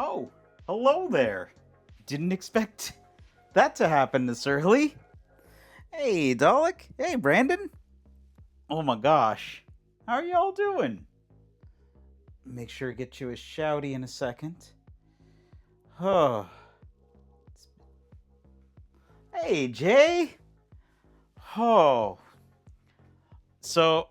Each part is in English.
Oh, hello there. Didn't expect that to happen this early. Hey, Dalek. Hey, Brandon. Oh my gosh. How are y'all doing? Make sure to get you a shouty in a second. Oh. Hey, Jay. Oh. So,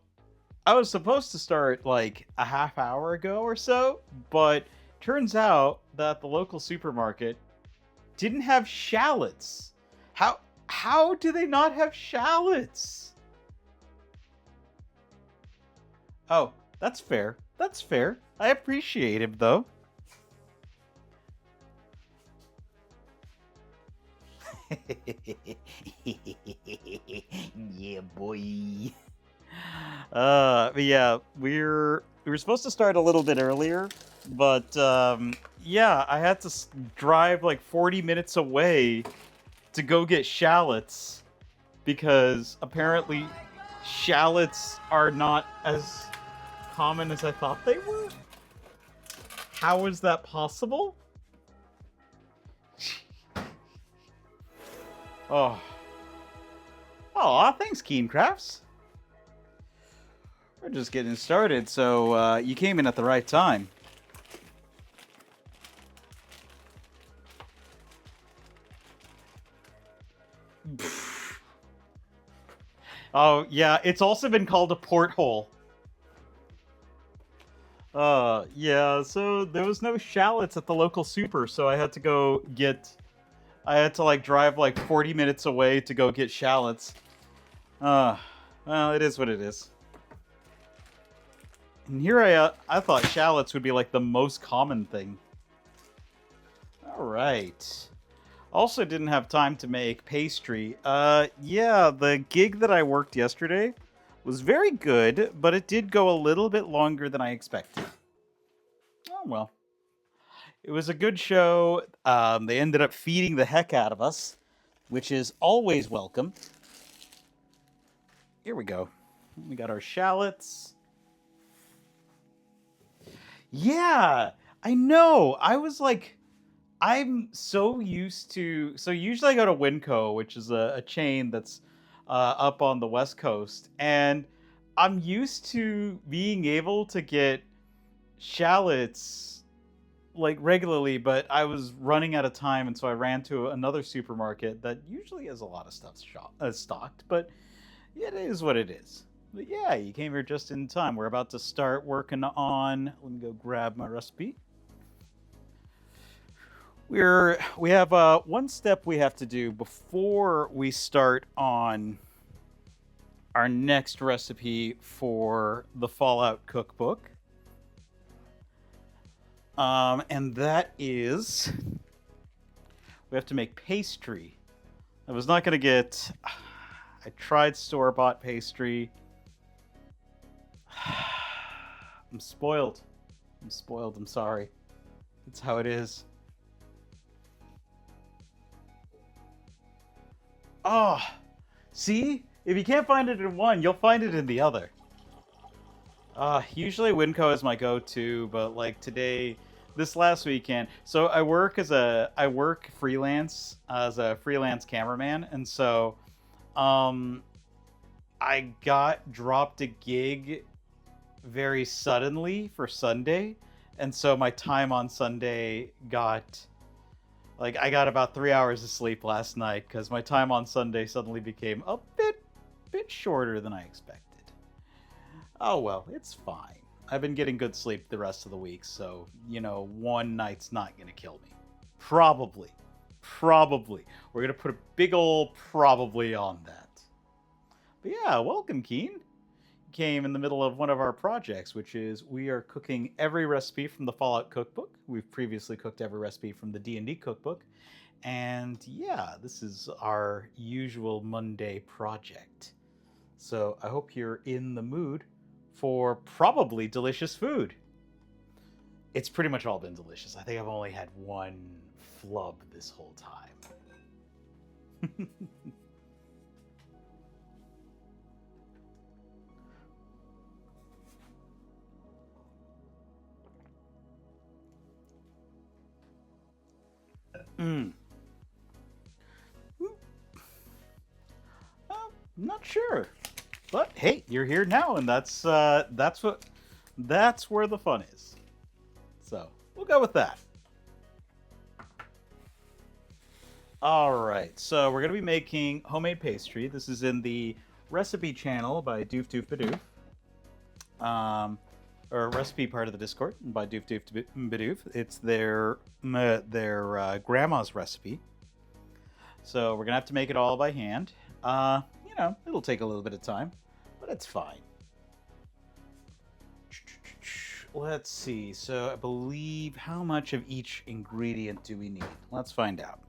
I was supposed to start like a half hour ago or so, but turns out that the local supermarket didn't have shallots. How do they not have shallots? Oh, that's fair. That's fair. I appreciate him though. Yeah, boy. But yeah, we were supposed to start a little bit earlier, but yeah, I had to drive like 40 minutes away to go get shallots because apparently shallots are not as common as I thought they were. How is that possible? Oh. Oh, thanks, Keen Crafts. We're just getting started, so you came in at the right time. Oh, yeah, it's also been called a porthole. Yeah, so there was no shallots at the local super, so I had to go get... I had to, like, drive, like, 40 minutes away to go get shallots. Well, it is what it is. And here I thought shallots would be, like, the most common thing. Alright. Also didn't have time to make pastry. Yeah, the gig that I worked yesterday was very good, but it did go a little bit longer than I expected. Oh, well. It was a good show. They ended up feeding the heck out of us, which is always welcome. Here we go. We got our shallots. Yeah, I know. I was like, I'm so used to. So usually I go to Winco, which is a chain that's up on the West Coast, and I'm used to being able to get shallots like regularly, but I was running out of time, and so I ran to another supermarket that usually has a lot of stuff stocked. But it is what it is. But yeah, you came here just in time. We're about to start working on. Let me go grab my recipe. We have one step we have to do before we start on our next recipe for the Fallout Cookbook. And that is we have to make pastry. I was not gonna get. I tried store-bought pastry. I'm spoiled. I'm spoiled. I'm sorry. That's how it is. Oh, see? If you can't find it in one, you'll find it in the other. Usually Winco is my go-to, but like today, this last weekend. So I work freelance as a freelance cameraman, and so, um, I got dropped a gig very suddenly for Sunday, and so my time on Sunday got like I got about 3 hours of sleep last night because my time on Sunday suddenly became a bit shorter than I expected. Oh well, it's fine. I've been getting good sleep the rest of the week, so one night's not gonna kill me. Probably, probably. We're gonna put a big ol' probably on that. But yeah, welcome, Keen. Came in the middle of one of our projects, which is we are cooking every recipe from the Fallout Cookbook. We've previously cooked every recipe from the D&D Cookbook. And yeah, this is our usual Monday project. So I hope you're in the mood for probably delicious food. It's pretty much all been delicious. I think I've only had one flub this whole time. Mm. Not sure, but hey, you're here now, and that's where the fun is. So we'll go with that. All right, so we're gonna be making homemade pastry. This is in the recipe channel by Doof Doof Badoof, or recipe part of the Discord by Doof Doof Badoof. It's their grandma's recipe, so we're gonna have to make it all by hand. You know, it'll take a little bit of time, but it's fine. Let's see. So I believe, how much of each ingredient do we need? Let's find out.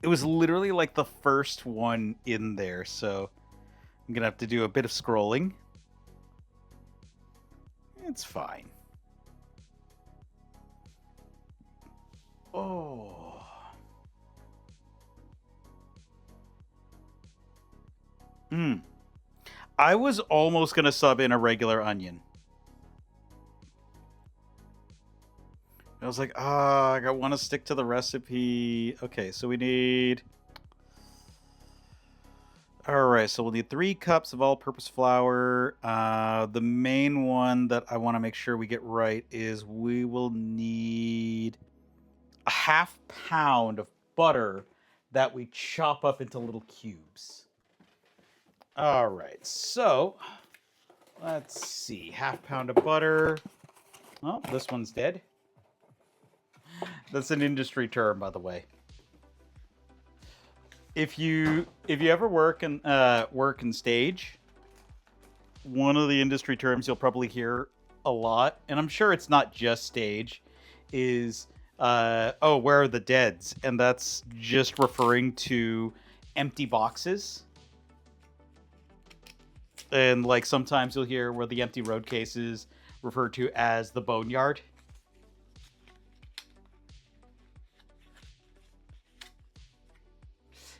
It was literally like the first one in there, so I'm gonna have to do a bit of scrolling. It's fine. Oh. I was almost gonna sub in a regular onion. I was like, I want to stick to the recipe. Okay, so we need... Alright, so we'll need 3 cups of all-purpose flour. The main one that I want to make sure we get right is we will need a ½ pound of butter that we chop up into little cubes. Alright, so let's see. ½ pound of butter. Oh, this one's dead. That's an industry term, by the way. If you ever work in stage, one of the industry terms you'll probably hear a lot, and I'm sure it's not just stage, is oh, where are the deads? And that's just referring to empty boxes. And like sometimes you'll hear where the empty road case is referred to as the boneyard.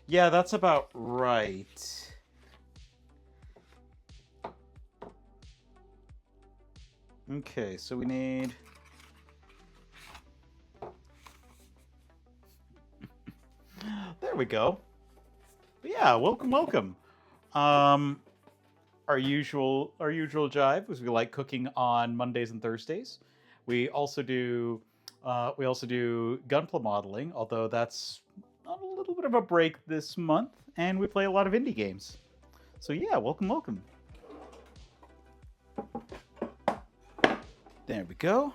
Yeah, that's about right. Okay, so we need... There we go. But yeah, welcome. Our usual jive was we like cooking on Mondays and Thursdays. We also do gunpla modeling, although that's on a little bit of a break this month, and we play a lot of indie games. So yeah, welcome. There we go.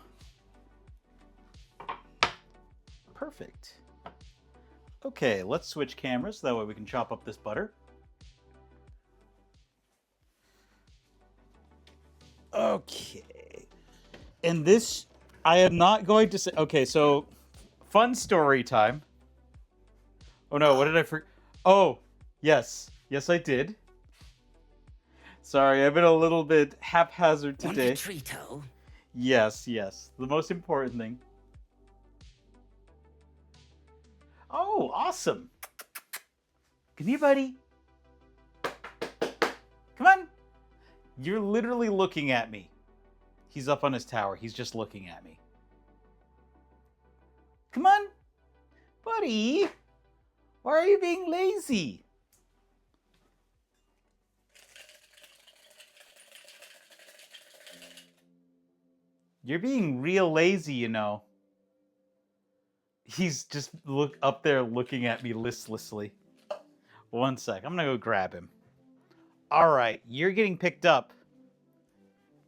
Perfect. Okay, let's switch cameras, that way we can chop up this butter. Okay. And this, I am not going to say... Okay, so, fun story time. Oh no, what did I forget? Oh, yes. Yes, I did. Sorry, I've been a little bit haphazard today. Want a treat-o? Yes. The most important thing. Oh, awesome. Come here, buddy. Come on. You're literally looking at me. He's up on his tower. He's just looking at me. Come on. Buddy. Why are you being lazy? You're being real lazy, you know. He's just up there looking at me listlessly. One sec. I'm gonna go grab him. All right, you're getting picked up.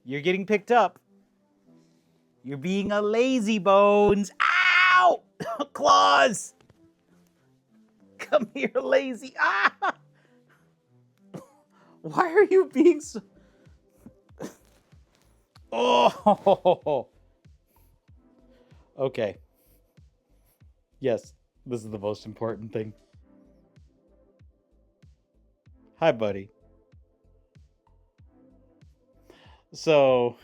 You're being a lazy bones. Ow! Claws! Come here, lazy. Ah! Why are you being so... Oh! Okay. Yes, this is the most important thing. Hi, buddy. So,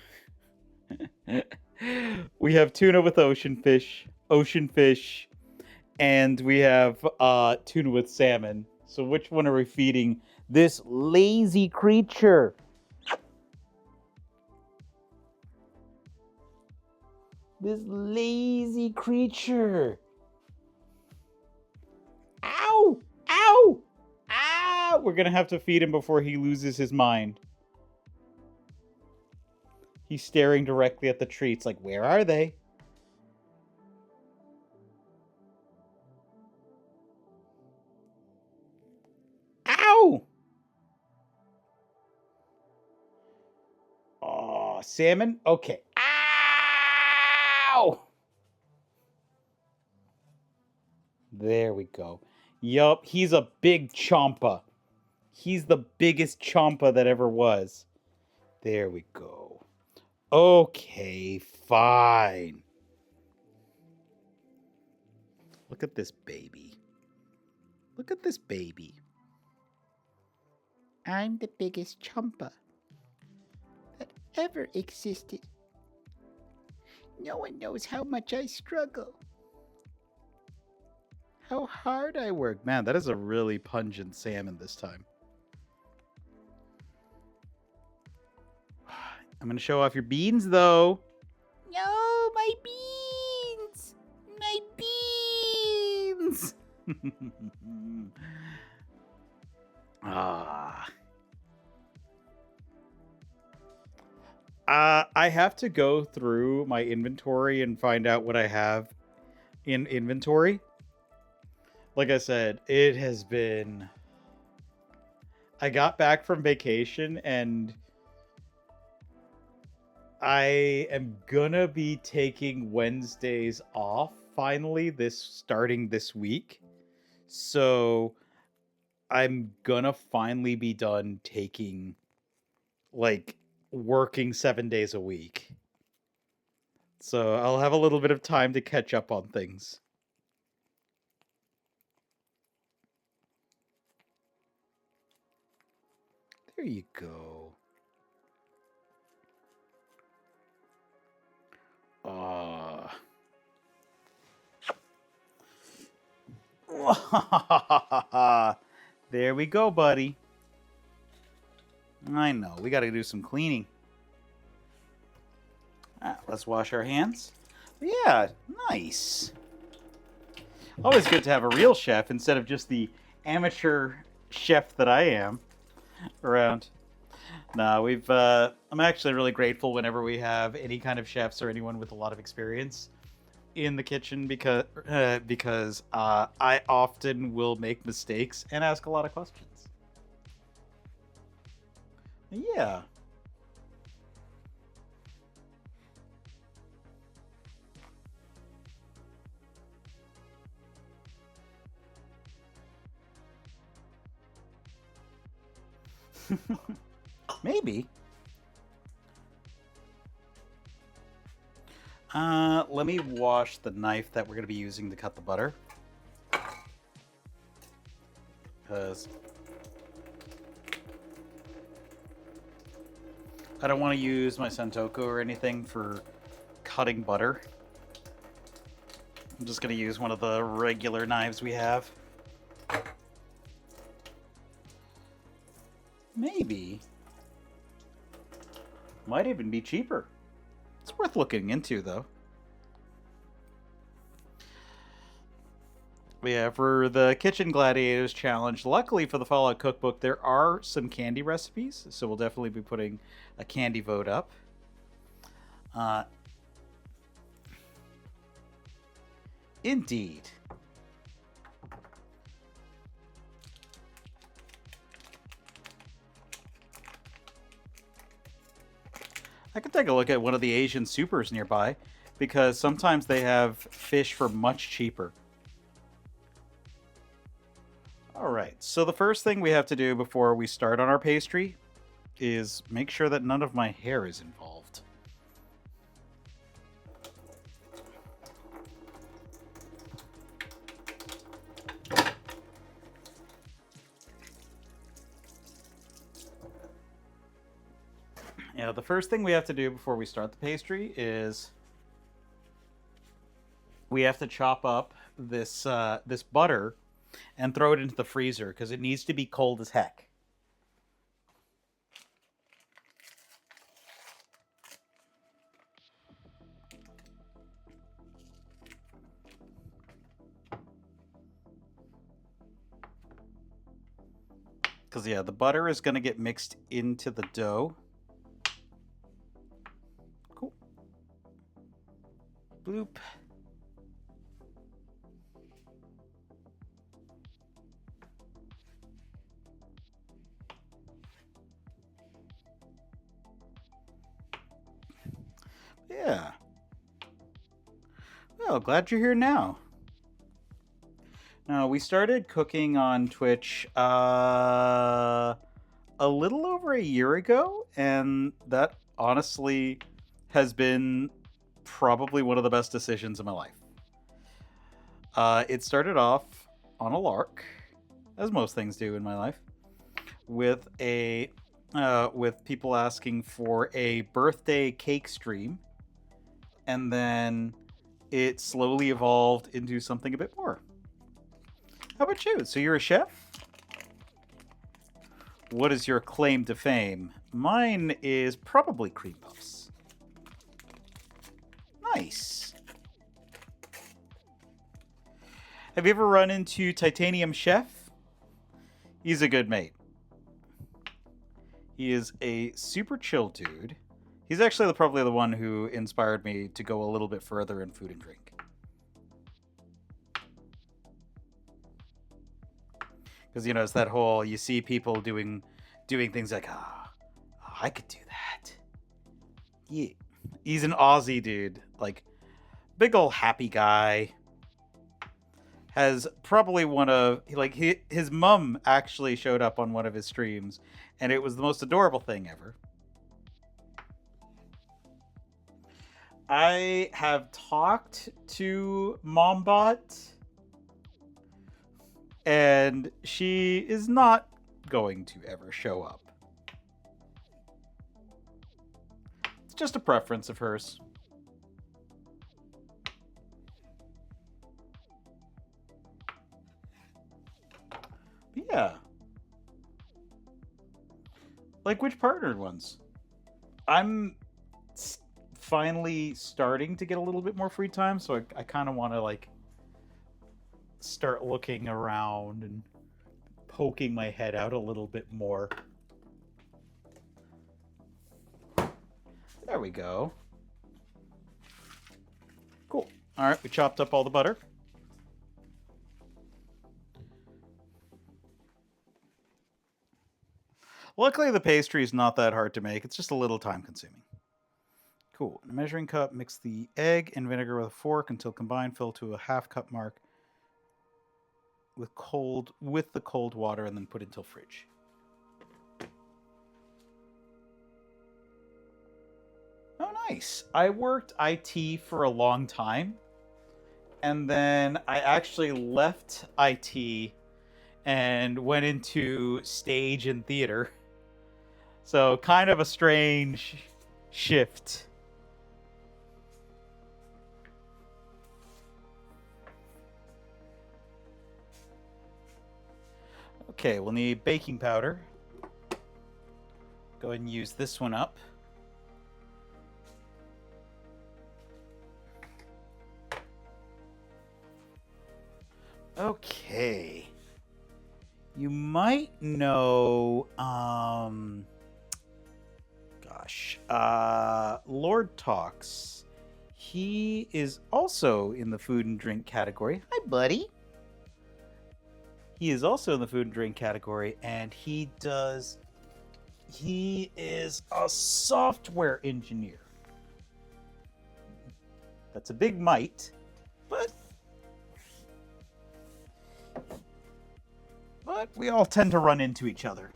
we have tuna with ocean fish, and we have tuna with salmon. So which one are we feeding this lazy creature? This lazy creature. Ow! Ow! Ow! We're gonna have to feed him before he loses his mind. He's staring directly at the treats like, where are they? Ow! Oh, salmon? Okay. Ow! There we go. Yup, he's a big chompa. He's the biggest chompa that ever was. There we go. Okay, fine. Look at this baby. Look at this baby. I'm the biggest chompa that ever existed. No one knows how much I struggle. How hard I work. Man, that is a really pungent salmon this time. I'm going to show off your beans, though. No, my beans! My beans! I have to go through my inventory and find out what I have in inventory. Like I said, it has been... I got back from vacation and I am gonna be taking Wednesdays off finally starting this week. So I'm gonna finally be done taking working 7 days a week. So I'll have a little bit of time to catch up on things. There you go. There we go, buddy. I know, we gotta do some cleaning. Let's wash our hands. Yeah, nice. Always good to have a real chef instead of just the amateur chef that I am around. No, I'm actually really grateful whenever we have any kind of chefs or anyone with a lot of experience in the kitchen because I often will make mistakes and ask a lot of questions. Yeah. Maybe. Let me wash the knife that we're going to be using to cut the butter. Because I don't want to use my Sentoku or anything for cutting butter. I'm just going to use one of the regular knives we have. Maybe. Might even be cheaper. It's worth looking into, though. Yeah, for the Kitchen Gladiators Challenge, luckily for the Fallout Cookbook, there are some candy recipes, so we'll definitely be putting a candy vote up. Indeed. I could take a look at one of the Asian supers nearby, because sometimes they have fish for much cheaper. Alright, so the first thing we have to do before we start on our pastry is make sure that none of my hair is involved. Yeah, the first thing we have to do before we start the pastry is we have to chop up this this butter and throw it into the freezer because it needs to be cold as heck. Because, yeah, the butter is going to get mixed into the dough. Cool. Bloop. Yeah. Well, glad you're here now. Now, we started cooking on Twitch a little over a year ago, and that honestly has been probably one of the best decisions of my life. It started off on a lark, as most things do in my life, with people asking for a birthday cake stream, and then it slowly evolved into something a bit more. How about you? So you're a chef? What is your claim to fame? Mine is probably cream puffs. Nice. Have you ever run into Titanium Chef? He's a good mate. He is a super chill dude. He's actually probably the one who inspired me to go a little bit further in food and drink. Because, you know, it's that whole, you see people doing things like, I could do that. Yeah. He's an Aussie dude. Like, big ol' happy guy. Has probably one of, like, his mom actually showed up on one of his streams, and it was the most adorable thing ever. I have talked to Mombot, and she is not going to ever show up. It's just a preference of hers. But yeah. Like, which partnered ones? I'm finally starting to get a little bit more free time, so I kind of want to, like, start looking around and poking my head out a little bit more. There we go. Cool. All right, we chopped up all the butter. Luckily, the pastry is not that hard to make. It's just a little time consuming. Cool. In a measuring cup, mix the egg and vinegar with a fork until combined. Fill to a half cup mark with the cold water, and then put until fridge. Oh, nice. I worked IT for a long time, and then I actually left IT and went into stage and theater. So kind of a strange shift. Okay, we'll need baking powder. Go ahead and use this one up. Okay. You might know, Lord Talks. He is also in the food and drink category. Hi, buddy. He is also in the food and drink category, and he is a software engineer. That's a big might, but we all tend to run into each other.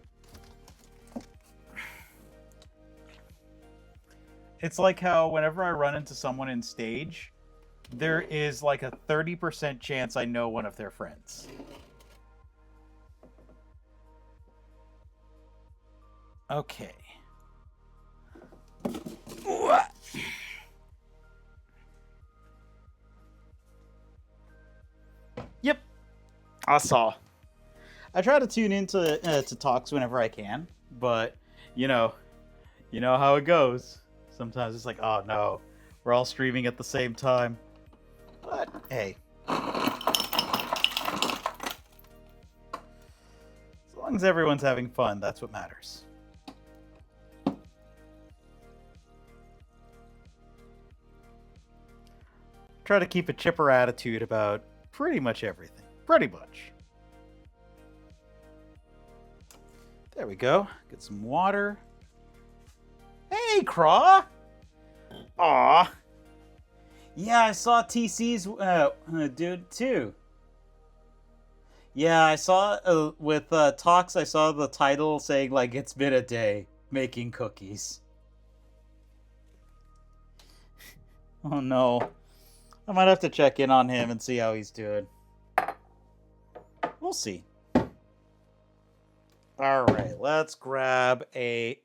It's like how whenever I run into someone in stage, there is like a 30% chance I know one of their friends. Okay. Yep. I saw. I try to tune into to talks whenever I can, but you know how it goes. Sometimes it's like, oh no, we're all streaming at the same time. But hey, as long long as everyone's having fun, that's what matters. Try to keep a chipper attitude about pretty much everything. Pretty much. There we go. Get some water. Hey, Craw! Aw. Yeah, I saw TC's dude too. Yeah, I saw with Talks, I saw the title saying, like, it's been a day making cookies. Oh no. I might have to check in on him and see how he's doing. We'll see. Alright, let's grab a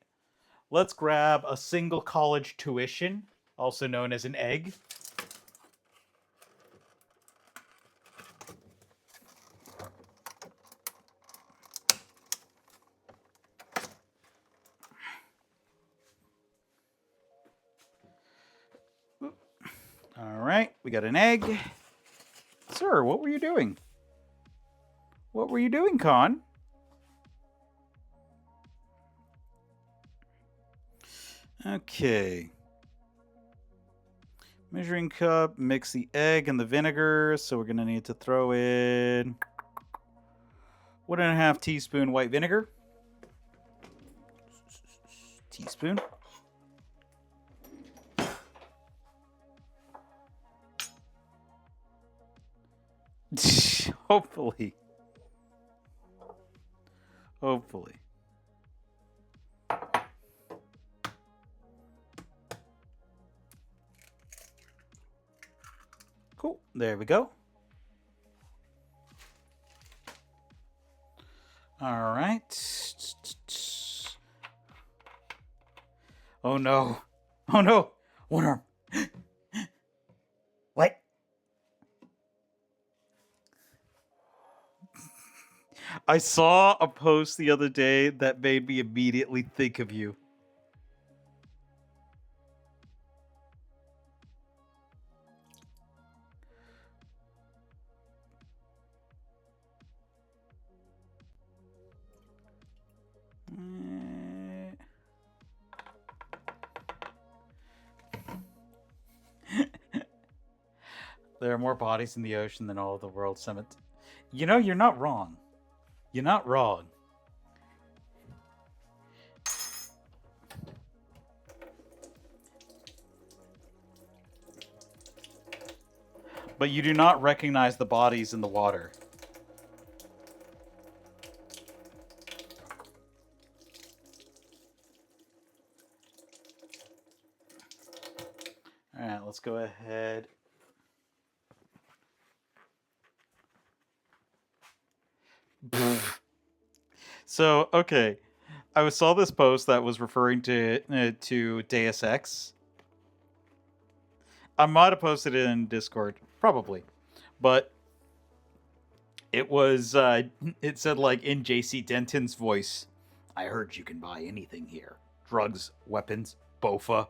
single college tuition, also known as an egg. Alright, we got an egg. Sir, what were you doing? What were you doing, Con? Okay. Measuring cup, mix the egg and the vinegar. So we're going to need to throw in 1.5 teaspoon white vinegar. Teaspoon. Hopefully. Hopefully. Cool. There we go. All right. Oh no. Oh no. One arm. What? I saw a post the other day that made me immediately think of you. There are more bodies in the ocean than all of the world's summits. You know, you're not wrong. You're not wrong. But you do not recognize the bodies in the water. All right, let's go ahead. So, okay. I saw this post that was referring to Deus Ex. I might have posted it in Discord, probably. But it was it said, like, in JC Denton's voice, I heard you can buy anything here. Drugs, weapons, Bofa.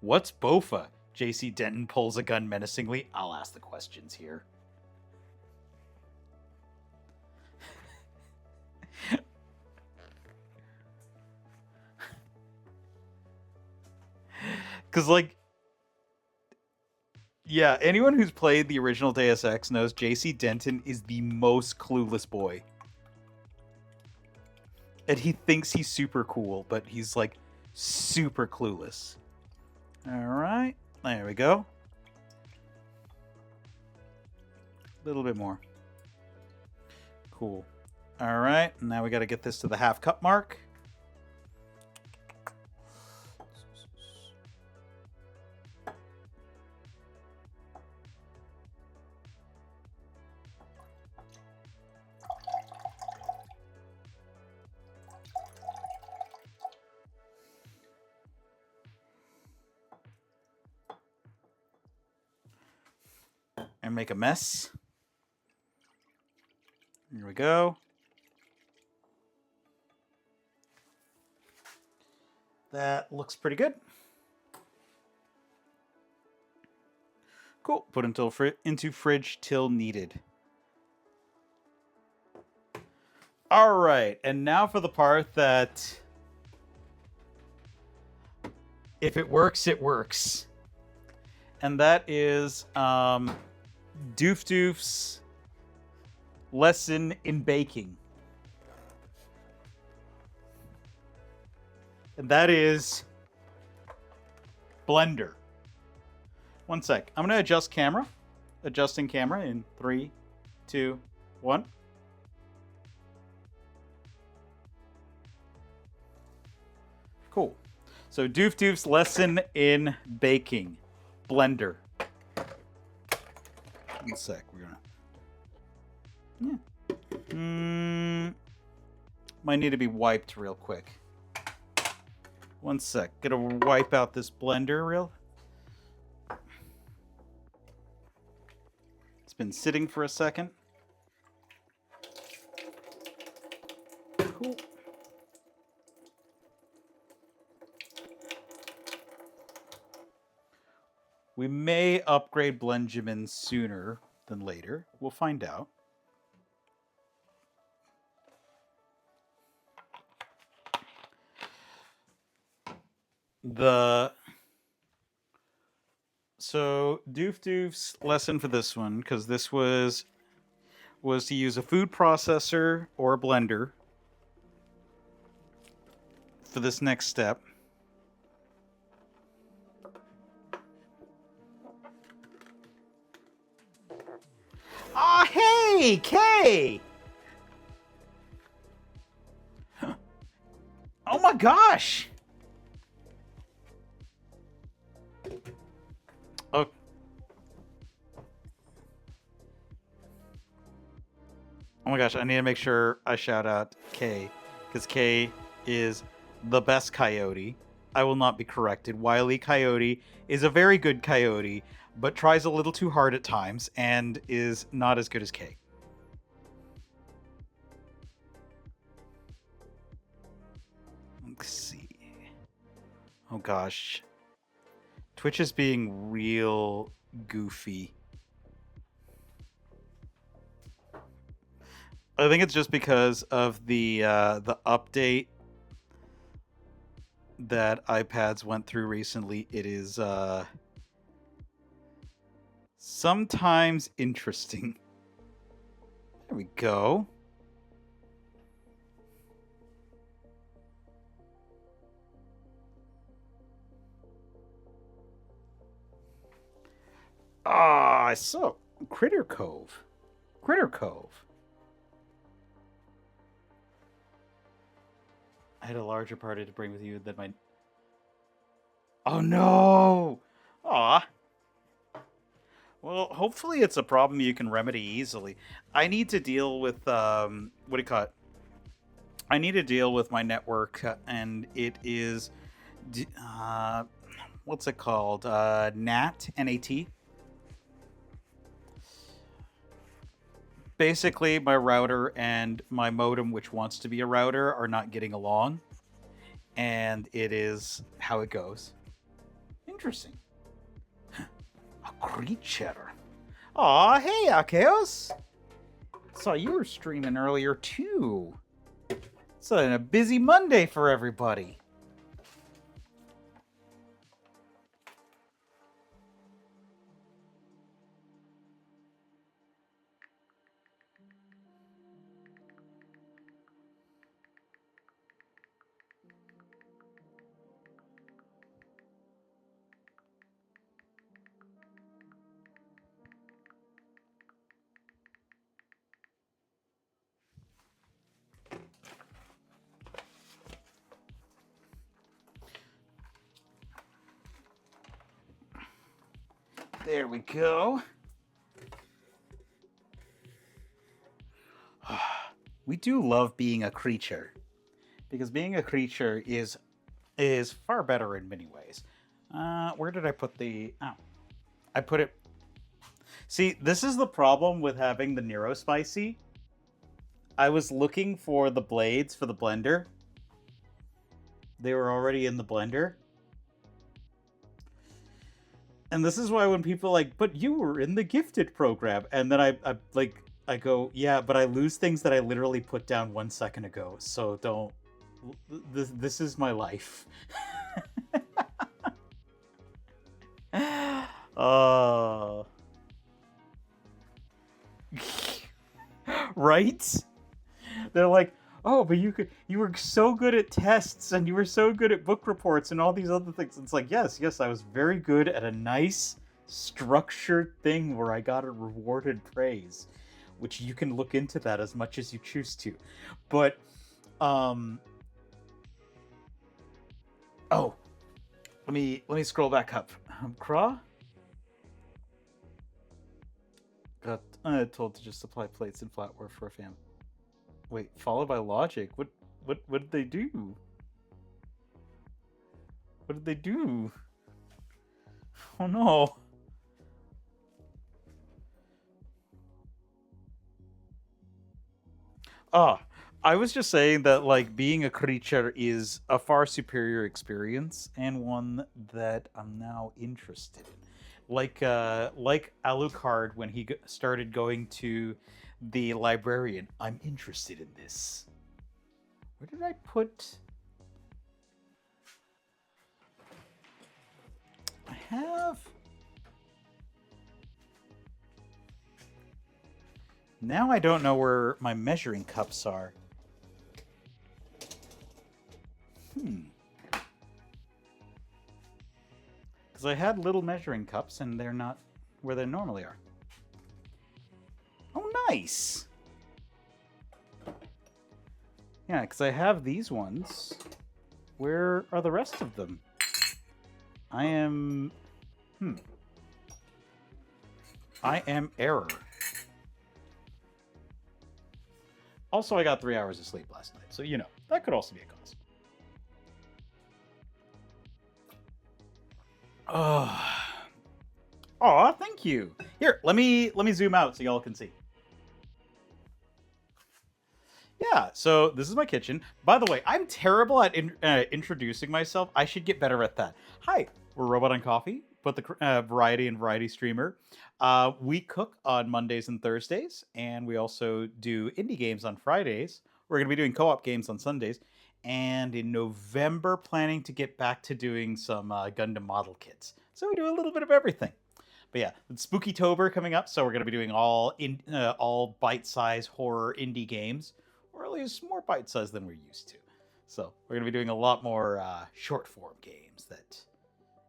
What's Bofa? JC Denton pulls a gun menacingly. I'll ask the questions here. Because, like, yeah, anyone who's played the original Deus Ex knows JC Denton is the most clueless boy. And he thinks he's super cool, but he's, like, super clueless. Alright, there we go. A little bit more. Cool. Alright, now we gotta get this to the half cup mark. And make a mess. Here we go. That looks pretty good. Cool. Put into fridge till needed. All right, and now for the part that, if it works, it works. And that is Doof Doof's lesson in baking. And that is blender. One sec. I'm going to adjust camera. Adjusting camera in 3, 2, 1. Cool. So Doof Doof's lesson in baking. Blender. One sec. We're gonna. Yeah. Might need to be wiped real quick. One sec. Gonna wipe out this blender real. It's been sitting for a second. Cool. We may upgrade Benjamin sooner than later. We'll find out. So Doof Doof's lesson for this one, because this was to use a food processor or a blender for this next step. Oh, hey, Kay! Oh my gosh! Oh. Oh my gosh, I need to make sure I shout out Kay, because Kay is the best coyote. I will not be corrected. Wile E. Coyote is a very good coyote, but tries a little too hard at times and is not as good as Kay. Let's see. Oh gosh. Twitch is being real goofy. I think it's just because of the update that iPads went through recently. It is sometimes interesting. There we go. Ah, so Critter Cove. Critter Cove. I had a larger party to bring with you than my... Oh no! Aw. Well, hopefully it's a problem you can remedy easily. I need to deal with, what do you call it? I need to deal with my network, and it is, what's it called? NAT, N-A-T. Basically, my router and my modem, which wants to be a router, are not getting along. And it is how it goes. Interesting. A creature. Aw, hey, Akeos. Saw you were streaming earlier, too. It's a busy Monday for everybody. There we go. We do love being a creature, because being a creature is far better in many ways. Where did I put the... Oh. I put it... See, this is the problem with having the Neurospicy. I was looking for the blades for the blender. They were already in the blender. And this is why when people are like, but you were in the gifted program, and then I like I go, yeah, but I lose things that I literally put down 1 second ago. So don't. This is my life. uh, right? They're like, oh, but you were so good at tests and you were so good at book reports and all these other things. It's like, yes, I was very good at a nice structured thing where I got a rewarded praise, which you can look into that as much as you choose to. But um oh, let me scroll back up. Craw got told to just supply plates and flatware for a family. Wait, followed by logic. What did they do? What did they do? Oh no. Ah, I was just saying that like being a creature is a far superior experience and one that I'm now interested in. Like Alucard when he started going to the librarian. I'm interested in this. Where did I put? I have. Now I don't know where my measuring cups are. Because I had little measuring cups and they're not where they normally are. Oh, nice! Yeah, because I have these ones. Where are the rest of them? I am... I am error. Also, I got 3 hours of sleep last night, so that could also be a cause. Oh, thank you. Here, let me zoom out so y'all can see. Yeah, so this is my kitchen. By the way, I'm terrible at introducing myself. I should get better at that. Hi, we're Robot on Coffee, but the variety and variety streamer. We cook on Mondays and Thursdays, and we also do indie games on Fridays. We're going to be doing co-op games on Sundays, and in November, planning to get back to doing some Gundam model kits. So we do a little bit of everything. But yeah, it's Spooky-tober coming up, so we're going to be doing all bite-sized horror indie games, or at least more bite-sized than we're used to. So we're going to be doing a lot more short-form games that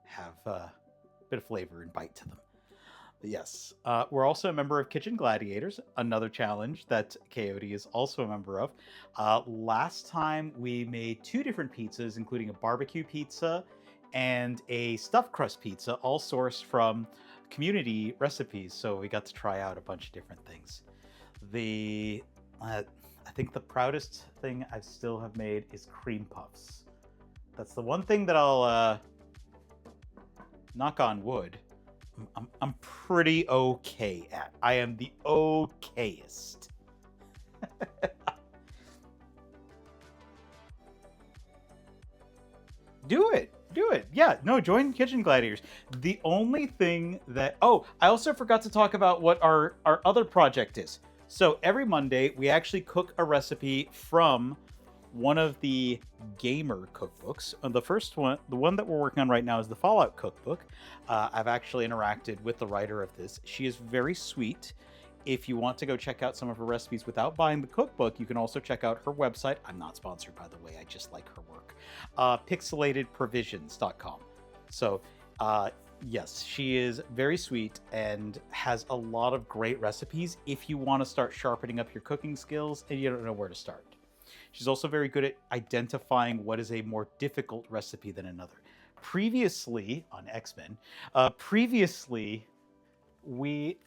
have a bit of flavor and bite to them. But yes, we're also a member of Kitchen Gladiators, another challenge that Coyote is also a member of. Last time we made 2 different pizzas, including a barbecue pizza and a stuffed crust pizza, all sourced from community recipes, so we got to try out a bunch of different things. I think the proudest thing I still have made is cream puffs. That's the one thing that I'll knock on wood. I'm pretty okay at. I am the okayest. Do it. Yeah, no, join Kitchen Gladiators. The only thing that... Oh, I also forgot to talk about what our other project is. So every Monday, we actually cook a recipe from one of the gamer cookbooks. The first one, the one that we're working on right now, is the Fallout Cookbook. I've actually interacted with the writer of this. She is very sweet. If you want to go check out some of her recipes without buying the cookbook, you can also check out her website. I'm not sponsored, by the way. I just like her work. Pixelatedprovisions.com. So, yes, she is very sweet and has a lot of great recipes if you want to start sharpening up your cooking skills and you don't know where to start. She's also very good at identifying what is a more difficult recipe than another. Previously, on X-Men, we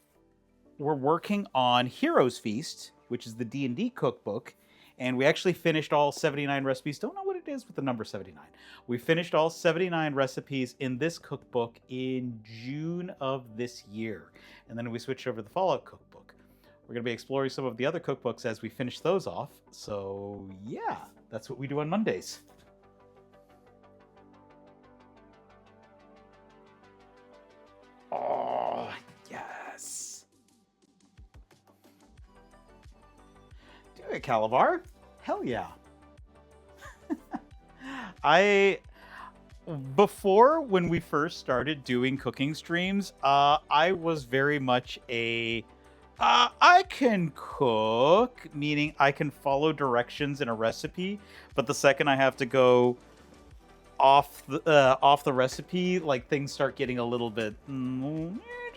were working on Heroes Feast, which is the D&D cookbook, and we actually finished all 79 recipes. Don't know what it is with the number 79. We finished all 79 recipes in this cookbook in June of this year, and then we switched over to the Fallout cookbook. We're going to be exploring some of the other cookbooks as we finish those off, so yeah, that's what we do on Mondays. Oh, yes. Okay, Calabar. Hell yeah. I Before, when we first started doing cooking streams, I was very much a I can cook, meaning I can follow directions in a recipe, but the second I have to go off the recipe, like things start getting a little bit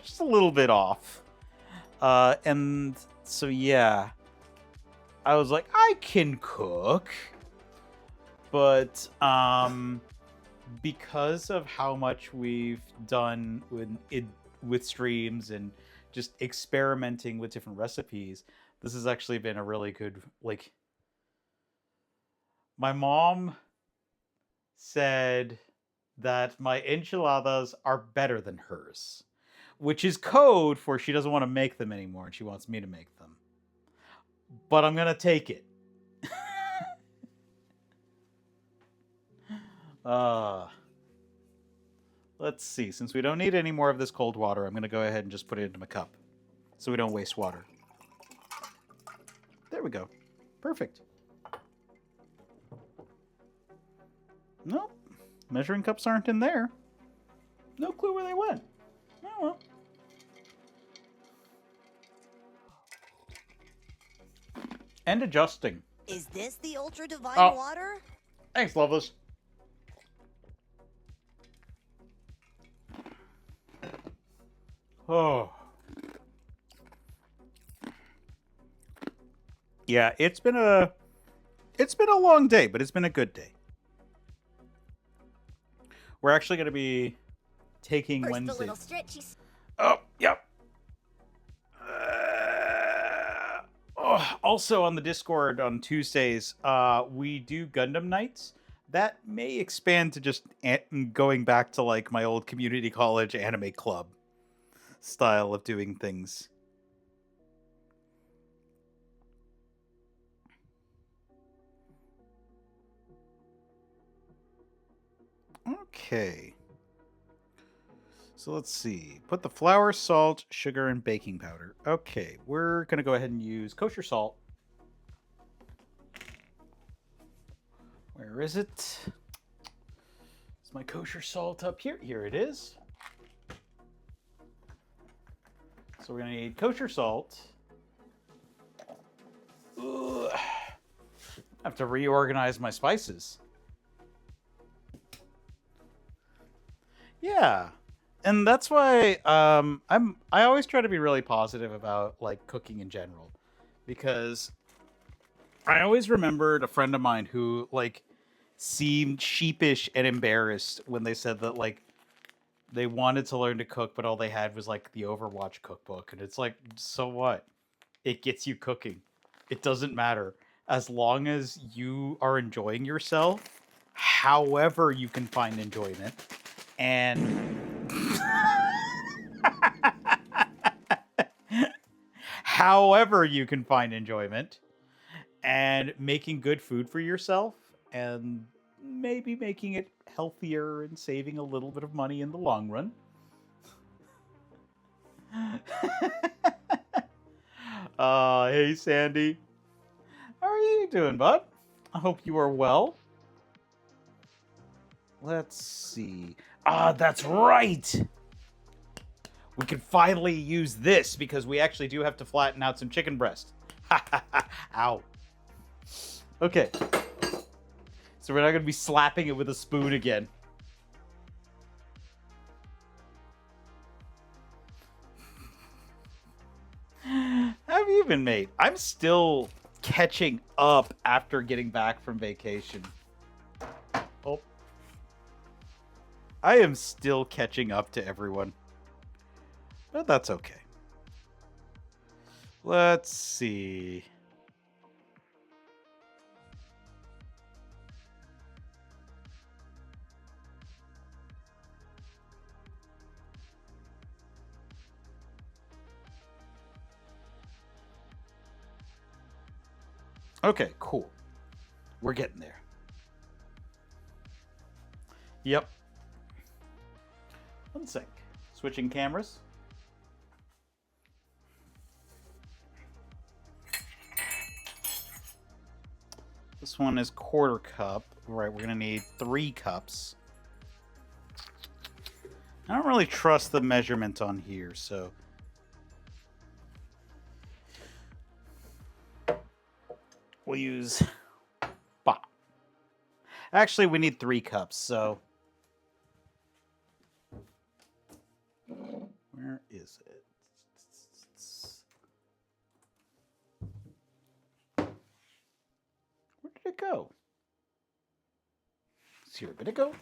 just a little bit off. And so yeah, I was like, I can cook, but because of how much we've done with streams and just experimenting with different recipes, this has actually been a really good, like, my mom said that my enchiladas are better than hers, which is code for she doesn't want to make them anymore and she wants me to make them. But I'm gonna take it. Let's see. Since we don't need any more of this cold water, I'm gonna go ahead and just put it into my cup so we don't waste water. There we go. Perfect. Nope. Measuring cups aren't in there. No clue where they went. Oh well. And adjusting. Is this the ultra divine water? Thanks, Loveless. Oh. Yeah, it's been a long day, but it's been a good day. We're actually going to be taking First Wednesday. The little stretchy... Oh, yep. Also on the Discord on Tuesdays, we do Gundam nights. That may expand to just going back to like my old community college anime club style of doing things. Okay. So let's see. Put the flour, salt, sugar, and baking powder. Okay, we're going to go ahead and use kosher salt. Where is it? Is my kosher salt up here? Here it is. So we're going to need kosher salt. Ugh. I have to reorganize my spices. Yeah. And that's why I always try to be really positive about like cooking in general, because I always remembered a friend of mine who like seemed sheepish and embarrassed when they said that like they wanted to learn to cook, but all they had was like the Overwatch cookbook. And it's like, so what? It gets you cooking. It doesn't matter. As long as you are enjoying yourself, however you can find enjoyment. And however you can find enjoyment, and making good food for yourself, and maybe making it healthier and saving a little bit of money in the long run. Hey Sandy. How are you doing, bud? I hope you are well. Let's see. That's right! We can finally use this because we actually do have to flatten out some chicken breast. Ow. Okay. So we're not going to be slapping it with a spoon again. How have you been, mate? I'm still catching up after getting back from vacation. Oh. I am still catching up to everyone. But that's okay. Let's see. Okay, cool. We're getting there. Yep. One sec. Switching cameras. This one is quarter cup. Right, we're gonna need 3 cups. I don't really trust the measurement on here, so we'll use bot. Actually, we need 3 cups, so where is it? Where did it go? Here, did it go?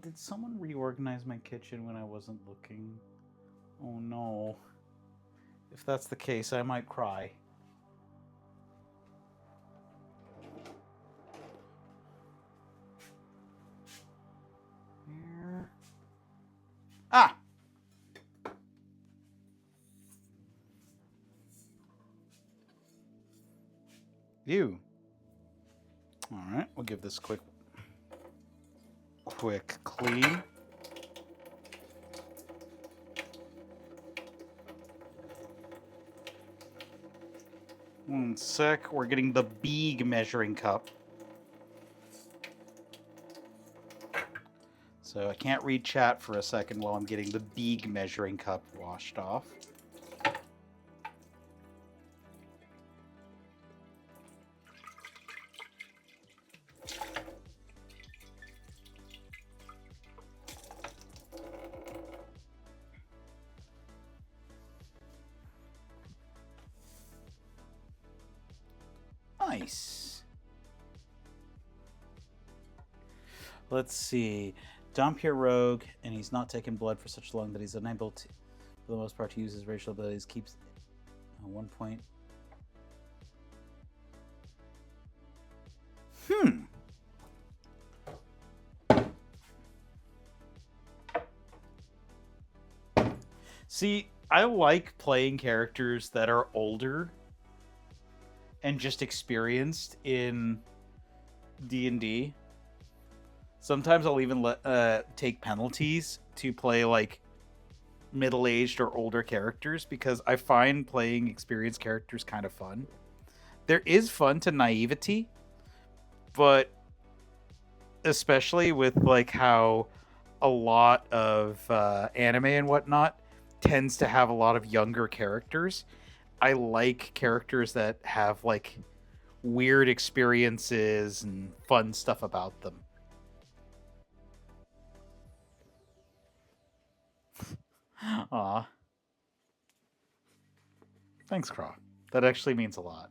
Did someone reorganize my kitchen when I wasn't looking? Oh no. If that's the case, I might cry. Here. Ah! You. All right, we'll give this quick clean. One sec, we're getting the big measuring cup. So I can't read chat for a second while I'm getting the big measuring cup washed off. Nice. Let's see. Dompier rogue, and he's not taken blood for such long that he's unable to, for the most part, to use his racial abilities. Keeps at 1 point. See, I like playing characters that are older and just experienced in D&D. Sometimes I'll even take penalties to play like middle-aged or older characters because I find playing experienced characters kind of fun. There is fun to naivety, but especially with like how a lot of anime and whatnot tends to have a lot of younger characters. I like characters that have like weird experiences and fun stuff about them. Aw. Thanks, Craw. That actually means a lot.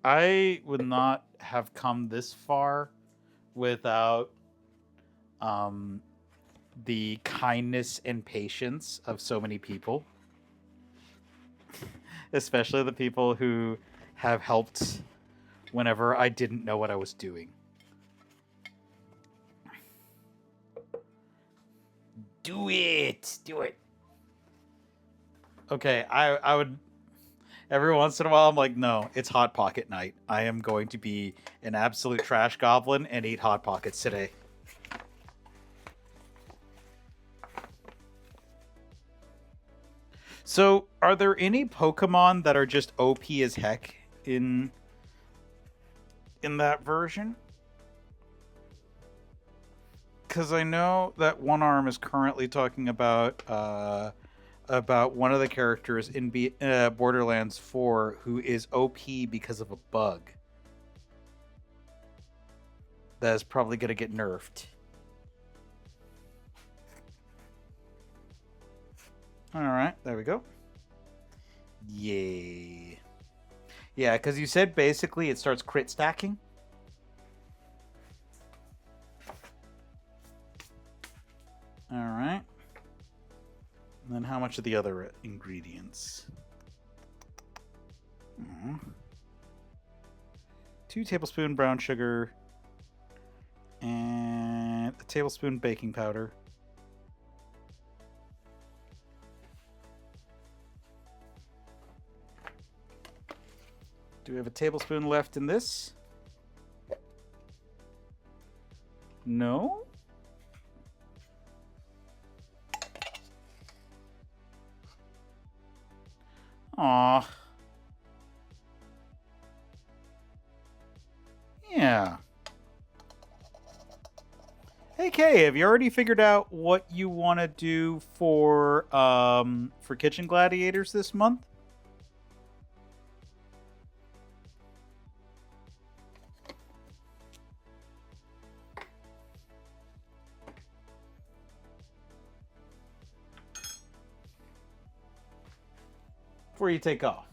I would not have come this far without the kindness and patience of so many people. Especially the people who have helped whenever I didn't know what I was doing. Do it! Do it! Okay, I would... Every once in a while, I'm like, no, it's Hot Pocket night. I am going to be an absolute trash goblin and eat Hot Pockets today. So, are there any Pokemon that are just OP as heck in that version? Because I know that One Arm is currently talking about one of the characters in Borderlands 4 who is OP because of a bug that is probably going to get nerfed. Alright, there we go. Yay. Yeah, because you said basically it starts crit stacking. Alright. And then how much of the other ingredients? 2 tablespoons brown sugar and a tablespoon baking powder. Do we have a tablespoon left in this? No? Aw. Yeah. Hey Kay, have you already figured out what you want to do for Kitchen Gladiators this month? Before you take off.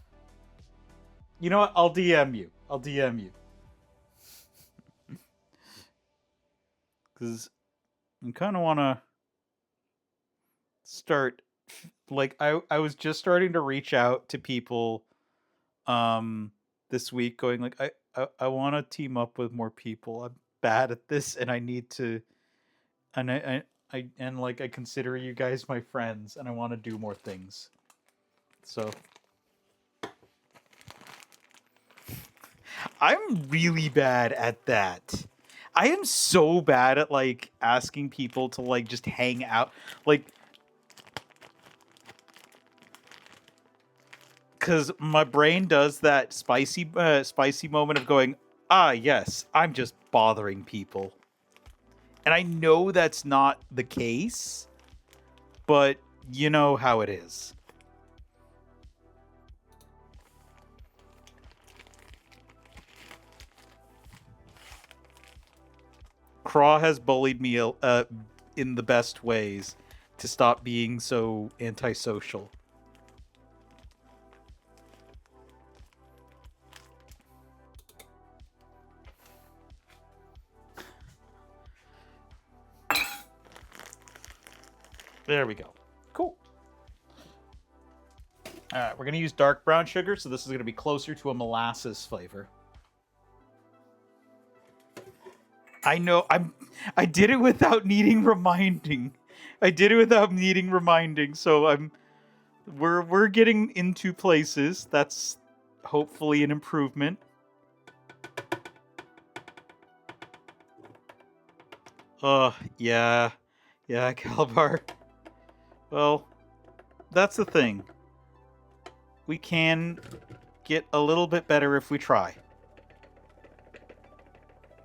You know what? I'll DM you. I'll DM you. Because I kind of want to start, like, I was just starting to reach out to people this week going like, I want to team up with more people. I'm bad at this and I need to, and I consider you guys my friends and I want to do more things. So I'm really bad at that. I am so bad at like asking people to like just hang out, like, because my brain does that spicy moment of going, ah, yes, I'm just bothering people, and I know that's not the case, but you know how it is. Craw has bullied me in the best ways to stop being so antisocial. There we go. Cool. All right, we're going to use dark brown sugar, so this is going to be closer to a molasses flavor. I know, I did it without needing reminding. So we're getting into places. That's hopefully an improvement. Yeah, Calabar. Well, that's the thing. We can get a little bit better if we try.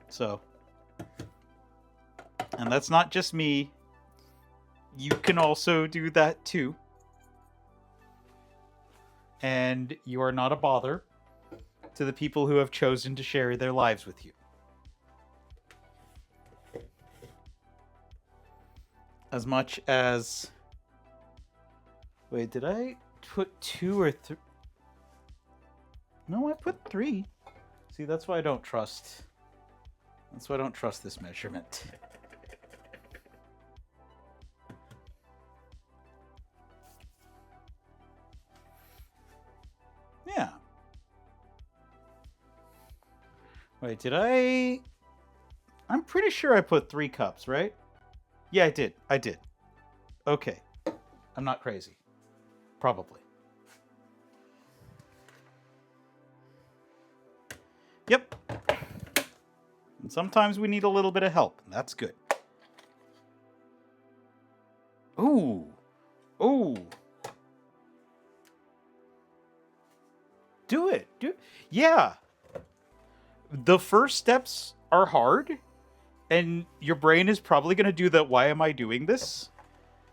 So, and that's not just me. You can also do that too. And you are not a bother to the people who have chosen to share their lives with you. As much as... Wait, did I put 2 or 3? No, I put 3. See, that's why I don't trust. That's why I don't trust this measurement. Yeah. Wait, did I... I'm pretty sure I put 3 cups, right? Yeah, I did. Okay. I'm not crazy. Probably. Yep. And sometimes we need a little bit of help, and that's good. Ooh. Ooh. Do it. Yeah. The first steps are hard, and your brain is probably going to do the, why am I doing this?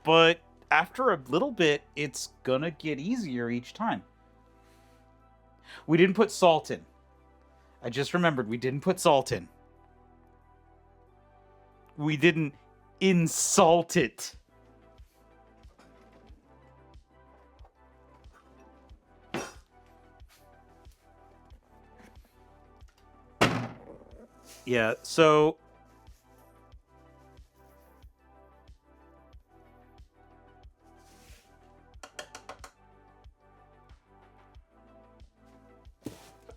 But after a little bit, it's going to get easier each time. We didn't put salt in. I just remembered we didn't put salt in. We didn't insult it. Yeah, so...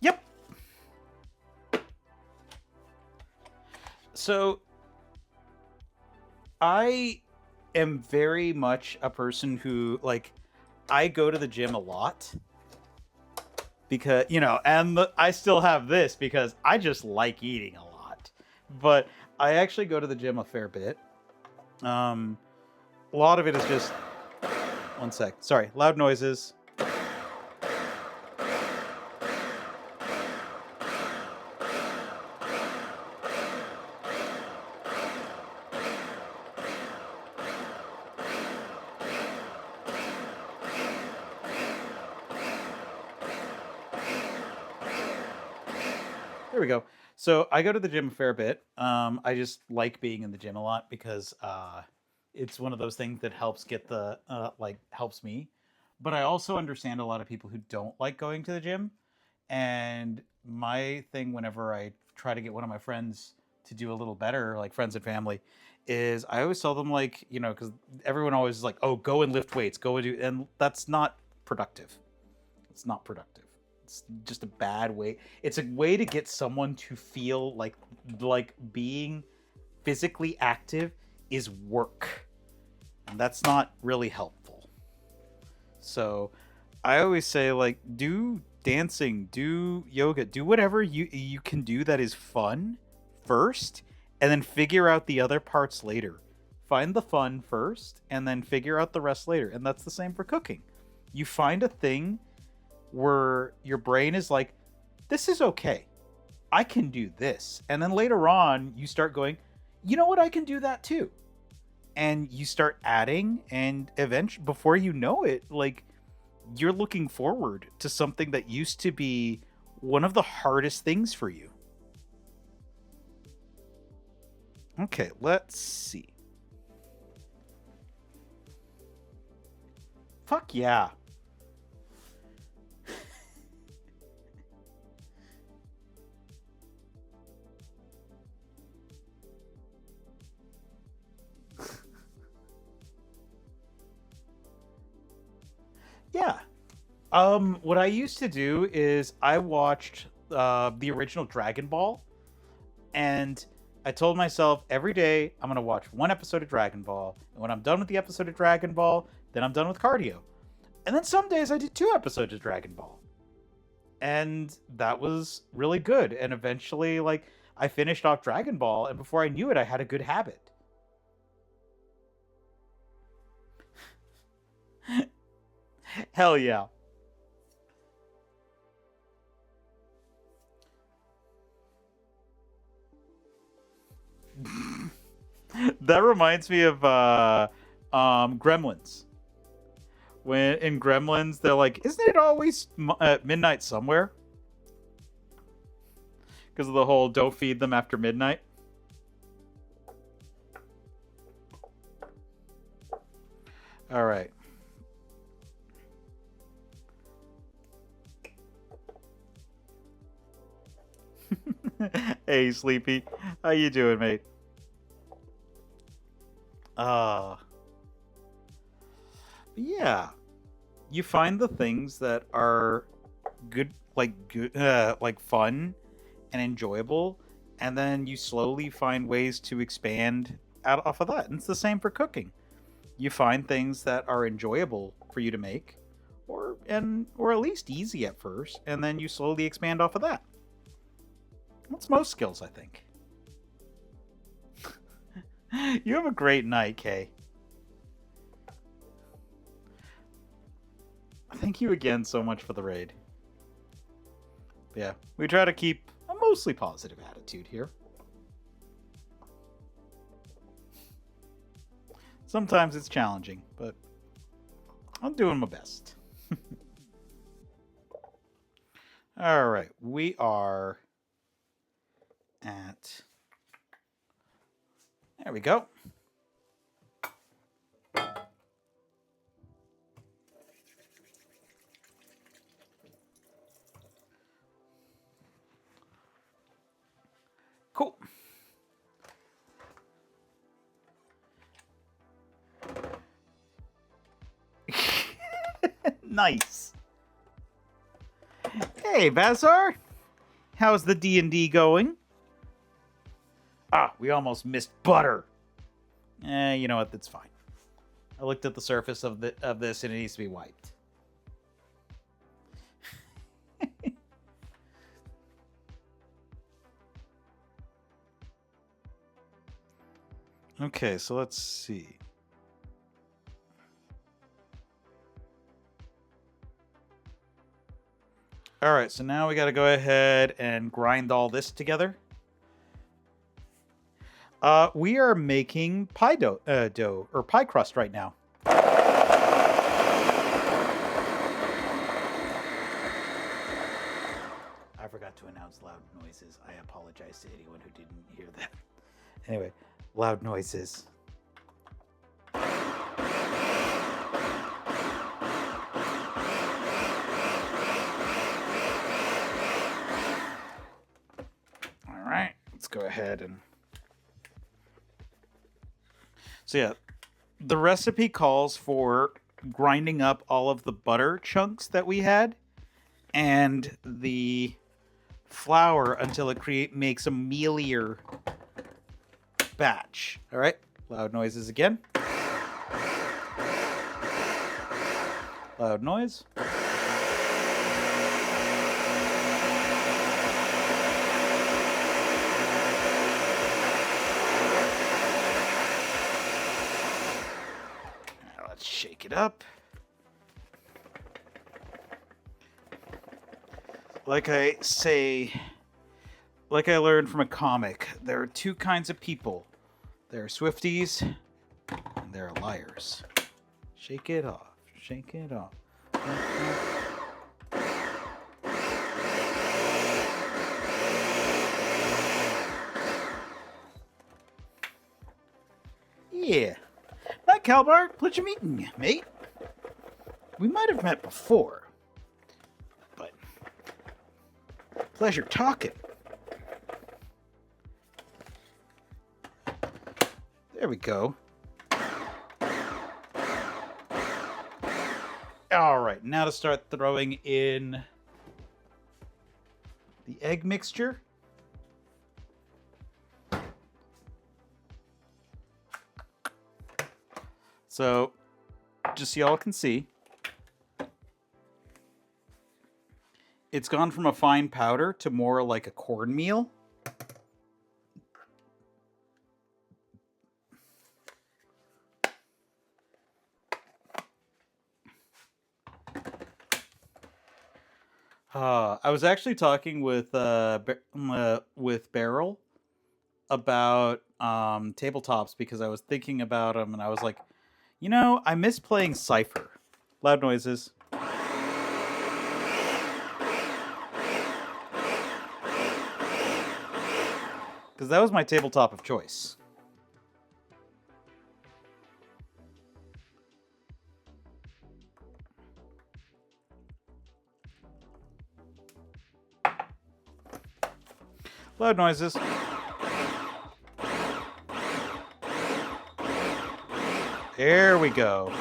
Yep. So, I am very much a person who, like, I go to the gym a lot. Because, you know, and I still have this because I just like eating a lot. But I actually go to the gym a fair bit. A lot of it is just... One sec. Sorry. Loud noises. There we go. So I go to the gym a fair bit. I just like being in the gym a lot because it's one of those things that helps get the helps me. But I also understand a lot of people who don't like going to the gym. And my thing, whenever I try to get one of my friends to do a little better, like friends and family, is I always tell them like, because everyone always is like, oh, go and lift weights, go and do, and that's not productive. It's not productive. It's just a bad way. It's a way to get someone to feel like being physically active is work. And that's not really helpful. So I always say like do dancing, do yoga, do whatever you can do that is fun first and then figure out the other parts later. Find the fun first and then figure out the rest later. And that's the same for cooking. You find a thing where your brain is like, this is okay. I can do this. And then later on, you start going, you know what? I can do that too. And you start adding, and eventually, before you know it, like, you're looking forward to something that used to be one of the hardest things for you. Okay, let's see. Fuck yeah. Yeah. What I used to do is I watched the original Dragon Ball, and I told myself every day I'm gonna watch one episode of Dragon Ball, and when I'm done with the episode of Dragon Ball, then I'm done with cardio. And then some days I did 2 episodes of Dragon Ball, and that was really good. And eventually, like, I finished off Dragon Ball, and before I knew it, I had a good habit. Hell yeah. That reminds me of Gremlins. When in Gremlins, they're like, isn't it always midnight somewhere? Because of the whole don't feed them after midnight. All right. Hey, Sleepy. How you doing, mate? Yeah. You find the things that are good, like fun and enjoyable, and then you slowly find ways to expand out off of that. And it's the same for cooking. You find things that are enjoyable for you to make, or at least easy at first, and then you slowly expand off of that. That's most skills, I think. You have a great night, Kay. Thank you again so much for the raid. Yeah, we try to keep a mostly positive attitude here. Sometimes it's challenging, but I'm doing my best. All right, we are at... There we go. Cool. Nice. Hey, Bazar. How's the D&D going? Ah, we almost missed butter. You know what? That's fine. I looked at the surface of this, and it needs to be wiped. Okay, so let's see. All right, so now we got to go ahead and grind all this together. We are making pie dough or pie crust right now. I forgot to announce loud. loud noises. I apologize to anyone who didn't hear that. Anyway, loud noises. All right, let's go ahead and... So yeah, the recipe calls for grinding up all of the butter chunks that we had and the flour until it makes a mealier batch. All right, loud noises again. Loud noise. Let's shake it up. Like I say, like I learned from a comic, there are two kinds of people. There are Swifties, and there are liars. Shake it off. Shake it off. Yeah. Hi, Calbart. Pleasure meeting you, mate. We might have met before, but pleasure talking. There we go. All right, now to start throwing in the egg mixture. So, just so y'all can see, it's gone from a fine powder to more like a cornmeal. I was actually talking with Beryl about tabletops because I was thinking about them and I was like, you know, I miss playing Cypher. Loud noises. Because that was my tabletop of choice. Loud noises. There we go.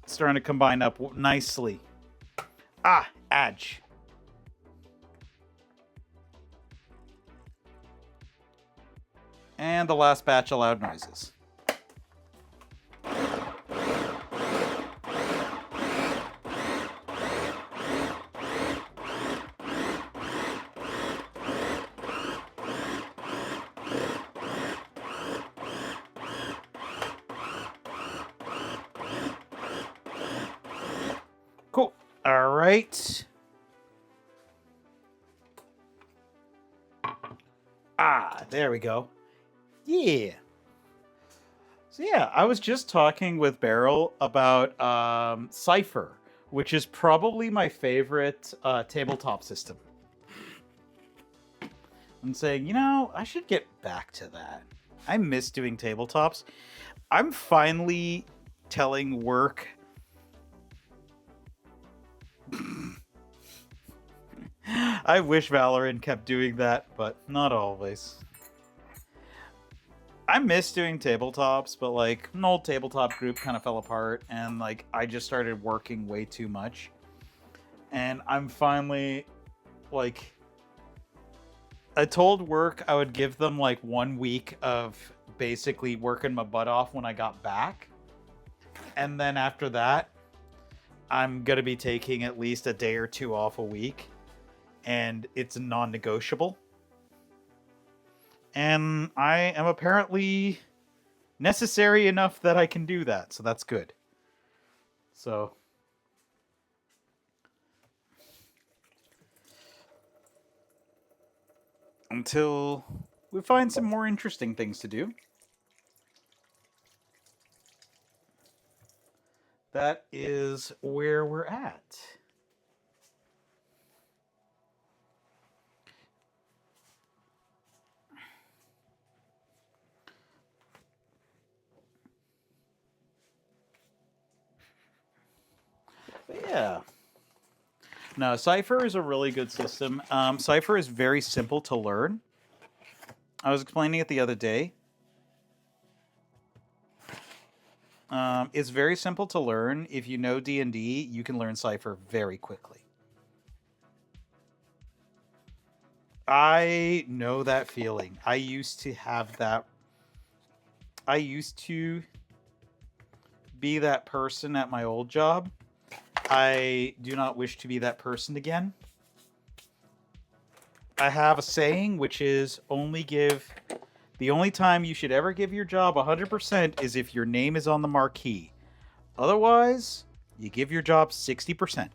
Starting to combine up nicely. Ah, Adge. And the last batch of loud noises. Cool. All right. Ah, there we go. Yeah. So yeah, I was just talking with Beryl about Cypher, which is probably my favorite tabletop system. I'm saying, you know, I should get back to that. I miss doing tabletops. I'm finally telling work... I wish Valorant kept doing that, but not always. I miss doing tabletops, but like an old tabletop group kind of fell apart and like I just started working way too much. And I'm finally like, I told work I would give them like 1 week of basically working my butt off when I got back. And then after that, I'm going to be taking at least a day or two off a week. And it's non-negotiable. And I am apparently necessary enough that I can do that. So that's good. So... until we find some more interesting things to do. that is where we're at. But yeah. No, Cypher is a really good system. Cypher is very simple to learn. I was explaining it the other day. It's very simple to learn. If you know D&D, you can learn Cypher very quickly. I know that feeling. I used to have that. I used to be that person at my old job. I do not wish to be that person again. I have a saying, which is the only time you should ever give your job 100% is if your name is on the marquee. Otherwise, you give your job 60%.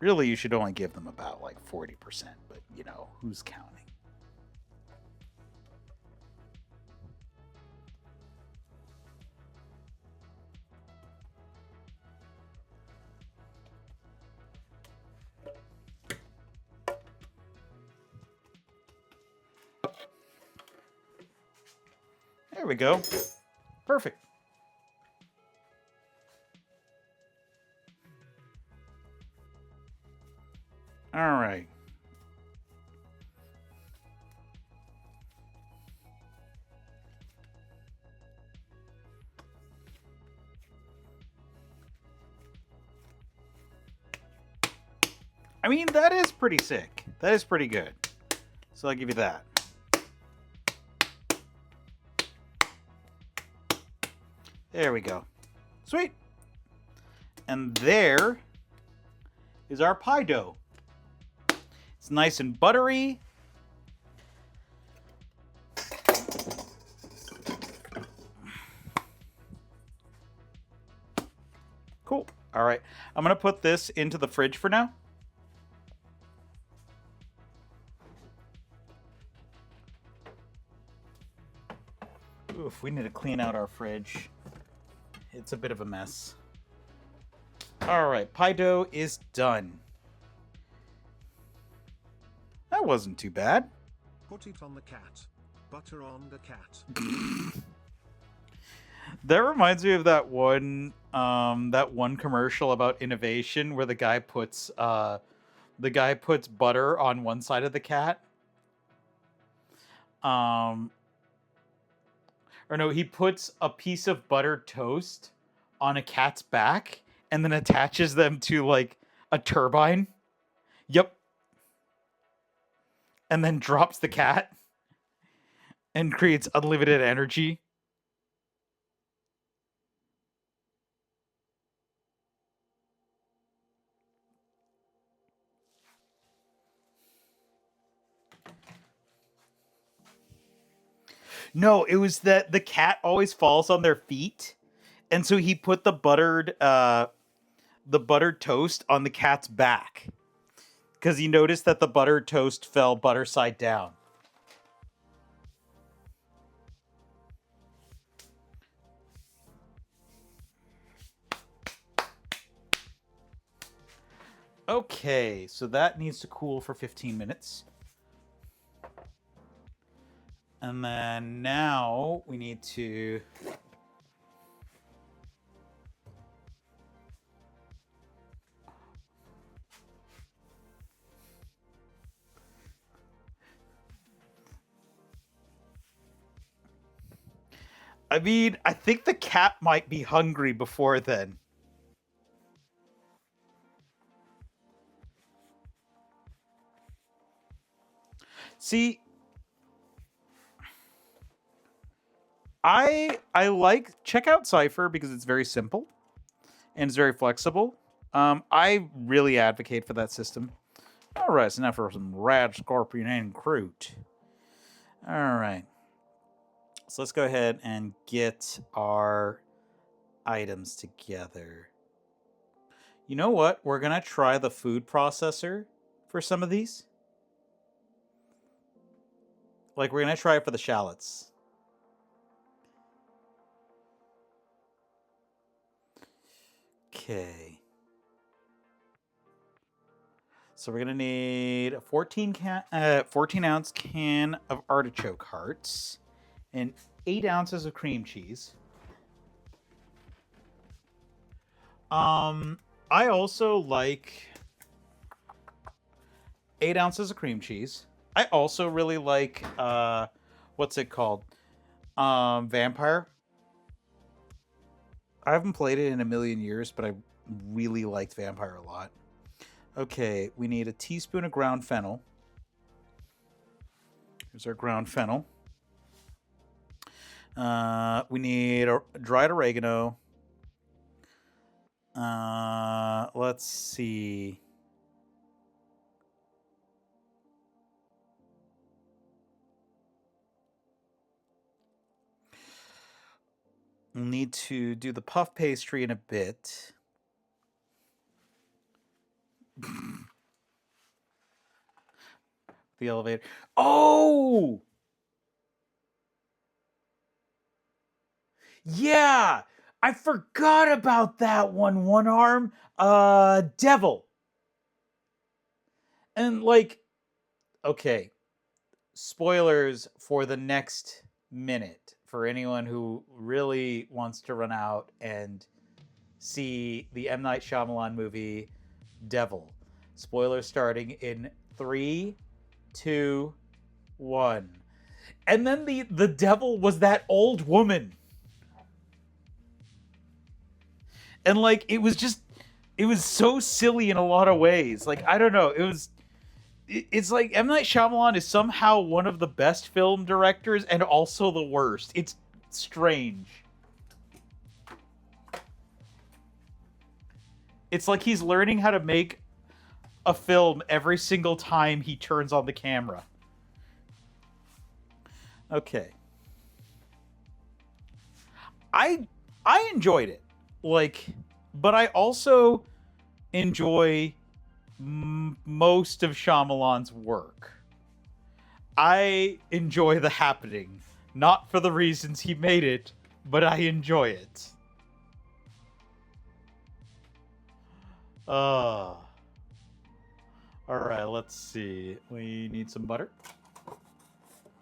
Really, you should only give them about like 40%, but you know, who's counting? There we go. Perfect. All right. I mean, that is pretty sick. That is pretty good. So I'll give you that. There we go. Sweet. And there is our pie dough. It's nice and buttery. Cool. All right. I'm going to put this into the fridge for now. Oof, we need to clean out our fridge. It's a bit of a mess. All right, pie dough is done. That wasn't too bad. Put it on the cat. Butter on the cat. That reminds me of that one commercial about innovation where the guy puts butter on one side of the cat. Or no, he puts a piece of buttered toast on a cat's back and then attaches them to like a turbine. Yep. And then drops the cat and creates unlimited energy. No, it was that the cat always falls on their feet, and so he put the buttered toast on the cat's back because he noticed that the buttered toast fell butter side down. Okay, so that needs to cool for 15 minutes. And then now we need to I mean, I think the cat might be hungry before then. See, I check out Cypher because it's very simple and it's very flexible. I really advocate for that system. All right, so now for some Radscorpion and Croute. All right. So let's go ahead and get our items together. You know what? We're going to try the food processor for some of these. Like, we're going to try it for the shallots. Okay. So we're going to need a 14 ounce can of artichoke hearts and 8 ounces of cream cheese. I also like 8 ounces of cream cheese. I also really like, what's it called? Vampire. I haven't played it in a million years, but I really liked Vampire a lot. Okay, we need a teaspoon of ground fennel. Here's our ground fennel. We need dried oregano. Let's see. We'll need to do the puff pastry in a bit. The elevator. Oh! Yeah! I forgot about that one. One arm. Devil. And like, okay. Spoilers for the next minute for anyone who really wants to run out and see the M. Night Shyamalan movie Devil. Spoilers starting in 3, 2, 1. And then the devil was that old woman. And like it was so silly in a lot of ways. Like I don't know, it's like M. Night Shyamalan is somehow one of the best film directors and also the worst. It's strange. It's like he's learning how to make a film every single time he turns on the camera. Okay. I enjoyed it. Like, but I also enjoy most of Shyamalan's work. I enjoy The Happening, not for the reasons he made it, but I enjoy it. All right, let's see. We need some butter.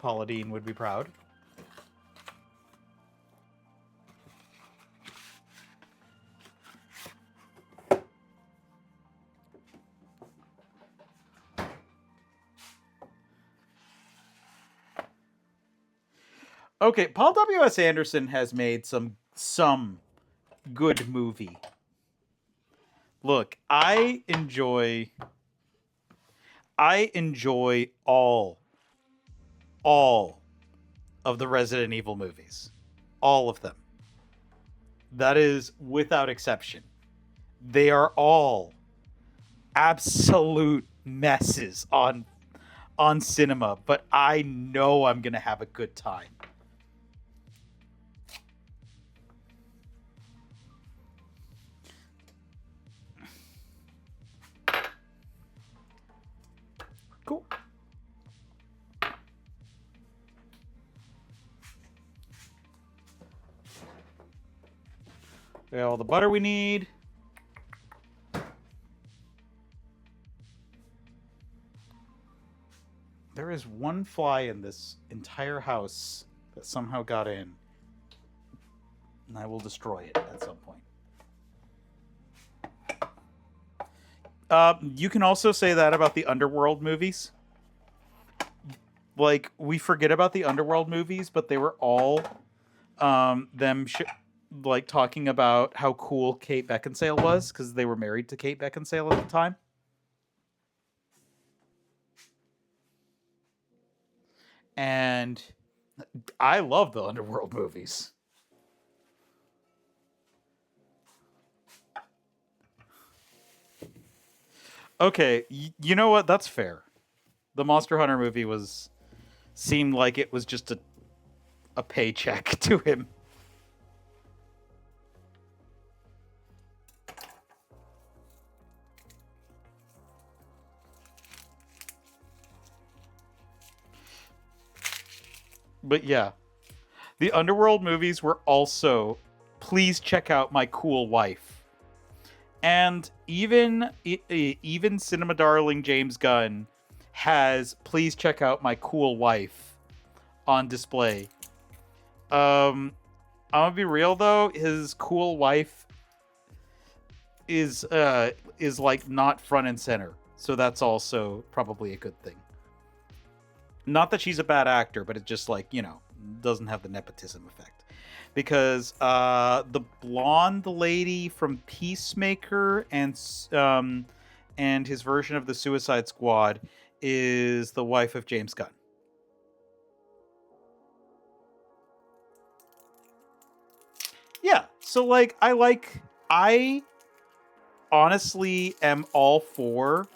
Paula Deen would be proud. Okay, Paul W.S. Anderson has made some good movie. Look, I enjoy all of the Resident Evil movies. All of them. That is without exception. They are all absolute messes on cinema, but I know I'm going to have a good time. Cool. We got all the butter we need. There is one fly in this entire house that somehow got in. And I will destroy it at some point. You can also say that about the Underworld movies. Like, we forget about the Underworld movies, but they were all like talking about how cool Kate Beckinsale was because they were married to Kate Beckinsale at the time. And I love the Underworld movies. Okay, you know what? That's fair. The Monster Hunter movie seemed like it was just a paycheck to him. But yeah, the Underworld movies were also please check out my cool wife. And even cinema darling James Gunn has please check out my cool wife on display. I'm gonna be real though, his cool wife is like not front and center. So that's also probably a good thing. Not that she's a bad actor, but it just like, doesn't have the nepotism effect. Because the blonde lady from Peacemaker and his version of the Suicide Squad is the wife of James Gunn. Yeah, so like I honestly am all for,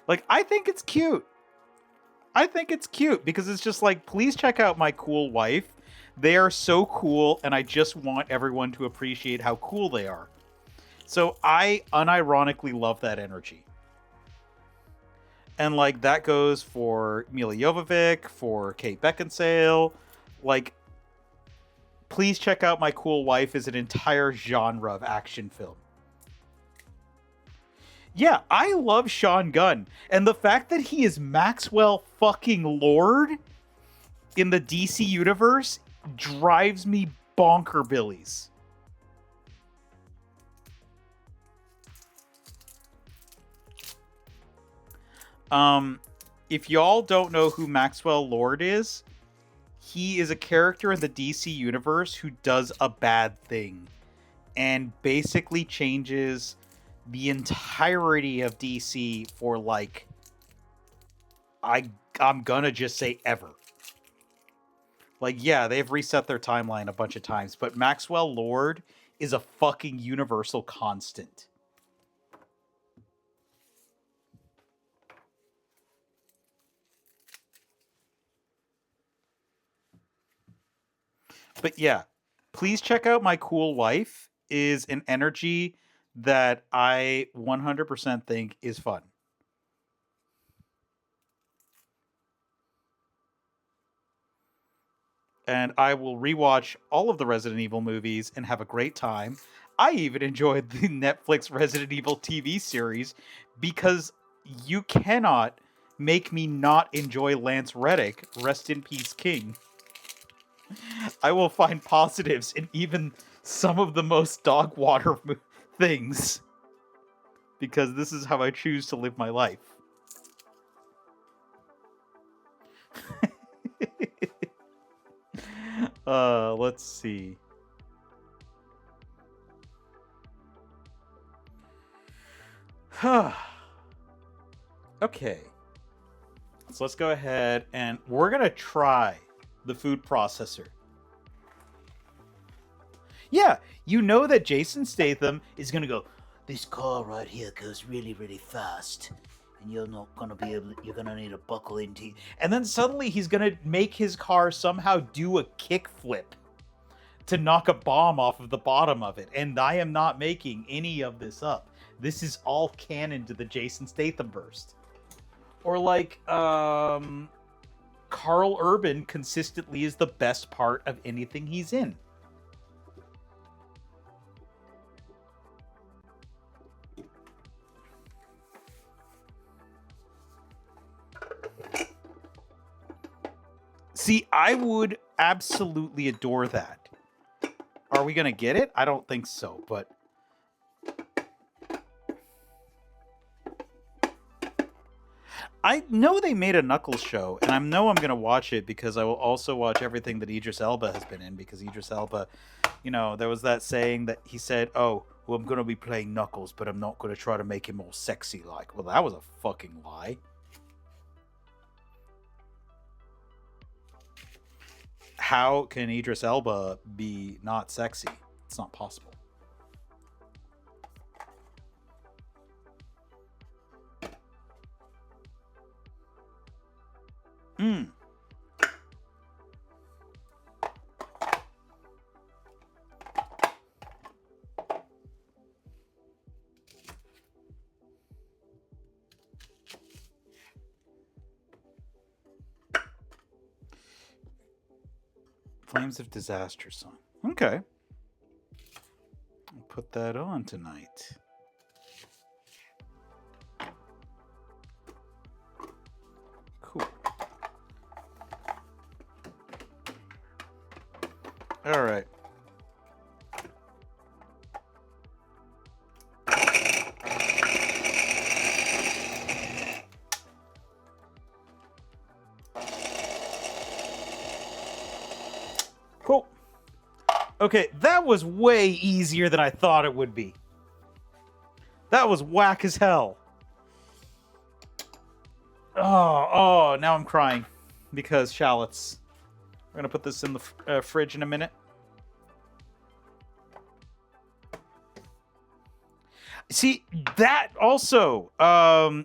like, I think it's cute. I think it's cute because it's just like, please check out my cool wife. They are so cool, and I just want everyone to appreciate how cool they are. So I unironically love that energy. And like that goes for Mila Jovovich, for Kate Beckinsale. Like, please check out my cool wife is an entire genre of action film. Yeah, I love Sean Gunn. And the fact that he is Maxwell fucking Lord in the DC universe drives me bonkerbillies. If y'all don't know who Maxwell Lord is, he is a character in the DC universe who does a bad thing and basically changes the entirety of DC for, like, I'm gonna just say ever. Like, yeah, they've reset their timeline a bunch of times, but Maxwell Lord is a fucking universal constant. But yeah, please check out My Cool Wife is an energy that I 100% think is fun. And I will rewatch all of the Resident Evil movies and have a great time. I even enjoyed the Netflix Resident Evil TV series because you cannot make me not enjoy Lance Reddick, rest in peace king. I will find positives in even some of the most dog water things because this is how I choose to live my life. Let's see. Okay. So let's go ahead and we're going to try the food processor. Yeah, you know that Jason Statham is going to go, this car right here goes really, really fast. And you're not going to be able to, you're going to need to buckle into. And then suddenly he's going to make his car somehow do a kickflip to knock a bomb off of the bottom of it. And I am not making any of this up. This is all canon to the Jason Statham burst. Or like, Carl Urban consistently is the best part of anything he's in. See, I would absolutely adore that. Are we going to get it? I don't think so, but... I know they made a Knuckles show, and I know I'm going to watch it because I will also watch everything that Idris Elba has been in, because Idris Elba, there was that saying that he said, oh, well, I'm going to be playing Knuckles, but I'm not going to try to make him more sexy-like. Well, that was a fucking lie. How can Idris Elba be not sexy? It's not possible. Flames of Disaster song. Okay. I'll put that on tonight. Cool. All right. Cool. Okay, that was way easier than I thought it would be. That was whack as hell. Oh, now I'm crying because shallots. We're gonna put this in the fridge in a minute. See, that also,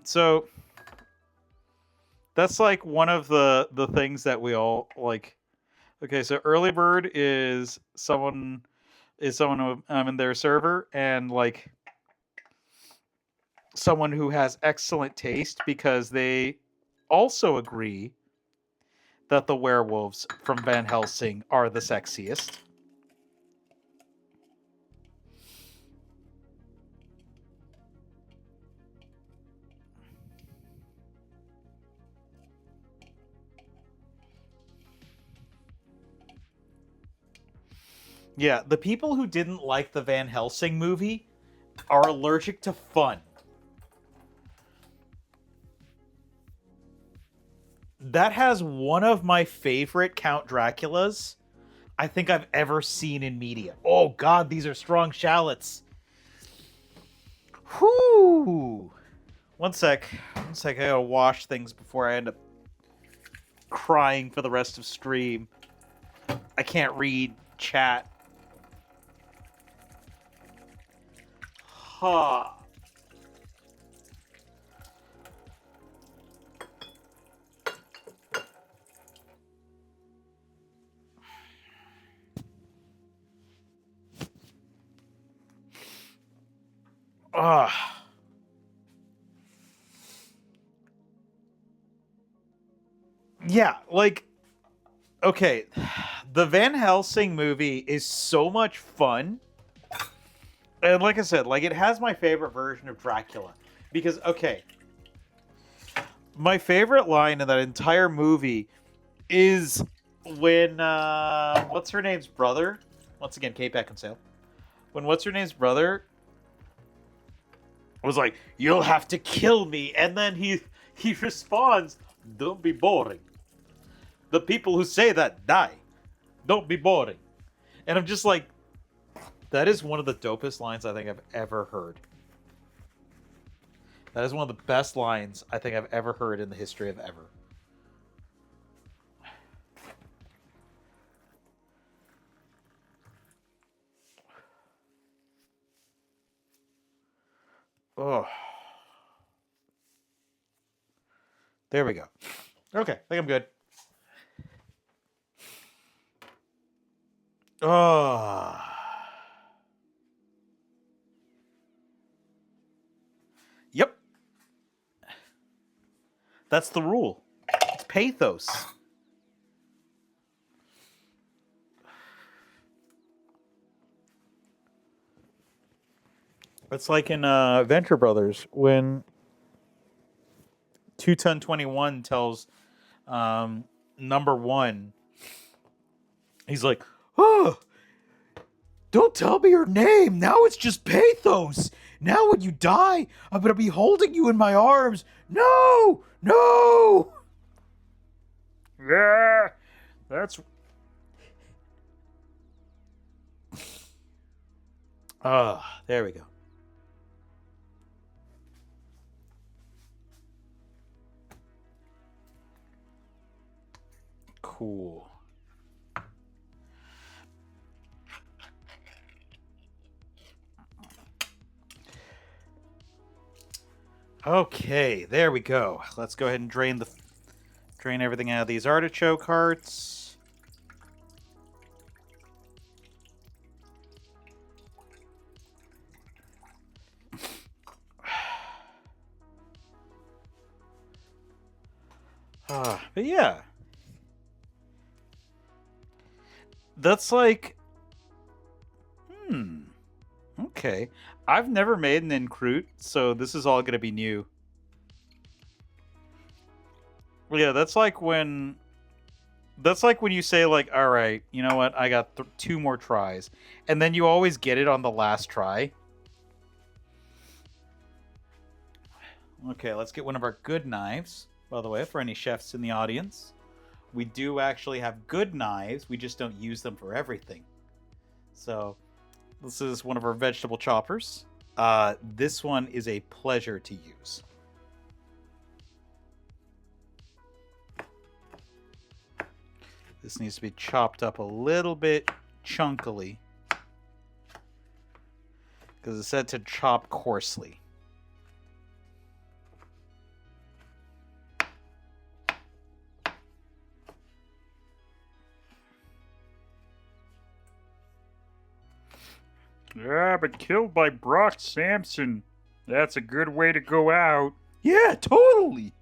so that's like one of the things that we all like. Okay, so early bird is someone who, in their server, and like someone who has excellent taste because they also agree that the werewolves from Van Helsing are the sexiest. Yeah, the people who didn't like the Van Helsing movie are allergic to fun. That has one of my favorite Count Draculas I think I've ever seen in media. Oh god, these are strong shallots. Whoo! One sec, I gotta wash things before I end up crying for the rest of stream. I can't read chat. Huh. Yeah, like, okay, the Van Helsing movie is so much fun. And like I said, like, it has my favorite version of Dracula. Because, okay, my favorite line in that entire movie is when, what's her name's brother? Once again, Kate Beckinsale. When what's her name's brother was like, "You'll have to kill me," and then he responds, "Don't be boring. The people who say that die. Don't be boring." And I'm just like, that is one of the dopest lines I think I've ever heard. That is one of the best lines I think I've ever heard in the history of ever. Oh. There we go. Okay, I think I'm good. Oh. Yep. That's the rule. It's pathos. It's like in Venture Brothers when 2-Ton-21 tells number one, he's like, "Oh, don't tell me your name. Now it's just pathos. Now when you die, I'm going to be holding you in my arms. No, no." Yeah, that's... there we go. Cool. Okay, there we go. Let's go ahead and drain everything out of these artichoke hearts. But yeah. That's like, okay. I've never made an En Croute, so this is all gonna be new. Yeah, that's like when you say like, all right, you know what? I got 2 more tries, and then you always get it on the last try. Okay, let's get one of our good knives. By the way, for any chefs in the audience, we do actually have good knives. We just don't use them for everything. So, this is one of our vegetable choppers. This one is a pleasure to use. This needs to be chopped up a little bit chunkily, because it's said to chop coarsely. Yeah, but killed by Brock Sampson. That's a good way to go out. Yeah, totally.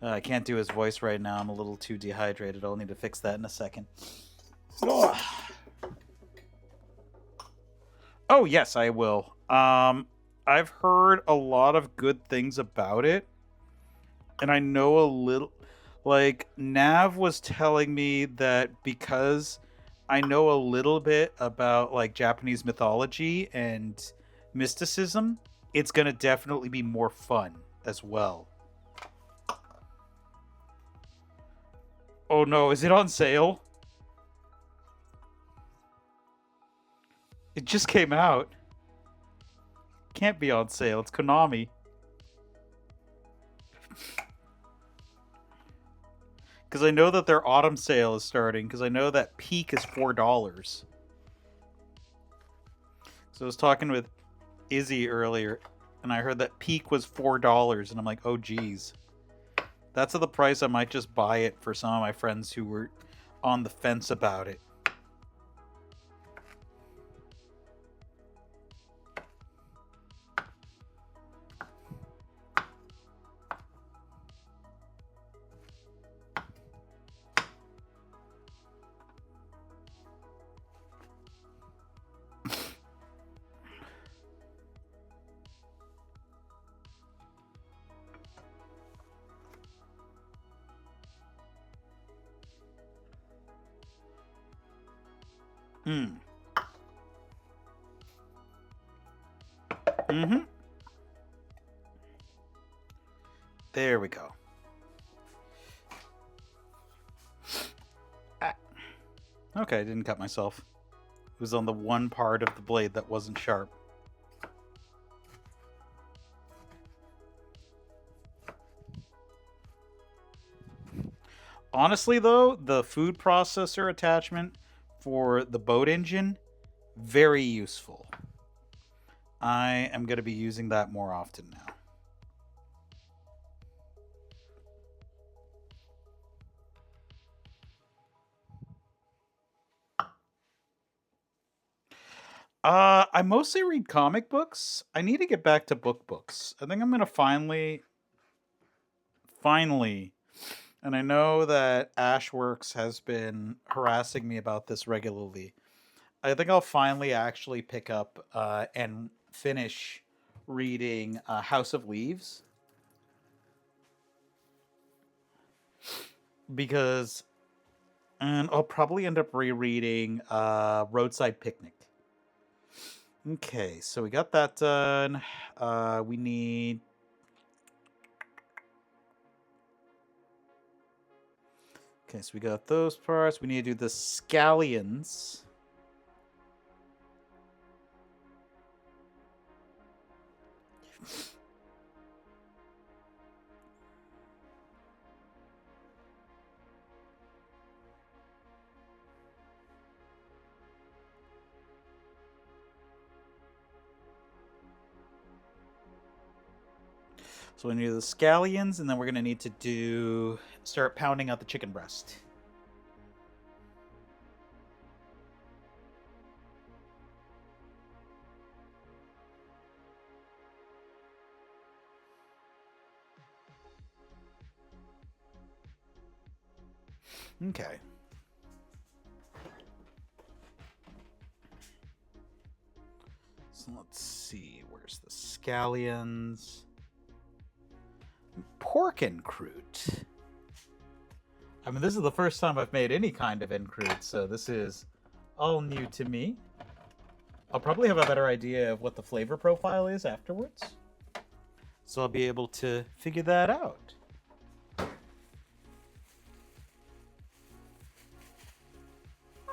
I can't do his voice right now. I'm a little too dehydrated. I'll need to fix that in a second. Oh, yes, I will. I've heard a lot of good things about it. And I know a little... Like, Nav was telling me that because I know a little bit about, like, Japanese mythology and mysticism, it's going to definitely be more fun as well. Oh no, is it on sale? It just came out. Can't be on sale. It's Konami. Because I know that their autumn sale is starting. Because I know that Peak is $4. So I was talking with Izzy earlier, and I heard that Peak was $4, and I'm like, oh geez. That's at the price I might just buy it for some of my friends who were on the fence about it. There we go. Okay, I didn't cut myself. It was on the one part of the blade that wasn't sharp. Honestly, though, the food processor attachment for the boat engine, very useful. I am going to be using that more often now. I mostly read comic books. I need to get back to books. I think I'm going to finally, and I know that Ashworks has been harassing me about this regularly. I think I'll finally actually pick up and finish reading House of Leaves. And I'll probably end up rereading Roadside Picnic. Okay, so we got that done. We need... Okay, so we got those parts. We need to do the scallions. So we need the scallions, and then we're going to need to start pounding out the chicken breast. Okay. So let's see. Where's the scallions? Pork en croute. I mean, this is the first time I've made any kind of en croute, so this is all new to me. I'll probably have a better idea of what the flavor profile is afterwards. So I'll be able to figure that out.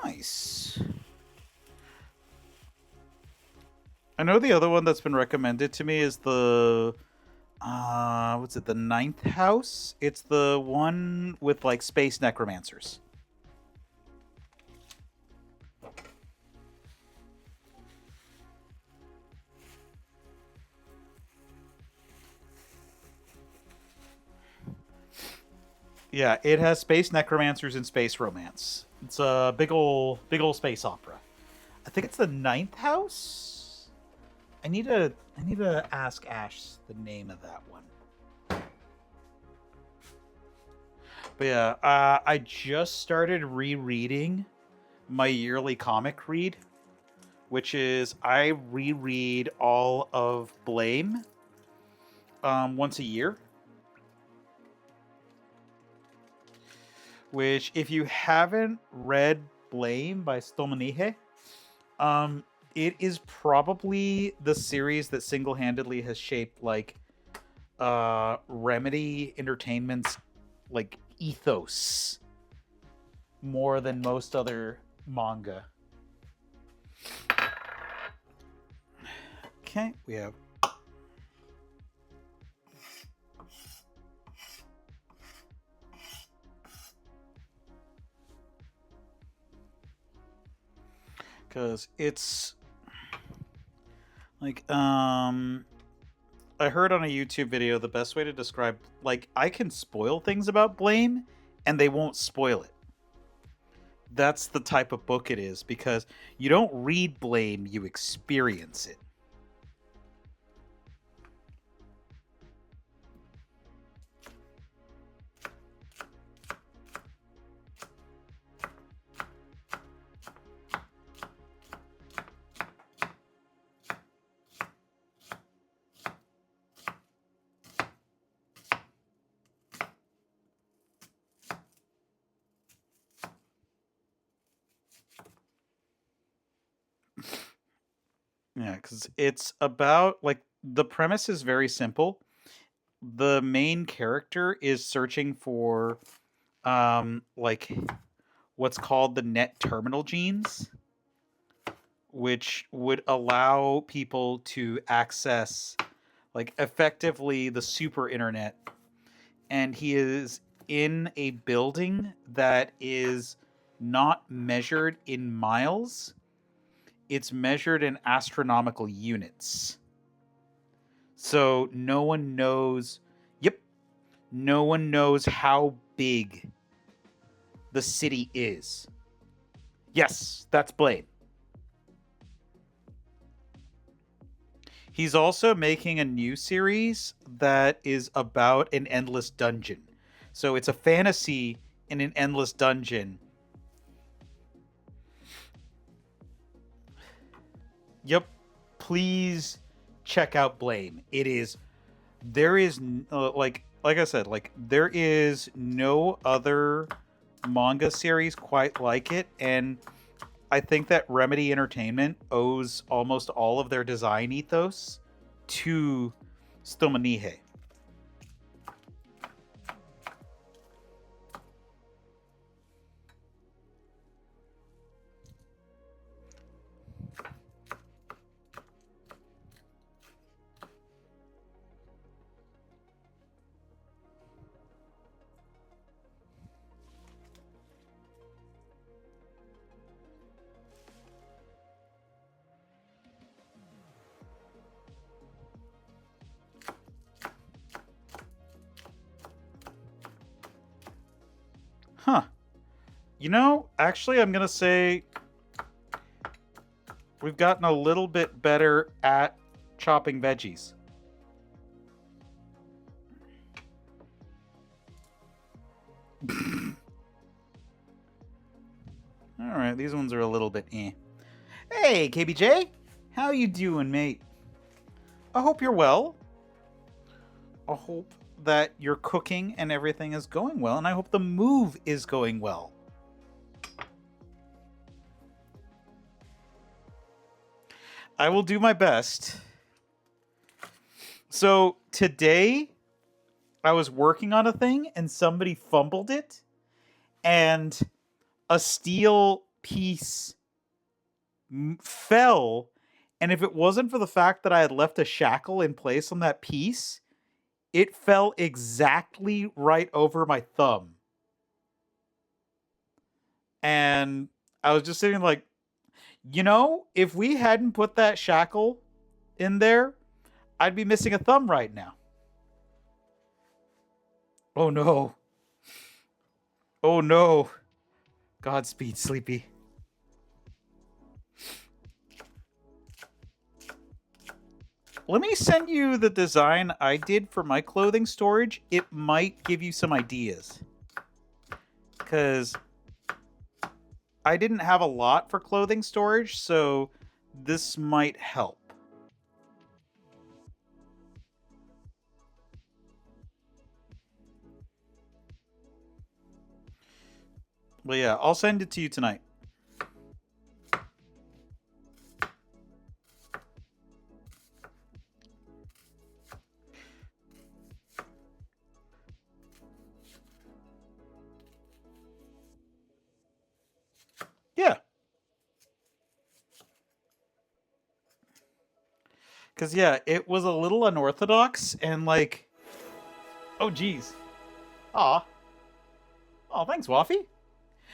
Nice. I know the other one that's been recommended to me is the what's it, the Ninth House? It's the one with like space necromancers. Yeah, it has space necromancers and space romance. It's a big ol' space opera. I think it's the Ninth House. I need to ask Ash the name of that one. But yeah, I just started rereading my yearly comic read, which is I reread all of Blame once a year. Which, if you haven't read Blame by Stolmanihe, it is probably the series that single-handedly has shaped like Remedy Entertainment's like ethos more than most other manga. Okay, we have because it's like I heard on a YouTube video the best way to describe, like, I can spoil things about Blame and they won't spoil it. That's the type of book it is, because you don't read Blame, you experience it. Yeah, because it's about, like, the premise is very simple. The main character is searching for, like, what's called the net terminal genes, which would allow people to access, like, effectively the super internet. And he is in a building that is not measured in miles. It's measured in astronomical units. So no one knows, no one knows how big the city is. Yes, that's Blade. He's also making a new series that is about an endless dungeon. So it's a fantasy in an endless dungeon. Yep. Please check out Blame. There is like I said, like, there is no other manga series quite like it, and I think that Remedy Entertainment owes almost all of their design ethos to Stomanihe. Huh. You know, actually, I'm going to say we've gotten a little bit better at chopping veggies. Alright, these ones are a little bit eh. Hey, KBJ! How you doing, mate? I hope you're well. I hope that your cooking and everything is going well, and I hope the move is going well. I will do my best. So, today, I was working on a thing, and somebody fumbled it, and a steel piece fell, and if it wasn't for the fact that I had left a shackle in place on that piece, it fell exactly right over my thumb. And I was just sitting like, if we hadn't put that shackle in there, I'd be missing a thumb right now. Oh no. Oh no. Godspeed, Sleepy. Let me send you the design I did for my clothing storage. It might give you some ideas. Because I didn't have a lot for clothing storage, so this might help. Well, yeah, I'll send it to you tonight. Yeah. Because, yeah, it was a little unorthodox and, like... Oh, geez. Aw. Oh, thanks, Waffy.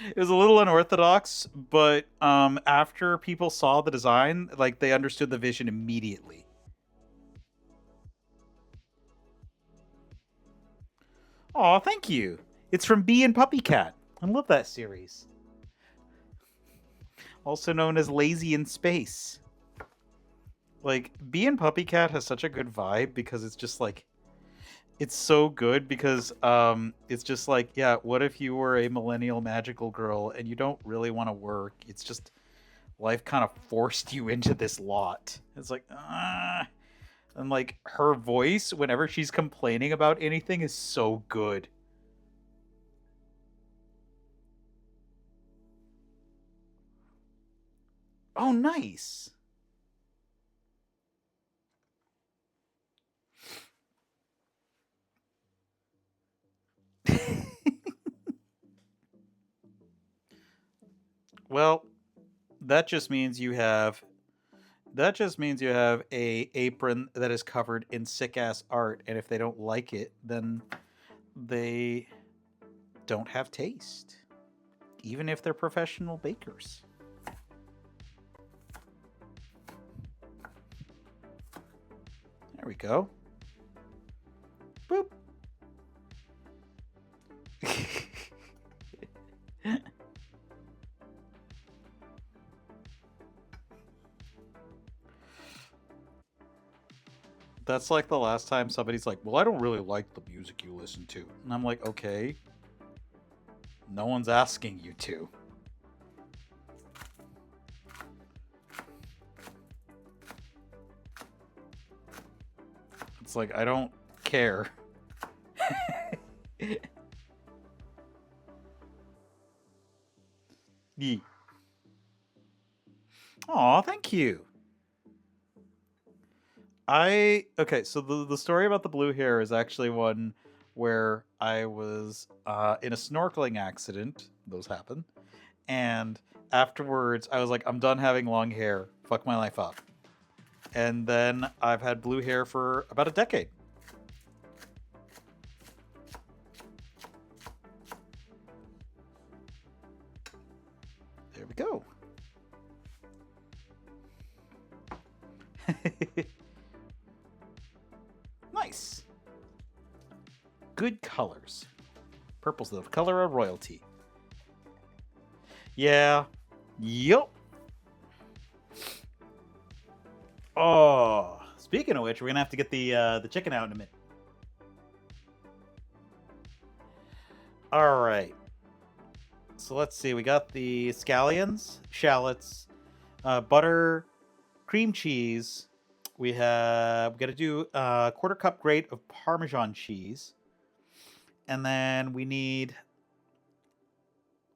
It was a little unorthodox, but after people saw the design, like, they understood the vision immediately. Aw, thank you. It's from Bee and Puppy Cat. I love that series. Also known as Lazy in Space. Like, Bee and Puppy Cat has such a good vibe because it's just like... It's so good because it's just like, yeah, what if you were a millennial magical girl and you don't really want to work? It's just life kind of forced you into this lot. It's like, and like her voice whenever she's complaining about anything is so good. Oh, nice. Well, that just means you have a apron that is covered in sick ass art, and if they don't like it, then they don't have taste, even if they're professional bakers. There we go. Boop. That's like the last time somebody's like, well, I don't really like the music you listen to. And I'm like, okay. No one's asking you to. It's like, I don't care. Yee. Aw, thank you. Okay, so the story about the blue hair is actually one where I was in a snorkeling accident. Those happen. And afterwards, I was like, I'm done having long hair. Fuck my life up. And then I've had blue hair for about a decade. There we go. Nice. Good colors. Purple's the color of royalty. Yeah. Yup. Oh, speaking of which, we're gonna have to get the chicken out in a minute. All right. So let's see. We got the scallions, shallots, butter, cream cheese. We got to do a quarter cup grate of Parmesan cheese. And then we need...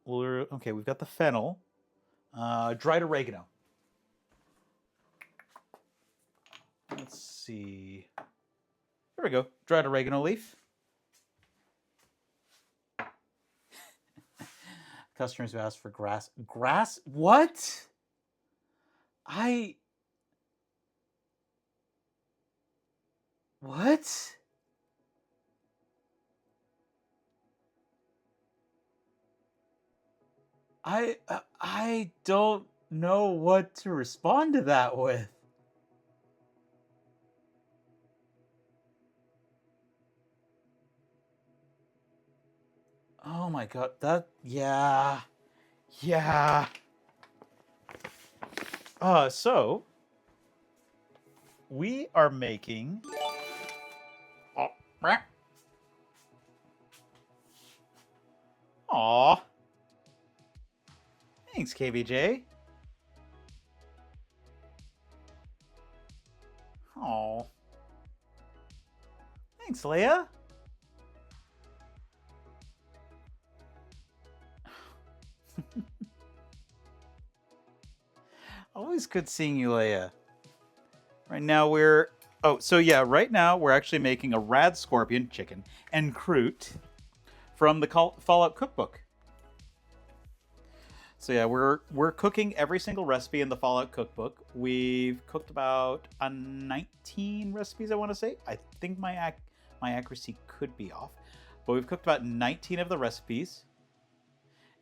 Okay, we've got the fennel. Dried oregano. Let's see. There we go. Dried oregano leaf. Customers who ask for grass. Grass? What? What? I don't know what to respond to that with. Oh my god, yeah. So we are making Aw. Thanks, KBJ. Aw. Thanks, Leia. Always good seeing you, Leia. Right now we're... Oh, so yeah, right now we're actually making a Radscorpion Chicken En Croute from the Fallout Cookbook. So yeah, we're cooking every single recipe in the Fallout Cookbook. We've cooked about 19 recipes, I want to say. I think my accuracy could be off, but we've cooked about 19 of the recipes.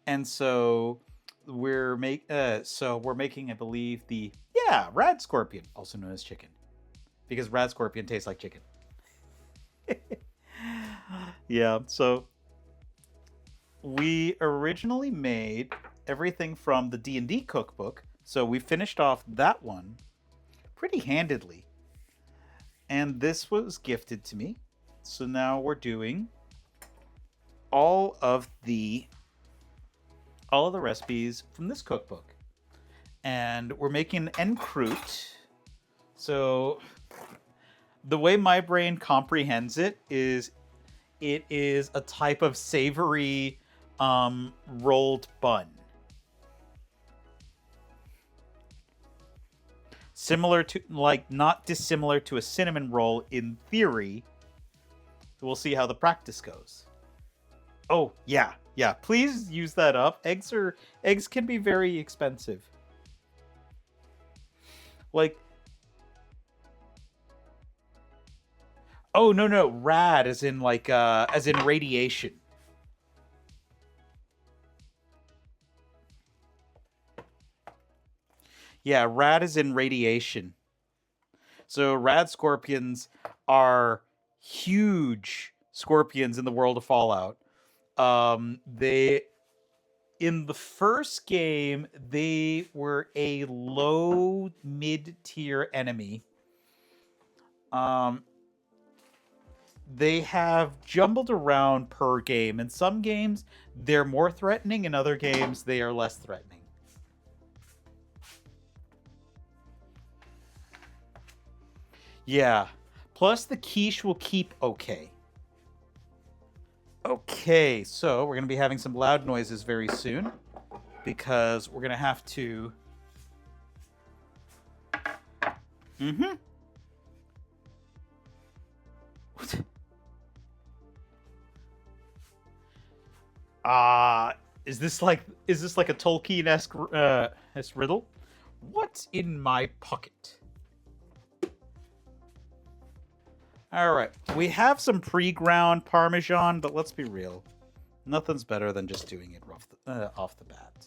And so we're making, I believe, the Radscorpion, also known as chicken, because Radscorpion tastes like chicken. Yeah, so we originally made everything from the D&D cookbook, so we finished off that one pretty handedly, and this was gifted to me. So now we're doing all of the recipes from this cookbook, and we're making En Croute. So the way my brain comprehends it is a type of savory rolled bun, similar to, like, not dissimilar to a cinnamon roll in theory. We'll see how the practice goes. Oh yeah, please use that up. Eggs can be very expensive. Like, oh no, rad as in like as in radiation. Yeah, rad is in radiation. So Radscorpions are huge scorpions in the world of Fallout. They, in the first game, they were a low mid-tier enemy. They have jumbled around per game. In some games, they're more threatening. In other games, they are less threatening. Yeah. Plus, the quiche will keep okay. Okay, so we're going to be having some loud noises very soon, because we're going to have to... Is this like a Tolkien-esque riddle? What's in my pocket? All right, we have some pre-ground Parmesan, but let's be real, nothing's better than just doing it off the bat.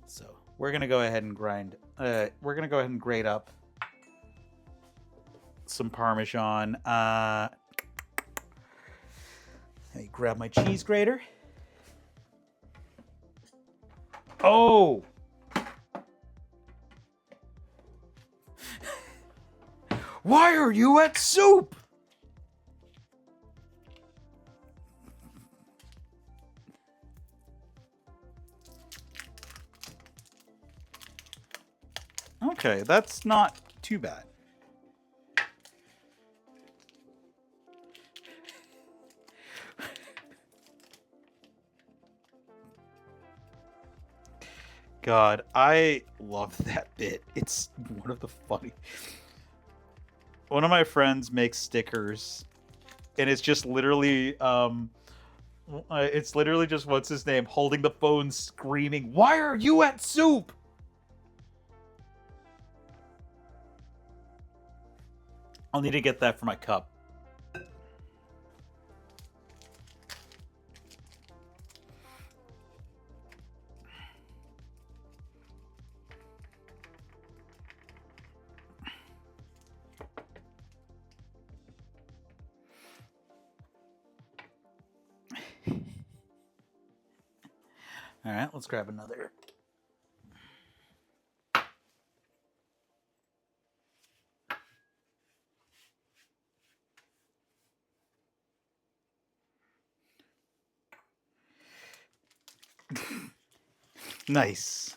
So we're gonna go ahead and grind. We're gonna go ahead and grate up some Parmesan. Let me grab my cheese grater. Oh. Why are you at soup? Okay, that's not too bad. God, I love that bit. It's one of the funny. One of my friends makes stickers, and it's just literally, it's literally just what's his name holding the phone, screaming, "Why are you at soup?" I'll need to get that for my cup. All right, let's grab another. Nice.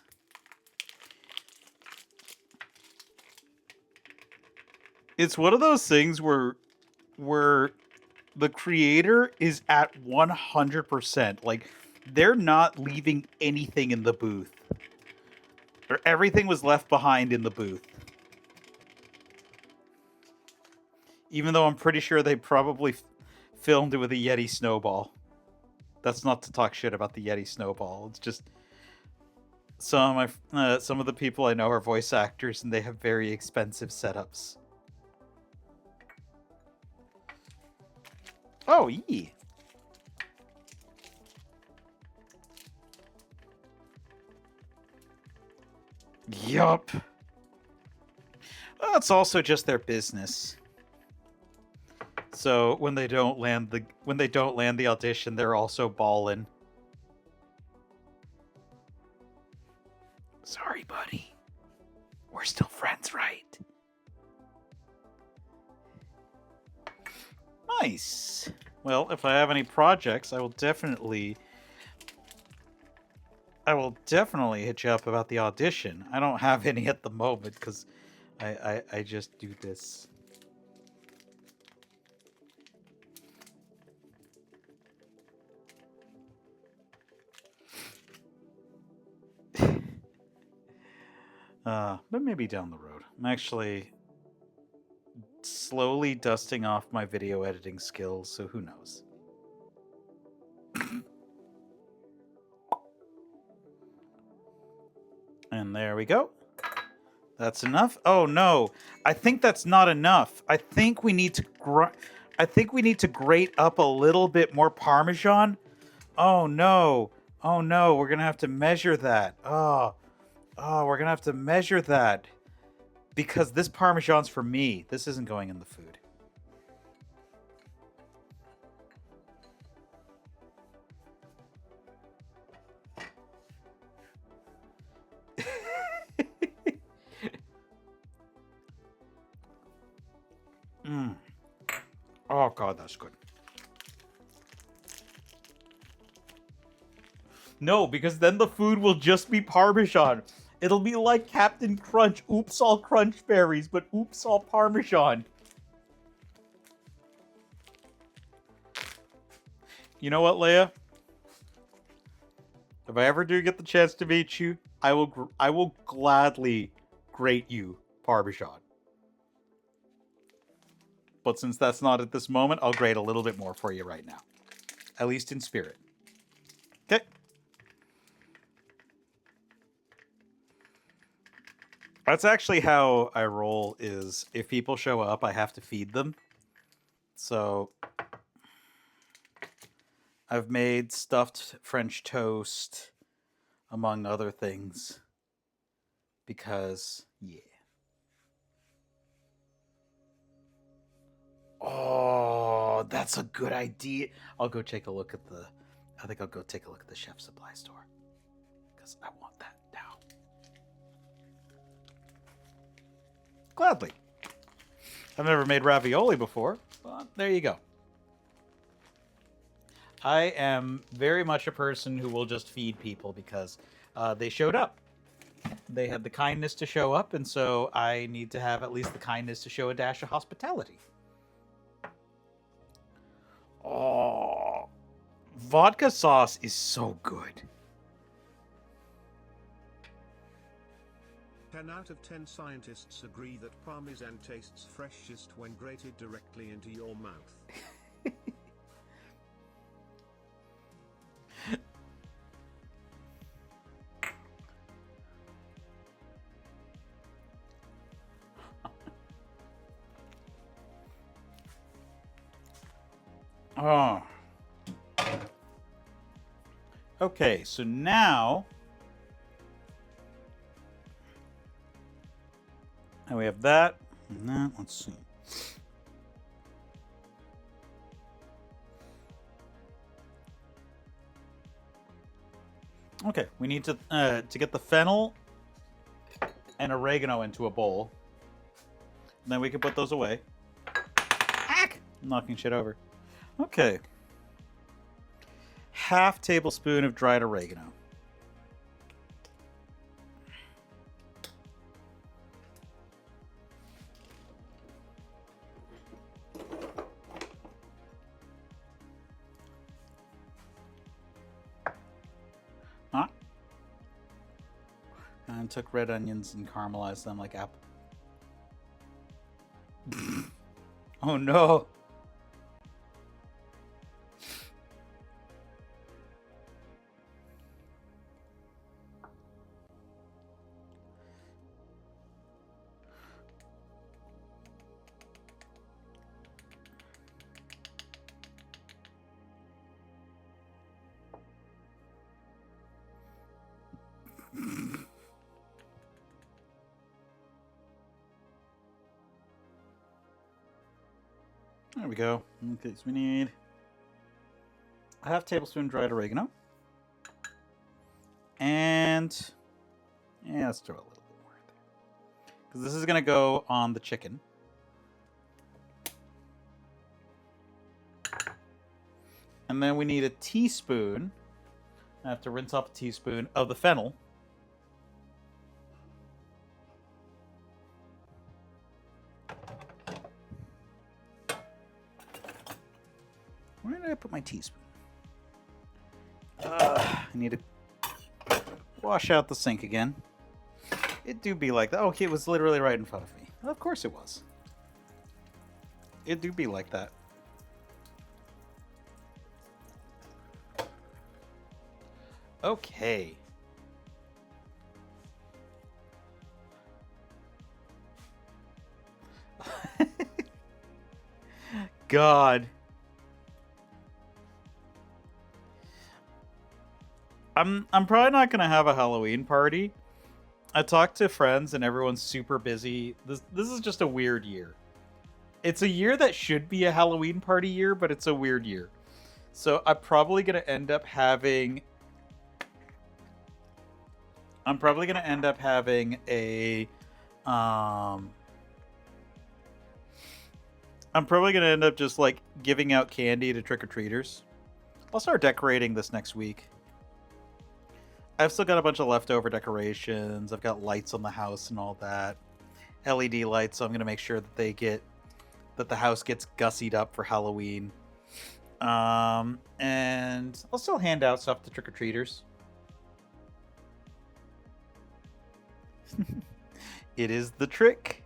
It's one of those things where the creator is at 100%. Like, they're not leaving anything in the booth. Or everything was left behind in the booth. Even though I'm pretty sure they probably filmed it with a Yeti snowball. That's not to talk shit about the Yeti snowball. It's just some of the people I know are voice actors, and they have very expensive setups. Oh, yee. Yup. Well, it's also just their business. So when they don't land the audition, they're also ballin'. Sorry, buddy. We're still friends, right? Nice. Well, if I have any projects, I will definitely hit you up about the audition. I don't have any at the moment because I just do this. But maybe down the road. I'm actually slowly dusting off my video editing skills, so who knows? And there we go. That's enough. Oh no, I think that's not enough. I think we need to grate up a little bit more Parmesan. Oh no. Oh no, we're gonna have to measure that. Oh, we're gonna have to measure that. Because this Parmesan's for me. This isn't going in the food. Oh god, that's good. No, because then the food will just be Parmesan. It'll be like Captain Crunch, oops all crunch berries, but oops all Parmesan. You know what, Leia? If I ever do get the chance to meet you, I will gladly grate you Parmesan. But since that's not at this moment, I'll grate a little bit more for you right now. At least in spirit. Okay. That's actually how I roll, is if people show up, I have to feed them. So I've made stuffed French toast, among other things. Because, yeah. Oh, that's a good idea. I'll go take a look at the... I think I'll go take a look at the chef supply store. Because I want that now. Gladly. I've never made ravioli before, but there you go. I am very much a person who will just feed people because they showed up. they had the kindness to show up, and so I need to have at least the kindness to show a dash of hospitality. Oh, vodka sauce is so good. 10 out of 10 scientists agree that Parmesan tastes freshest when grated directly into your mouth. Oh. Okay, so now we have that. And that, let's see. Okay, we need to get the fennel and oregano into a bowl. And then we can put those away. Ack! I'm knocking shit over. Okay. Half tablespoon of dried oregano. Huh? And took red onions and caramelized them like apple. Oh no. There we go. Okay, so we need a half tablespoon dried oregano. And yeah, let's throw a little bit more in there. Because this is going to go on the chicken. And then we need a teaspoon. I have to rinse off a teaspoon of the fennel. Where did I put my teaspoon? I need to wash out the sink again. It do be like that. Okay, it was literally right in front of me. Of course it was. It do be like that. Okay. God. I'm probably not gonna have a Halloween party. I talked to friends and everyone's super busy. This is just a weird year. It's a year that should be a Halloween party year, but it's a weird year. So I'm probably gonna end up having a I'm probably gonna end up just like giving out candy to trick-or-treaters. I'll start decorating this next week. I've still got a bunch of leftover decorations. I've got lights on the house and all that. LED lights, so I'm gonna make sure that the house gets gussied up for Halloween. And I'll still hand out stuff to trick-or-treaters. It is the trick.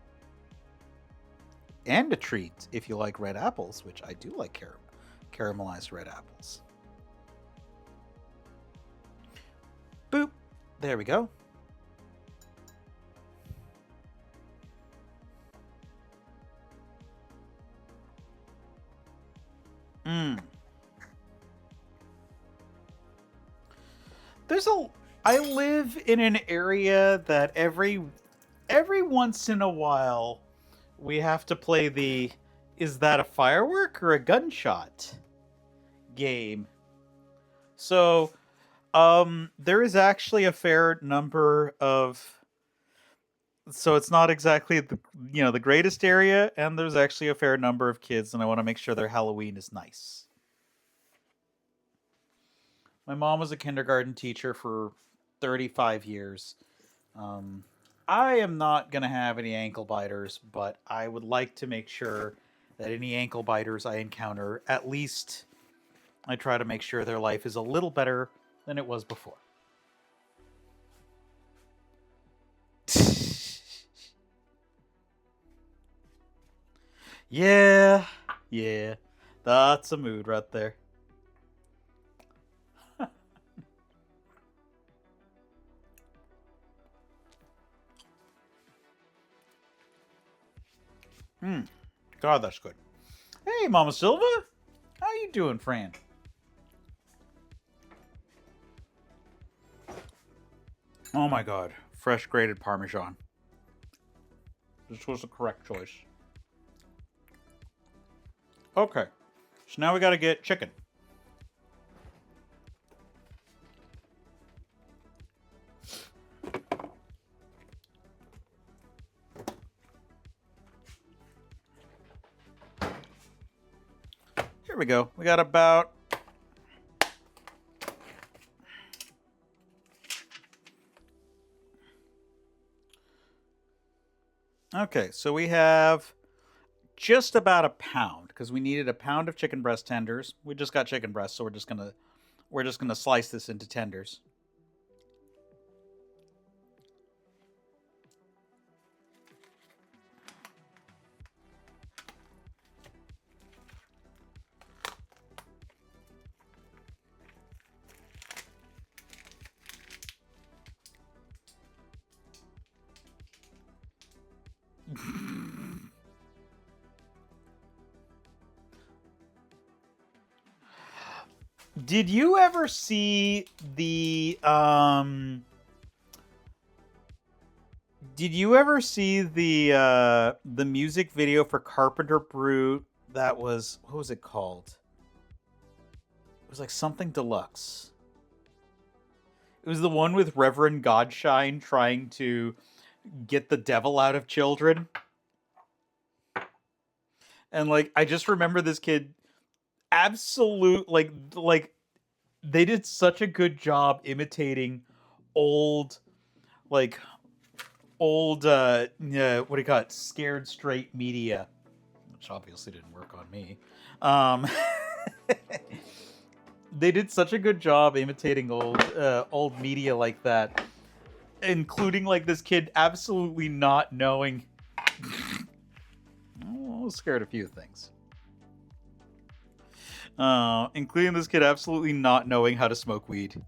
And a treat if you like red apples, which I do like caramelized red apples. Boop. There we go. I live in an area that every once in a while we have to play the "is that a firework or a gunshot" game. So there is actually a fair number of, so it's not exactly the greatest area, and there's actually a fair number of kids, and I want to make sure their Halloween is nice. My mom was a kindergarten teacher for 35 years. I am not going to have any ankle biters, but I would like to make sure that any ankle biters I encounter, at least I try to make sure their life is a little better than it was before. Yeah, that's a mood right there. God, that's good. Hey, Mama Silva. How you doing, Fran? Oh my God. Fresh grated Parmesan. This was the correct choice. Okay. So now we got to get chicken. Here we go. We got about... Okay, so we have just about a pound because we needed a pound of chicken breast tenders. We just got chicken breast, so we're just gonna slice this into tenders. Did you ever see the the music video for Carpenter Brute that was, what was it called? It was like something deluxe. It was the one with Reverend Godshine trying to get the devil out of children. And like I just remember this kid absolute like they did such a good job imitating old what do you call it, scared straight media, which obviously didn't work on me. They did such a good job imitating old media like that, including like this kid absolutely not knowing. I was scared of a few things. Including this kid absolutely not knowing how to smoke weed.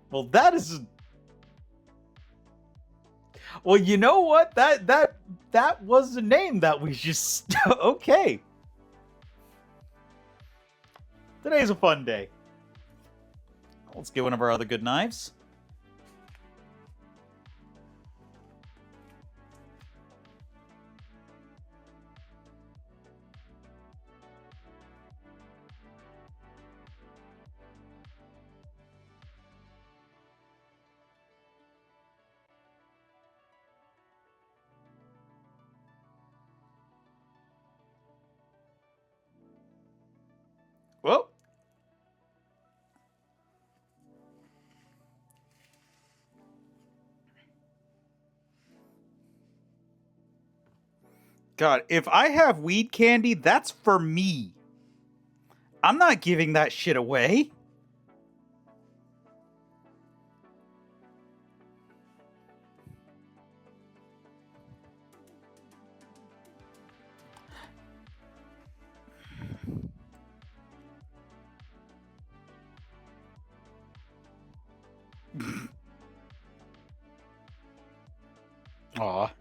Well, that is... Well, you know what? That was the name that we just... Okay. Today's a fun day. Let's get one of our other good knives. Well, God, if I have weed candy, that's for me. I'm not giving that shit away. Aw.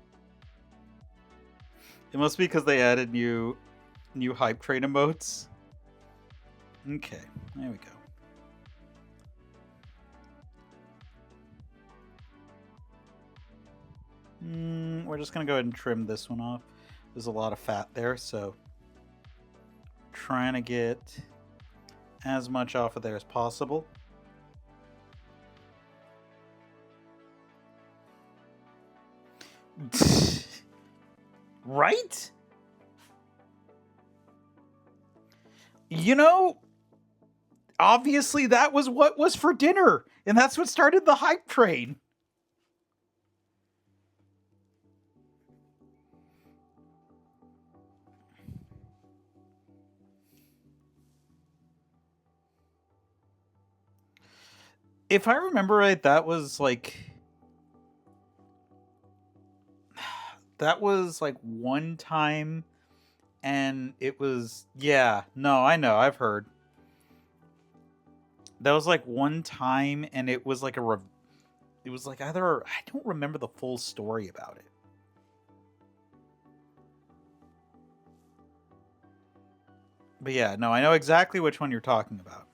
It must be because they added new hype train emotes. Okay, there we go. We're just gonna go ahead and trim this one off. There's a lot of fat there, so trying to get as much off of there as possible. Right? You know, obviously that was what was for dinner, and that's what started the hype train. If I remember right, that was like one time, and it was, yeah, no, I know, I've heard. That was like one time, and it was like it was like either, I don't remember the full story about it. But yeah, no, I know exactly which one you're talking about.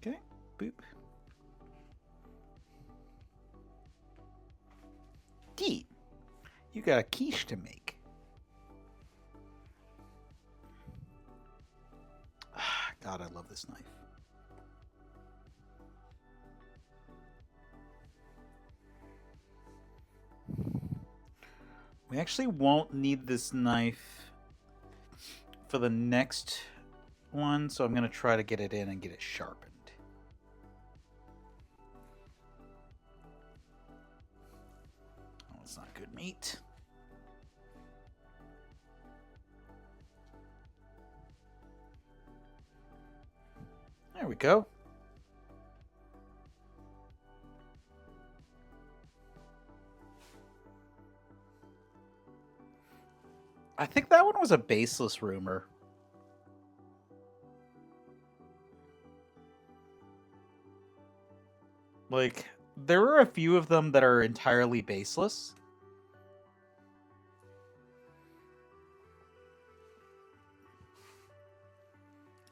Okay, boop. D, you got a quiche to make. God, I love this knife. We actually won't need this knife for the next one, so I'm going to try to get it in and get it sharpened. Oh, it's not good meat. There we go. I think that one was a baseless rumor. Like, there are a few of them that are entirely baseless.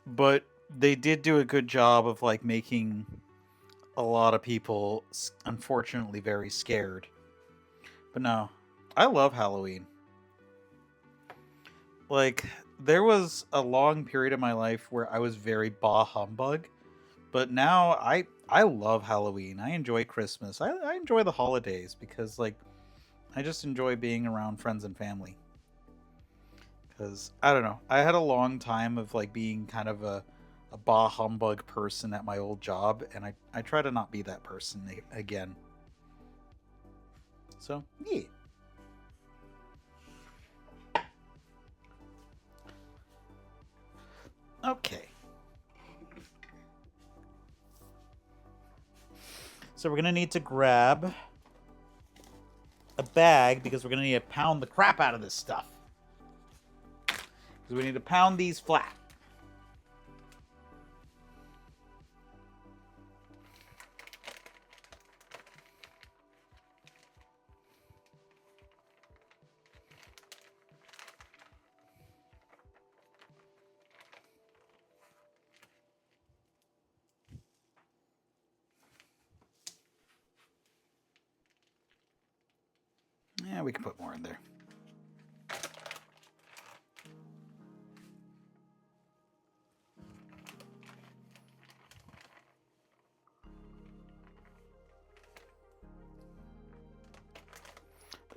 But they did do a good job of, like, making a lot of people, unfortunately, very scared. But no, I love Halloween. Like, there was a long period of my life where I was very bah humbug, but now I love Halloween. I enjoy Christmas. I enjoy the holidays because, like, I just enjoy being around friends and family. Because, I don't know, I had a long time of, like, being kind of a bah humbug person at my old job, and I try to not be that person again. So, yeah. Okay. So we're going to need to grab a bag because we're going to need to pound the crap out of this stuff. Because we need to pound these flat. Yeah, we can put more in there.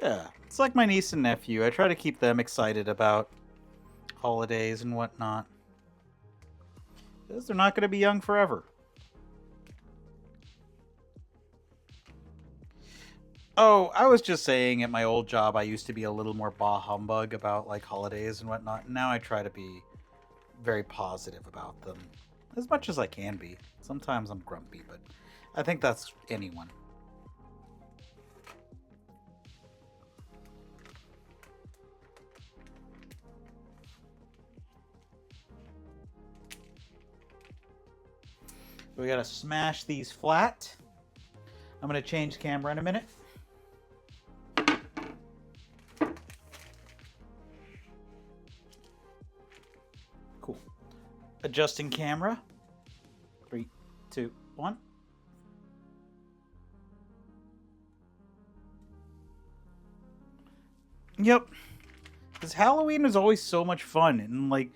Yeah, it's like my niece and nephew. I try to keep them excited about holidays and whatnot. Because they're not going to be young forever. Oh, I was just saying at my old job I used to be a little more bah humbug about, like, holidays and whatnot. Now I try to be very positive about them. As much as I can be. Sometimes I'm grumpy, but I think that's anyone. We gotta smash these flat. I'm gonna change camera in a minute. Cool. Adjusting camera. 3, 2, 1. Yep. Because Halloween is always so much fun. And, like,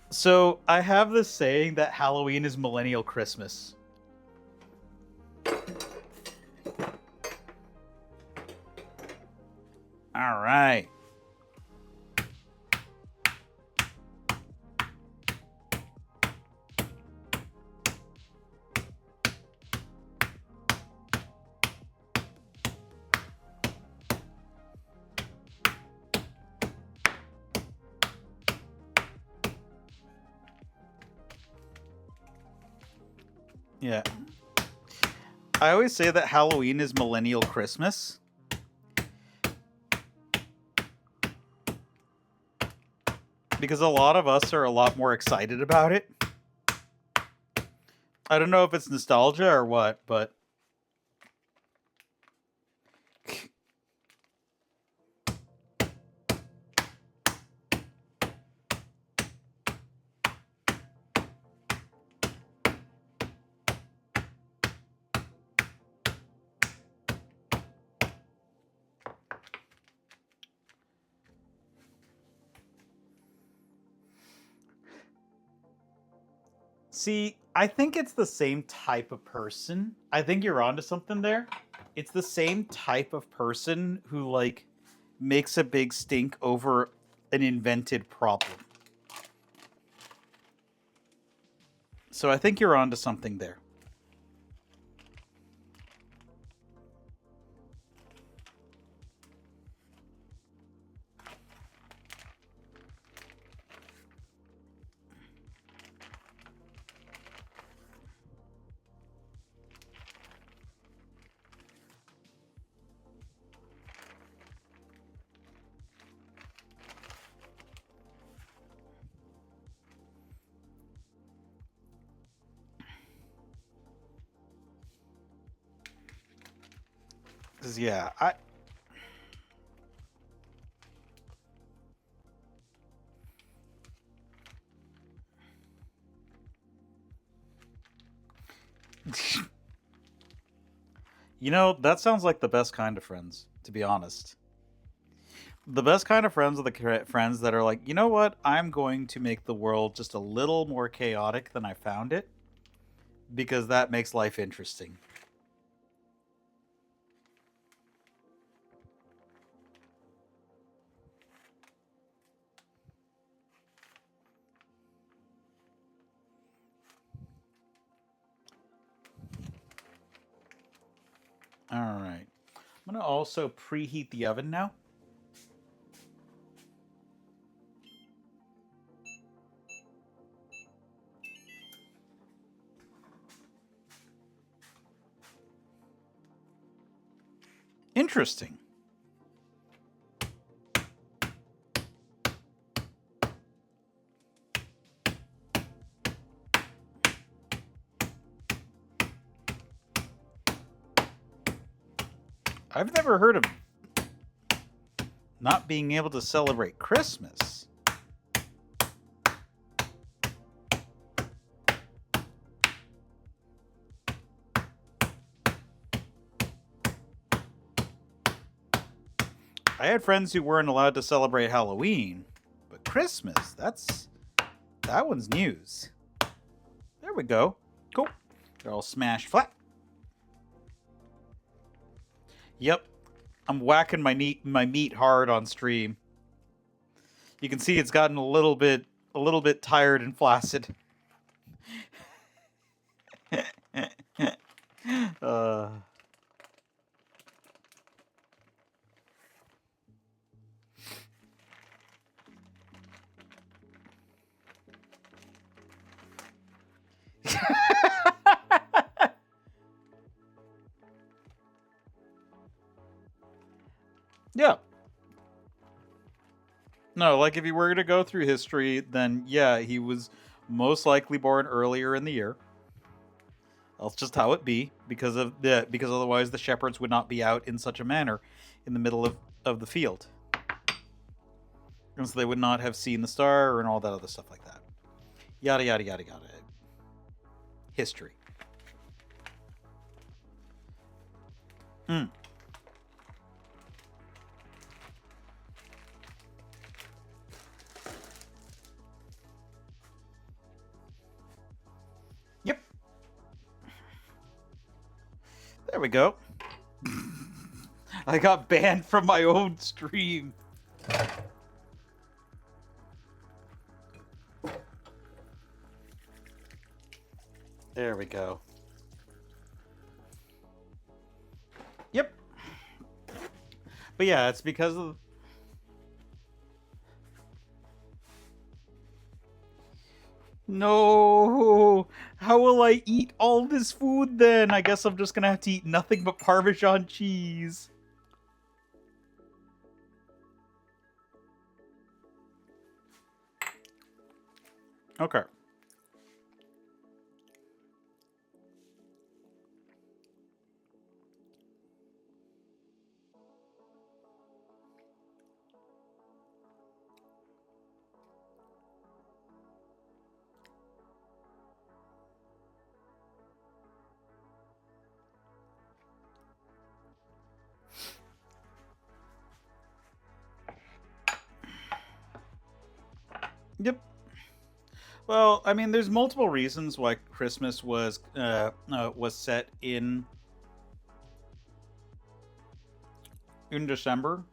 so I have this saying that Halloween is millennial Christmas. All right. Yeah. I always say that Halloween is millennial Christmas. Because a lot of us are a lot more excited about it. I don't know if it's nostalgia or what, but... See, I think it's the same type of person. I think you're onto something there. It's the same type of person who, like, makes a big stink over an invented problem. So I think you're onto something there. Because, yeah, You know, that sounds like the best kind of friends, to be honest. The best kind of friends are the friends that are like, you know what? I'm going to make the world just a little more chaotic than I found it. Because that makes life interesting. All right. I'm going to also preheat the oven now. Interesting. I've never heard of not being able to celebrate Christmas. I had friends who weren't allowed to celebrate Halloween, but Christmas, that one's news. There we go. Cool. They're all smashed flat. Yep. I'm whacking my meat hard on stream. You can see it's gotten a little bit tired and flaccid. Yeah. No, like if you were to go through history, then yeah, he was most likely born earlier in the year. That's just how it be, because otherwise the shepherds would not be out in such a manner in the middle of the field. And so they would not have seen the star and all that other stuff like that. Yada yada yada yada. History. There we go. I got banned from my own stream. There we go. Yep. But yeah, it's because of... No! How will I eat all this food then? I guess I'm just gonna have to eat nothing but Parmesan cheese. Okay. Yep. Well, I mean, there's multiple reasons why Christmas was set in December,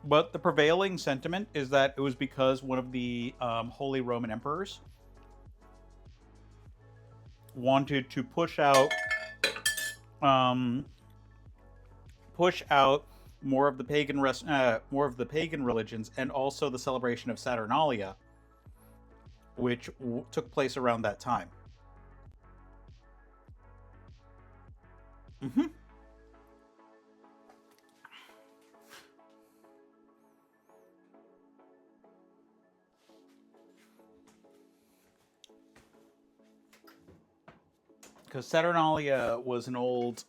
but the prevailing sentiment is that it was because one of the Holy Roman Emperors wanted to push out more of the pagan religions, and also the celebration of Saturnalia, which took place around that time. Mm-hmm. Because Saturnalia was an old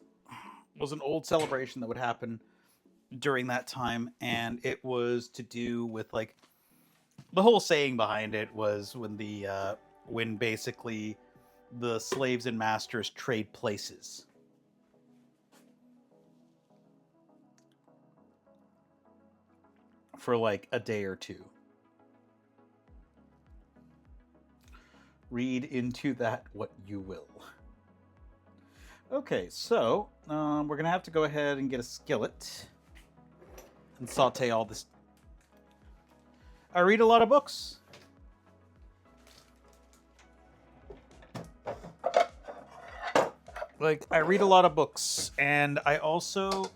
celebration that would happen during that time, and it was to do with, like, the whole saying behind it was when basically the slaves and masters trade places. For like a day or two. Read into that what you will. Okay, so we're gonna have to go ahead and get a skillet and saute all this. I read a lot of books. Like, I read a lot of books, and I also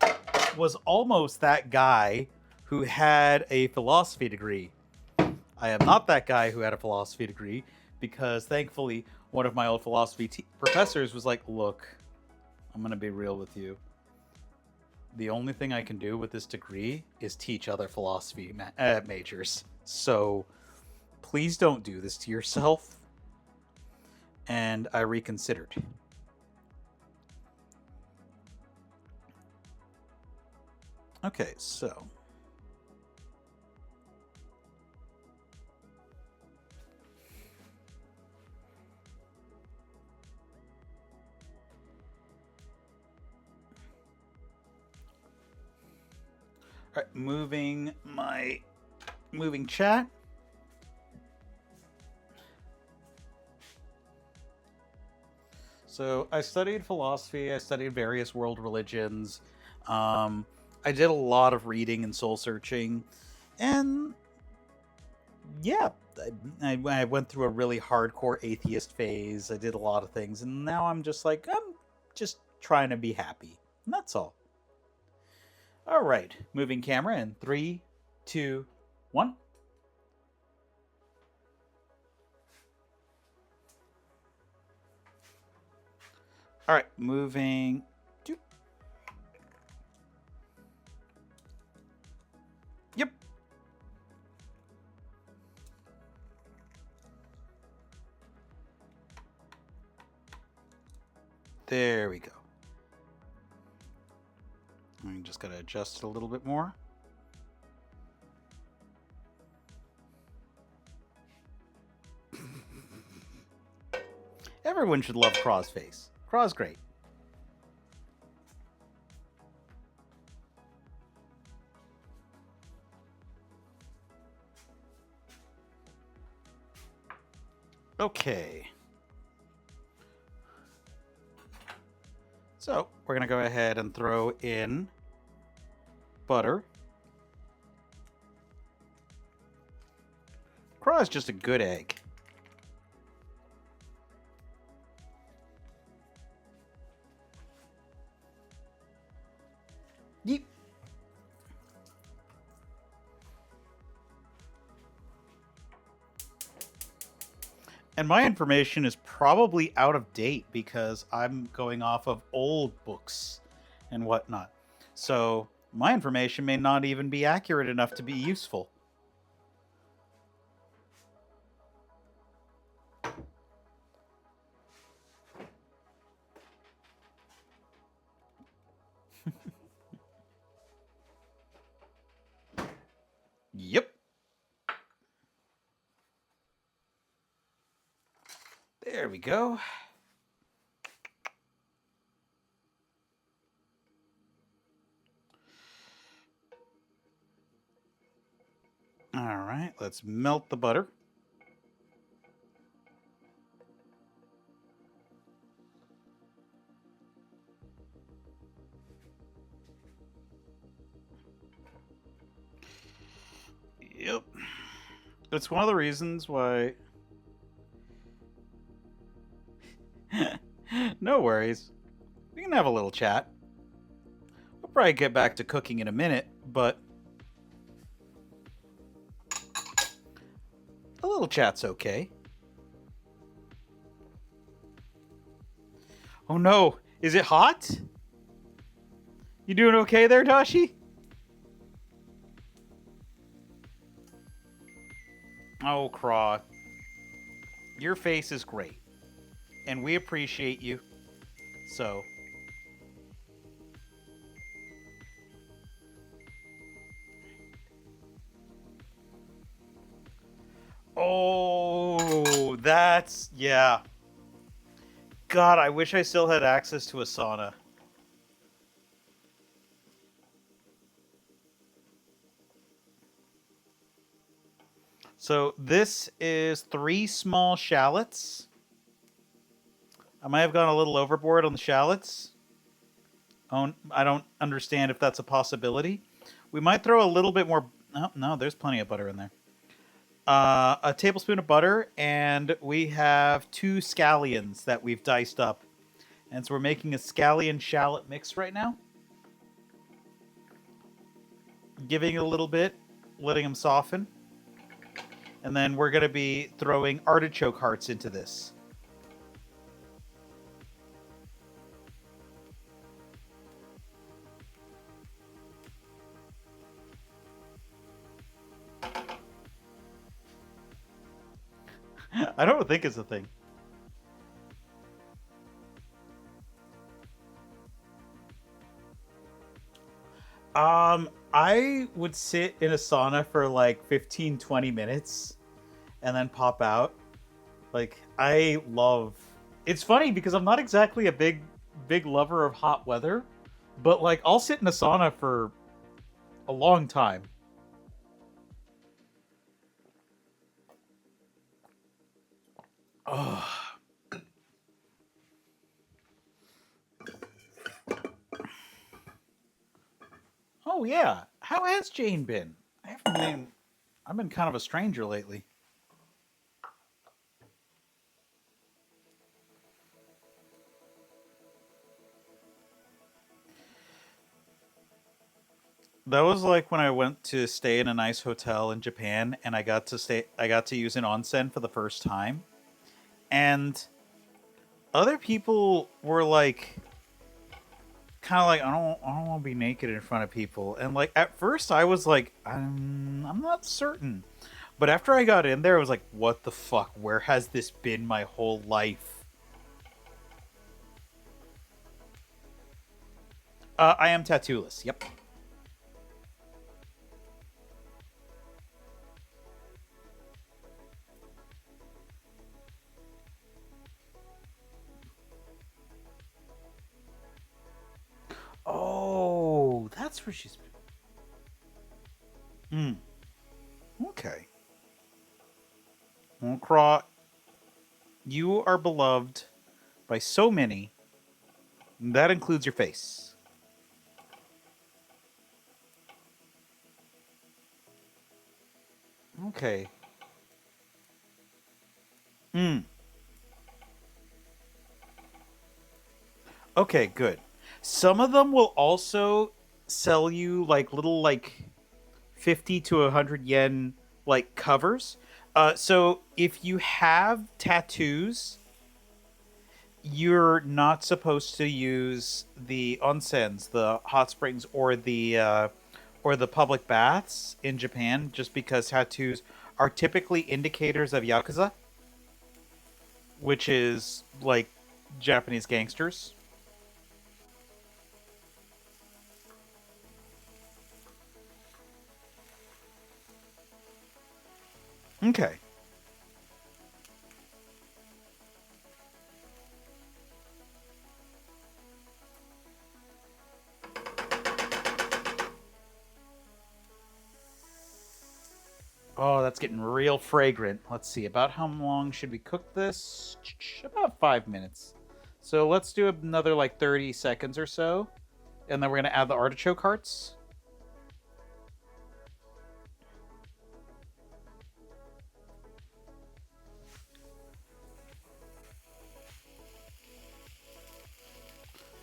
was almost that guy who had a philosophy degree. I am not that guy who had a philosophy degree, because thankfully one of my old philosophy professors was like, look, I'm going to be real with you. The only thing I can do with this degree is teach other philosophy majors. So please don't do this to yourself. And I reconsidered. Okay, so all right, moving chat. So I studied philosophy. I studied various world religions. I did a lot of reading and soul searching, and yeah, I went through a really hardcore atheist phase. I did a lot of things, and now I'm just trying to be happy, and that's all. All right, moving camera in 3, 2, 1. All right, moving. Yep. There we go. I just gotta adjust it a little bit more. Everyone should love Craw's face. Craw's great. Okay. So we're going to go ahead and throw in butter. Craw is just a good egg. Yeep. And my information is probably out of date because I'm going off of old books and whatnot. So my information may not even be accurate enough to be useful. Yep. There we go. All right, let's melt the butter. Yep. It's one of the reasons why... No worries. We can have a little chat. We'll probably get back to cooking in a minute, but... a little chat's okay. Oh no! Is it hot? You doing okay there, Dashi? Oh, Craw. Your face is great. And we appreciate you. So... Oh, that's... yeah. God, I wish I still had access to a sauna. So this is 3 small shallots. I might have gone a little overboard on the shallots. Oh, I don't understand if that's a possibility. We might throw a little bit more... Oh, no, there's plenty of butter in there. A tablespoon of butter, and we have 2 scallions that we've diced up. And so we're making a scallion shallot mix right now. Giving it a little bit, letting them soften. And then we're going to be throwing artichoke hearts into this. I don't think it's a thing. I would sit in a sauna for like 15, 20 minutes and then pop out. Like, I love... It's funny because I'm not exactly a big lover of hot weather, but like, I'll sit in a sauna for a long time. Oh. Oh yeah. How has Jane been? I've been kind of a stranger lately. That was like when I went to stay in a nice hotel in Japan and I got to use an onsen for the first time. And other people were like kind of like, I don't want to be naked in front of people. And like at first I was like, I'm not certain. But after I got in there, I was like, what the fuck? Where has this been my whole life? I am tattooless. Yep. Oh, that's where she's been. Okay. Well, Craw, you are beloved by so many. That includes your face. Okay. Hmm. Okay, good. Some of them will also sell you like little like 50 to 100 yen like covers. So if you have tattoos, you're not supposed to use the onsens, the hot springs, or the public baths in Japan, just because tattoos are typically indicators of yakuza, which is like Japanese gangsters. Okay. Oh, that's getting real fragrant. Let's see. About how long should we cook this? About 5 minutes. So let's do another like 30 seconds or so. And then we're going to add the artichoke hearts.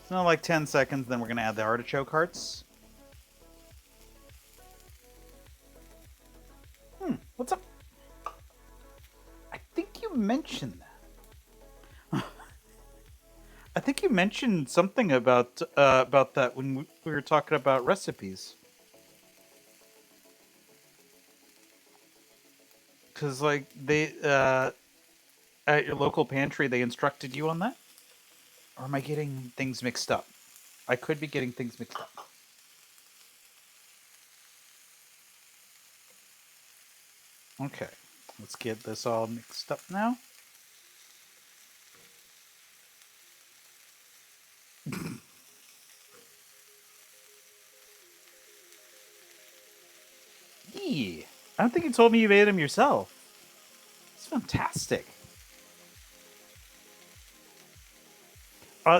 So like 10 seconds, then we're going to add the artichoke hearts. What's up? I think you mentioned that. I think you mentioned something about that when we were talking about recipes. Because like they at your local pantry, they instructed you on that. Or am I getting things mixed up? I could be getting things mixed up. Okay, let's get this all mixed up now. Yee. I don't think you told me you made them yourself. It's fantastic.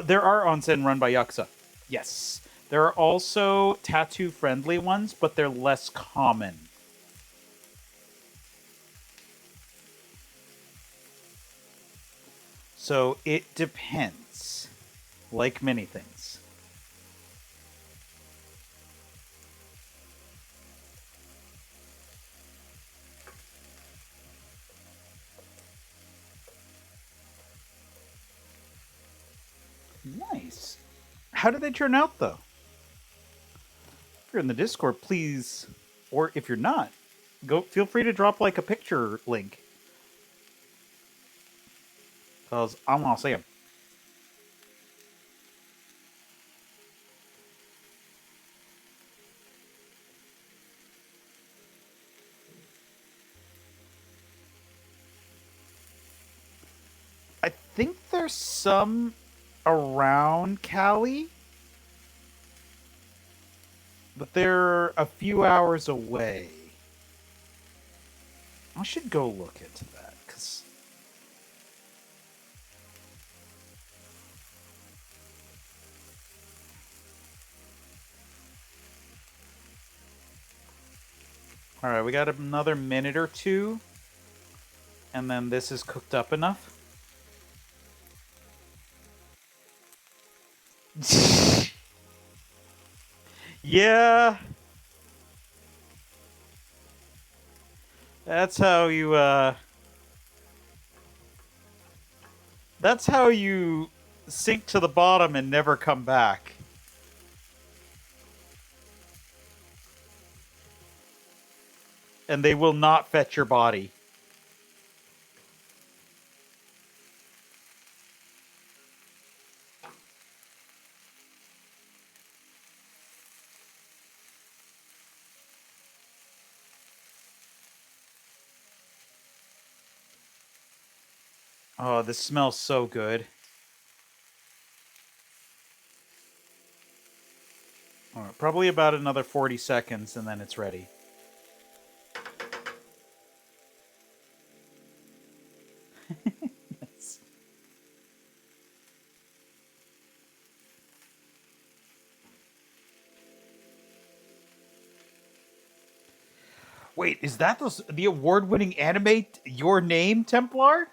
There are onsen run by Yakuza. Yes. There are also tattoo friendly ones, but they're less common. So it depends, like many things. Nice. How did they turn out, though? If you're in the Discord, please, or if you're not, go. Feel free to drop like a picture link, cause I want to see them. I think there's some around Cali, but they're a few hours away. I should go look into that, because... Alright, we got another minute or two, and then this is cooked up enough. Yeah. That's how you, That's how you sink to the bottom and never come back. And they will not fetch your body. Oh, this smells so good. All right, probably about another 40 seconds and then it's ready. Wait, is that the award-winning anime Your Name, Templar?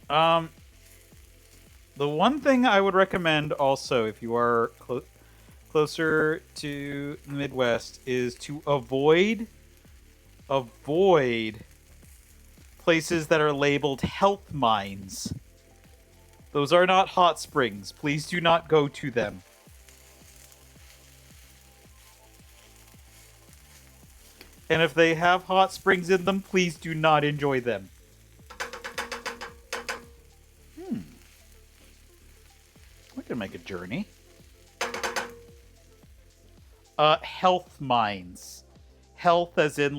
The one thing I would recommend also, if you are closer to the Midwest, is to avoid places that are labeled health mines. Those are not hot springs. Please do not go to them. And if they have hot springs in them, please do not enjoy them. We can make a journey. Health mines. Health as in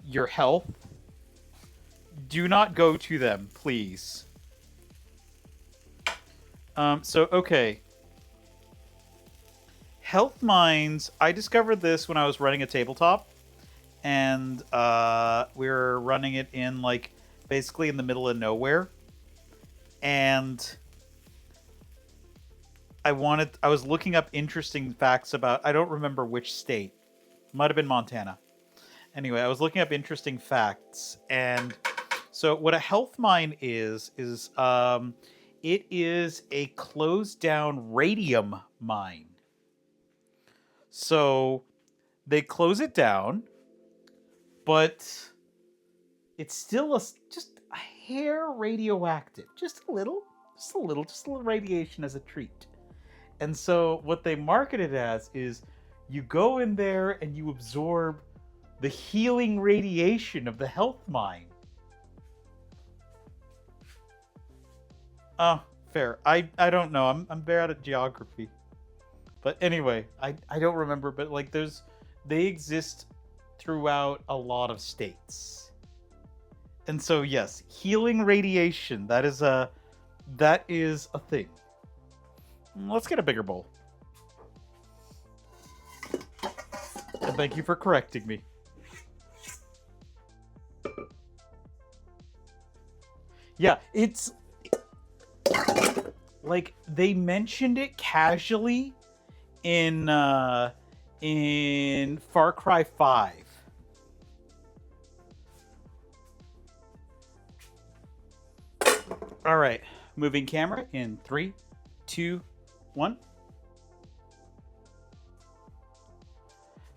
your health. Do not go to them, please. Okay. Health mines, I discovered this when I was running a tabletop. And we were running it in basically in the middle of nowhere. And I was looking up interesting facts about, I don't remember which state. Might have been Montana. Anyway, I was looking up interesting facts. And so what a health mine is it is a closed down radium mine. So they close it down, but it's still just a hair radioactive. Just a little radiation as a treat. And so what they market it as is you go in there and you absorb the healing radiation of the health mine. Fair. I don't know. I'm bad at geography. But anyway, I don't remember, but they exist throughout a lot of states. And so yes, healing radiation, that is a thing. Let's get a bigger bowl. And thank you for correcting me. Yeah, it's they mentioned it casually in Far Cry 5. All right, moving camera in 3, 2, 1.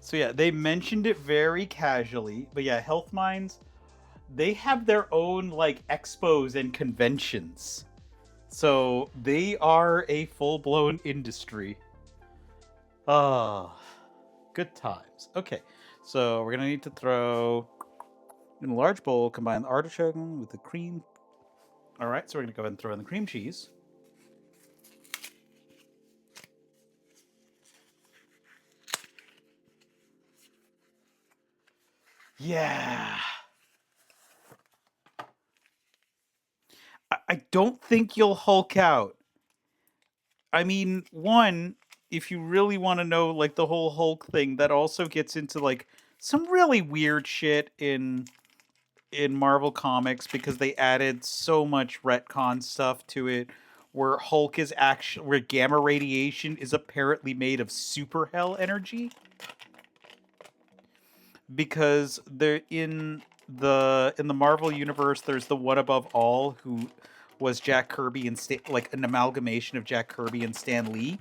So yeah, they mentioned it very casually, but yeah, health mines, they have their own expos and conventions. So they are a full-blown industry. Good times. Okay, so we're gonna need to throw in a large bowl, combine the artichoke with the cream. All right, so we're gonna go ahead and throw in the cream cheese. Yeah. I don't think you'll Hulk out. I mean, one, if you really want to know the whole Hulk thing, that also gets into some really weird shit in Marvel Comics because they added so much retcon stuff to it where Hulk is where gamma radiation is apparently made of super hell energy. Because in the Marvel universe, there's the One Above All who was Jack Kirby and an amalgamation of Jack Kirby and Stan Lee.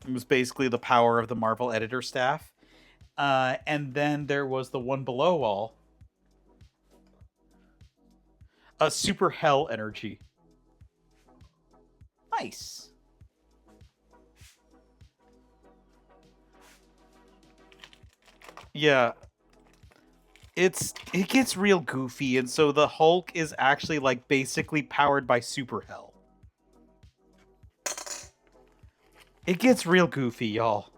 It was basically the power of the Marvel editor staff. And then there was the One Below All. Super hell energy. Nice. Yeah. It gets real goofy, and so the Hulk is actually basically powered by super hell. It gets real goofy, y'all.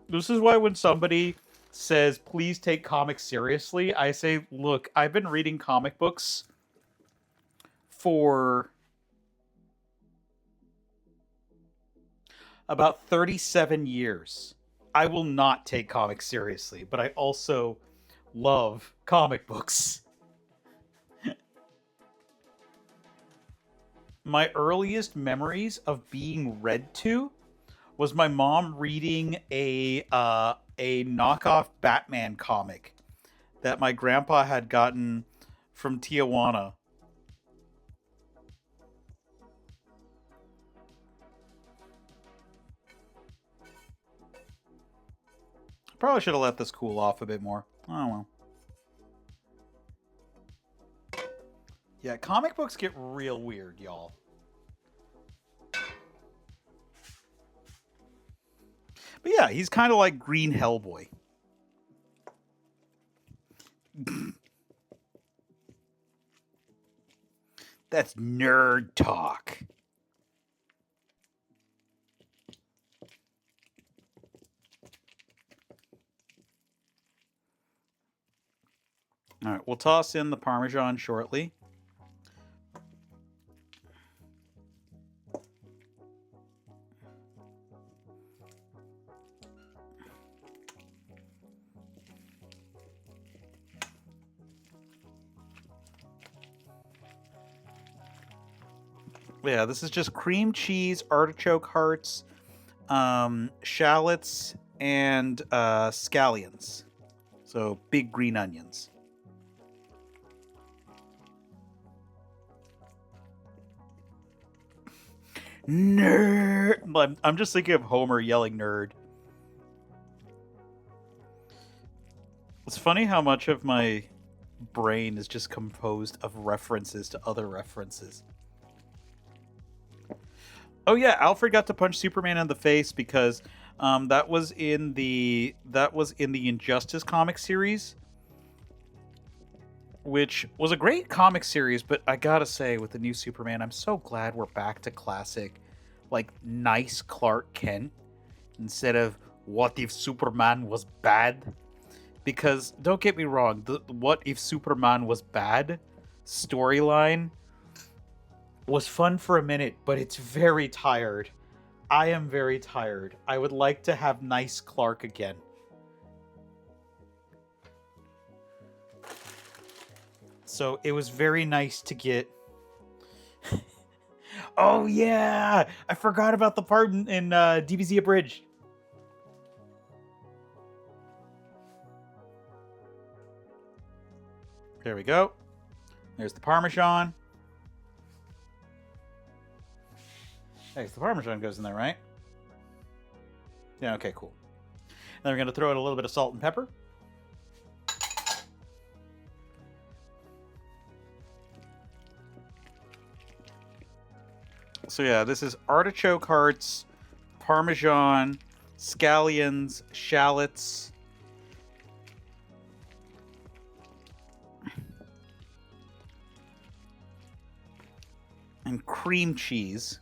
This is why when somebody says, please take comics seriously, I say, look, I've been reading comic books for about 37 years. I will not take comics seriously, but I also love comic books. My earliest memories of being read to was my mom reading a knockoff Batman comic that my grandpa had gotten from Tijuana. Probably should have let this cool off a bit more. Oh well. Yeah, comic books get real weird, y'all. But yeah, he's kind of like Green Hellboy. That's nerd talk. All right, we'll toss in the Parmesan shortly. Yeah, this is just cream cheese, artichoke hearts, shallots, and scallions. So big green onions. Nerd! I'm just thinking of Homer yelling nerd. It's funny how much of my brain is just composed of references to other references. Oh yeah, Alfred got to punch Superman in the face because that was in the Injustice comic series, which was a great comic series. But I gotta say, with the new Superman, I'm so glad we're back to classic, like nice Clark Kent instead of what if Superman was bad. Because don't get me wrong, the what if Superman was bad storyline was fun for a minute, but it's very tired. I am very tired. I would like to have nice Clark again. So it was very nice to get... Oh yeah! I forgot about the part in DBZ Abridged. There we go. There's the Parmesan. Hey, the Parmesan goes in there, right? Yeah, okay, cool. Then we're going to throw in a little bit of salt and pepper. So yeah, this is artichoke hearts, Parmesan, scallions, shallots, and cream cheese.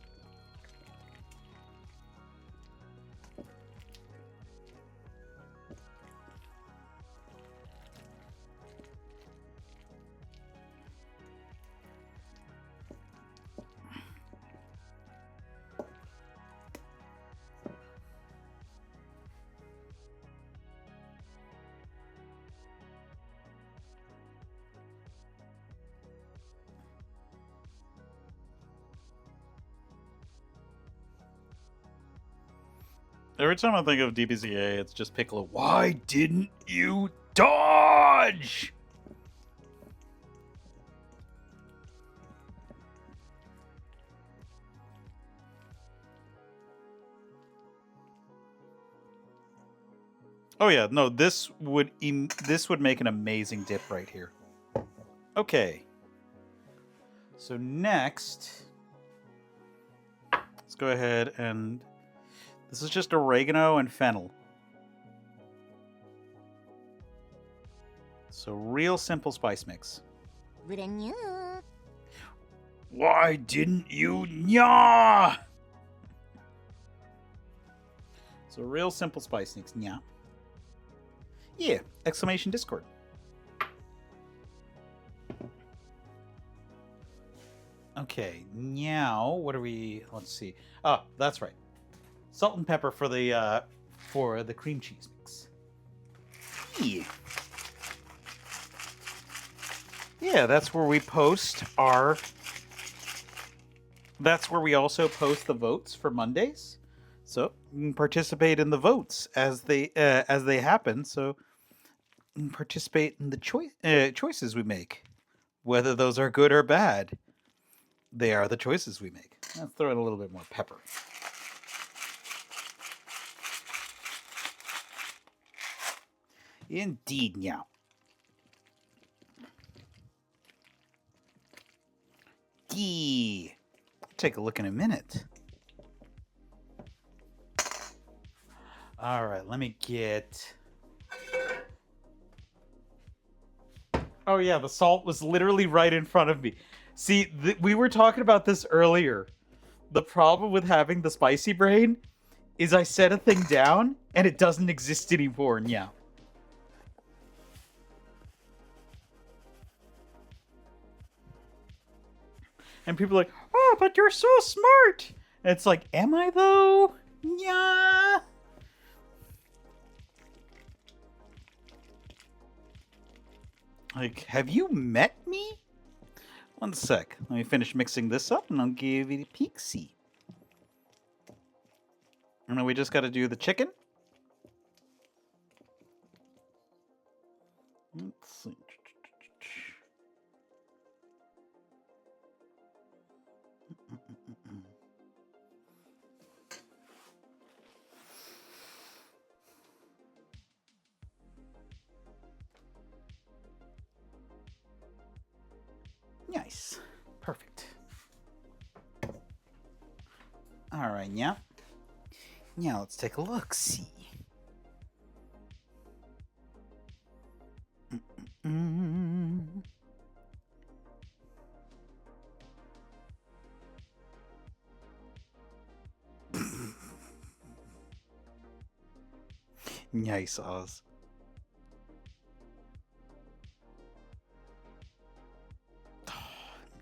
Every time I think of DBZA, it's just Piccolo. Why didn't you dodge? Oh yeah, no, this would make an amazing dip right here. Okay. So next, let's go ahead and this is just oregano and fennel. So real simple spice mix. Why didn't you nya? So real simple spice mix, nya. Yeah, exclamation Discord. Okay, now what are we? Let's see. Oh, that's right. Salt and pepper for the cream cheese mix. Yeah. Yeah, that's where we post our. That's where we also post the votes for Mondays. So you can participate in the votes as they happen. So you can participate in the choices we make, whether those are good or bad. They are the choices we make. Let's throw in a little bit more pepper. Indeed, now. Take a look in a minute. All right, let me get. Oh yeah, the salt was literally right in front of me. See, we were talking about this earlier. The problem with having the spicy brain is I set a thing down and it doesn't exist anymore. Yeah. And people are like, oh, but you're so smart. And it's like, am I though? Yeah. Like, have you met me? One sec. Let me finish mixing this up and I'll give you a peek-see. And then we just got to do the chicken. Let's see. Nice. Perfect. All right, yeah. Now let's take a look. See. Nice, Oz.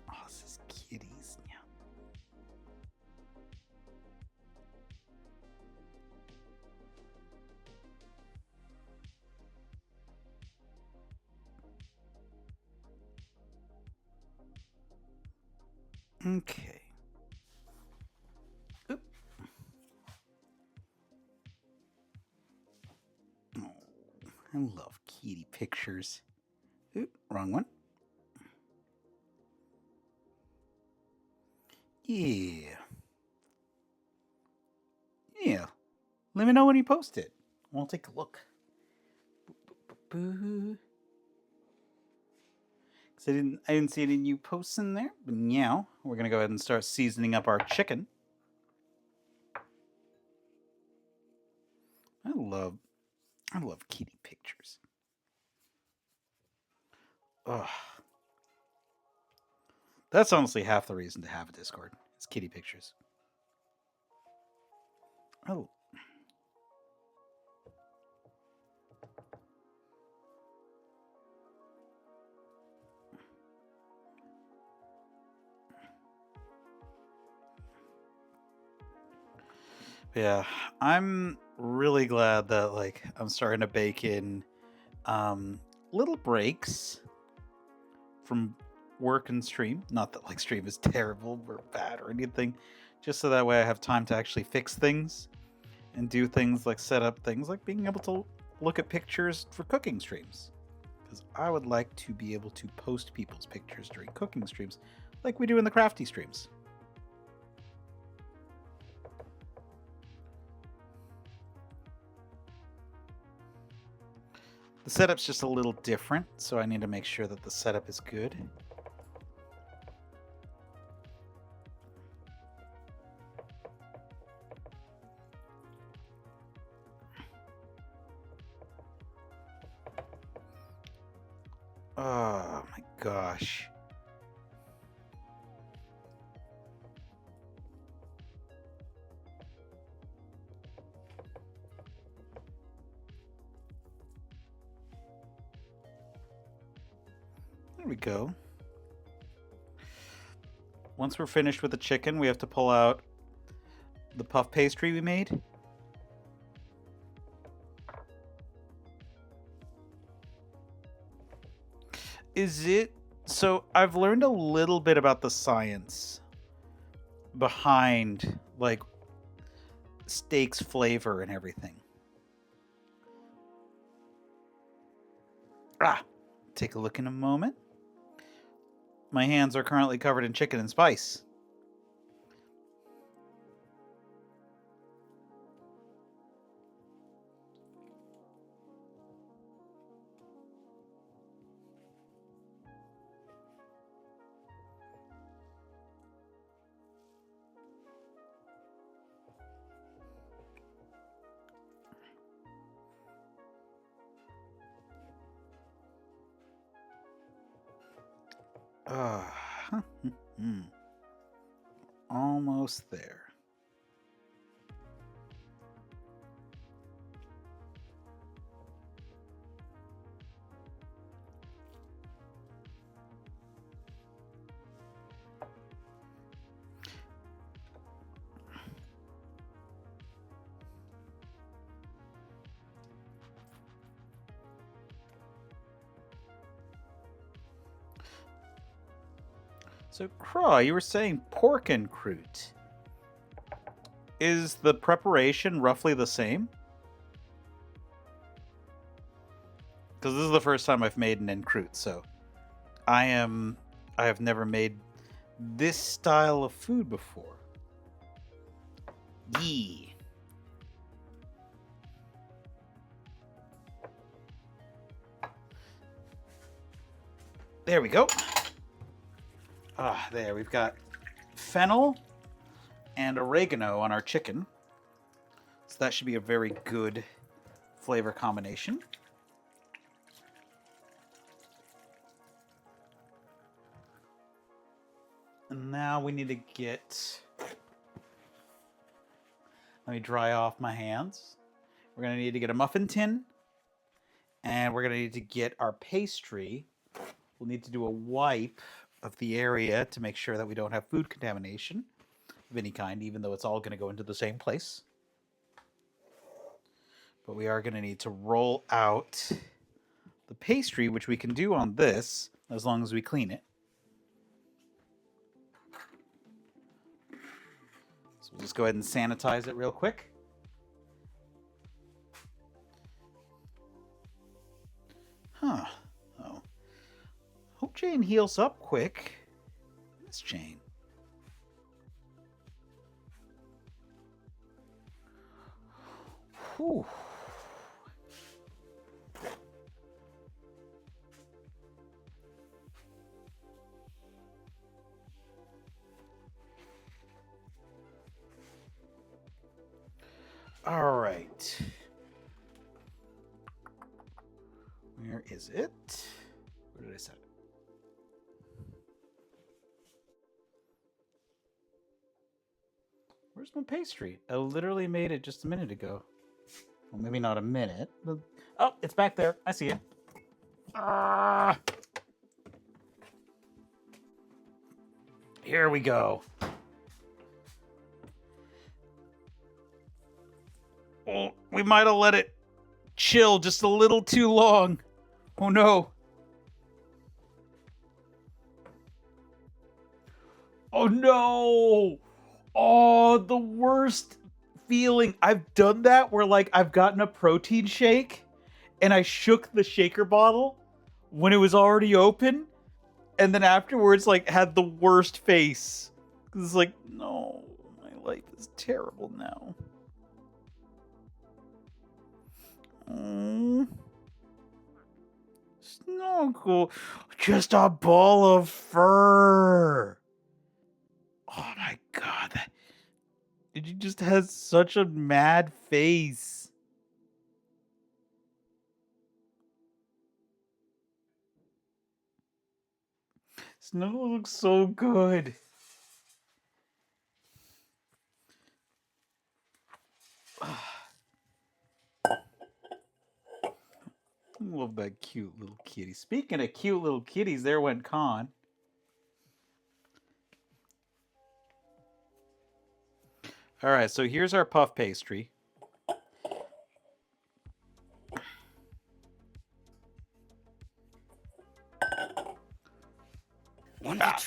Oz's kitties. Yeah. Okay. Oop. Oh, I love kitty pictures. Oop, wrong one. Yeah. Yeah. Let me know when you post it. We'll take a look. Because I didn't see any new posts in there. But now we're gonna go ahead and start seasoning up our chicken. I love kitty pictures. Ugh. That's honestly half the reason to have a Discord. It's kitty pictures. Oh. Yeah, I'm really glad that like I'm starting to bake in little breaks from work and stream. Not that like stream is terrible or bad or anything, just so that way I have time to actually fix things and do things like set up things like being able to look at pictures for cooking streams. Because I would like to be able to post people's pictures during cooking streams like we do in the crafty streams. The setup's just a little different, so I need to make sure that the setup is good. Oh my gosh. There we go. Once we're finished with the chicken, we have to pull out the puff pastry we made. Is it So I've learned a little bit about the science behind like steak's flavor and everything. Take a look in a moment. My hands are currently covered in chicken and spice. Almost there. So, Craw, you were saying pork en croute. Is the preparation roughly the same? Because this is the first time I've made an en croute, so I have never made this style of food before. Yee. There we go. There, we've got fennel and oregano on our chicken. So that should be a very good flavor combination. And now we need to get... Let me dry off my hands. We're going to need to get a muffin tin. And we're going to need to get our pastry. We'll need to do a wipe of the area to make sure that we don't have food contamination of any kind, even though it's all going to go into the same place. But we are going to need to roll out the pastry, which we can do on this, as long as we clean it. So we'll just go ahead and sanitize it real quick. Oh. Hope Jane heals up quick. Miss Jane. Whew. All right. Where is it? Where did I set it? Where's my pastry? I literally made it just a minute ago. Well, maybe not a minute. But... Oh, it's back there. I see it. Here we go. Oh, we might have let it chill just a little too long. Oh no. Oh no. Oh, the worst feeling. I've done that where like I've gotten a protein shake and I shook the shaker bottle when it was already open and then afterwards like had the worst face. It's like, no, my life is terrible now. Snuggle. Just a ball of fur. Oh my god. It just has such a mad face. Snuggle looks so good. I love that cute little kitty. Speaking of cute little kitties, there went Con. All right, so here's our puff pastry.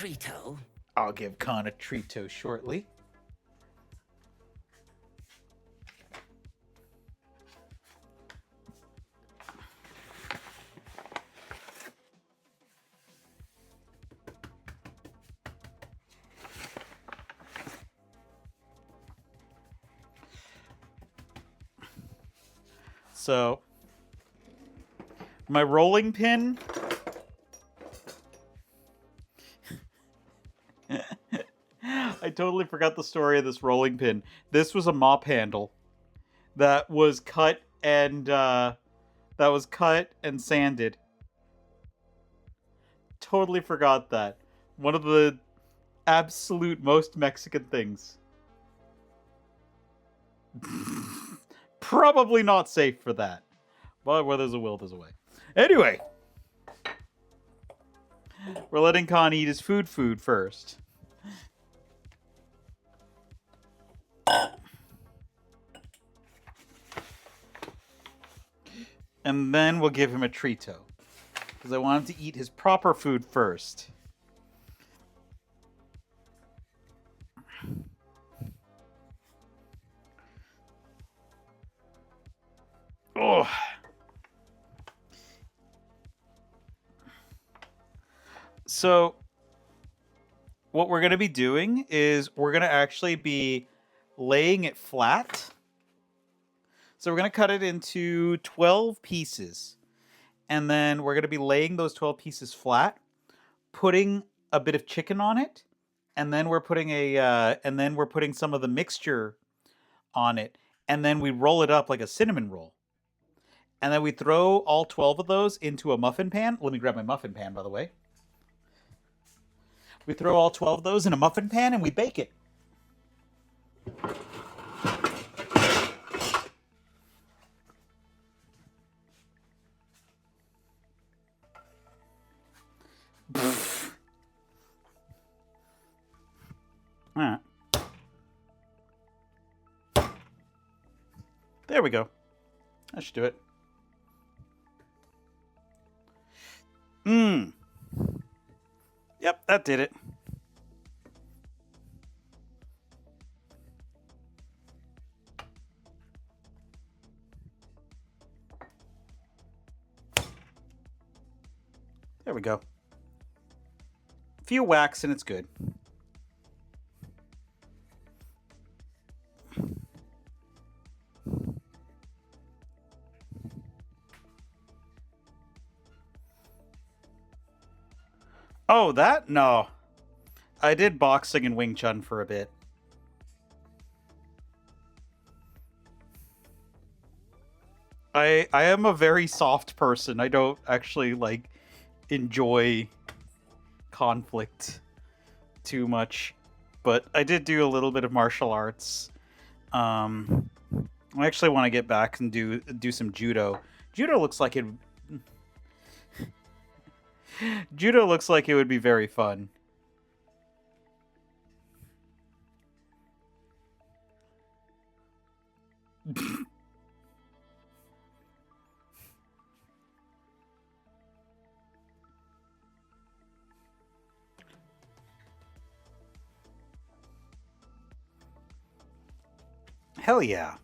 treato? I'll give Khan a treato shortly. So, my rolling pin. I totally forgot the story of this rolling pin. This was a mop handle that was cut and sanded. Totally forgot that. One of the absolute most Mexican things. Probably not safe for that. But where there's a will, there's a way. Anyway. We're letting Khan eat his food first. And then we'll give him a treato. Because I want him to eat his proper food first. Oh. So, what we're going to be doing is we're going to actually be laying it flat. So we're going to cut it into 12 pieces. And then we're going to be laying those 12 pieces flat, putting a bit of chicken on it, and then we're putting some of the mixture on it, and then we roll it up like a cinnamon roll. And then we throw all 12 of those into a muffin pan. Let me grab my muffin pan, by the way. We throw all 12 of those in a muffin pan and we bake it. Alright. There we go. That should do it. Yep, that did it. There we go. A few whacks and it's good. Oh, that? No. I did boxing and Wing Chun for a bit. I am a very soft person. I don't actually, like, enjoy conflict too much. But I did do a little bit of martial arts. I actually want to get back and do some judo. Judo looks like it... Judo looks like it would be very fun. Hell yeah.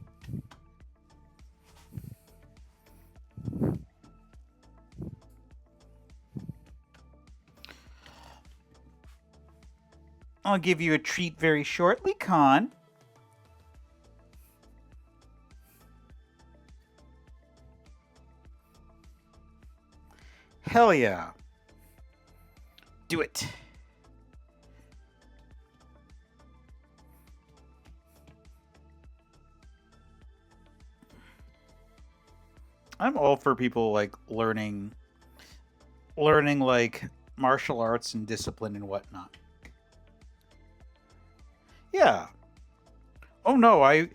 I'll give you a treat very shortly, Khan. Hell yeah. Do it. I'm all for people like learning like martial arts and discipline and whatnot. Yeah. Oh no,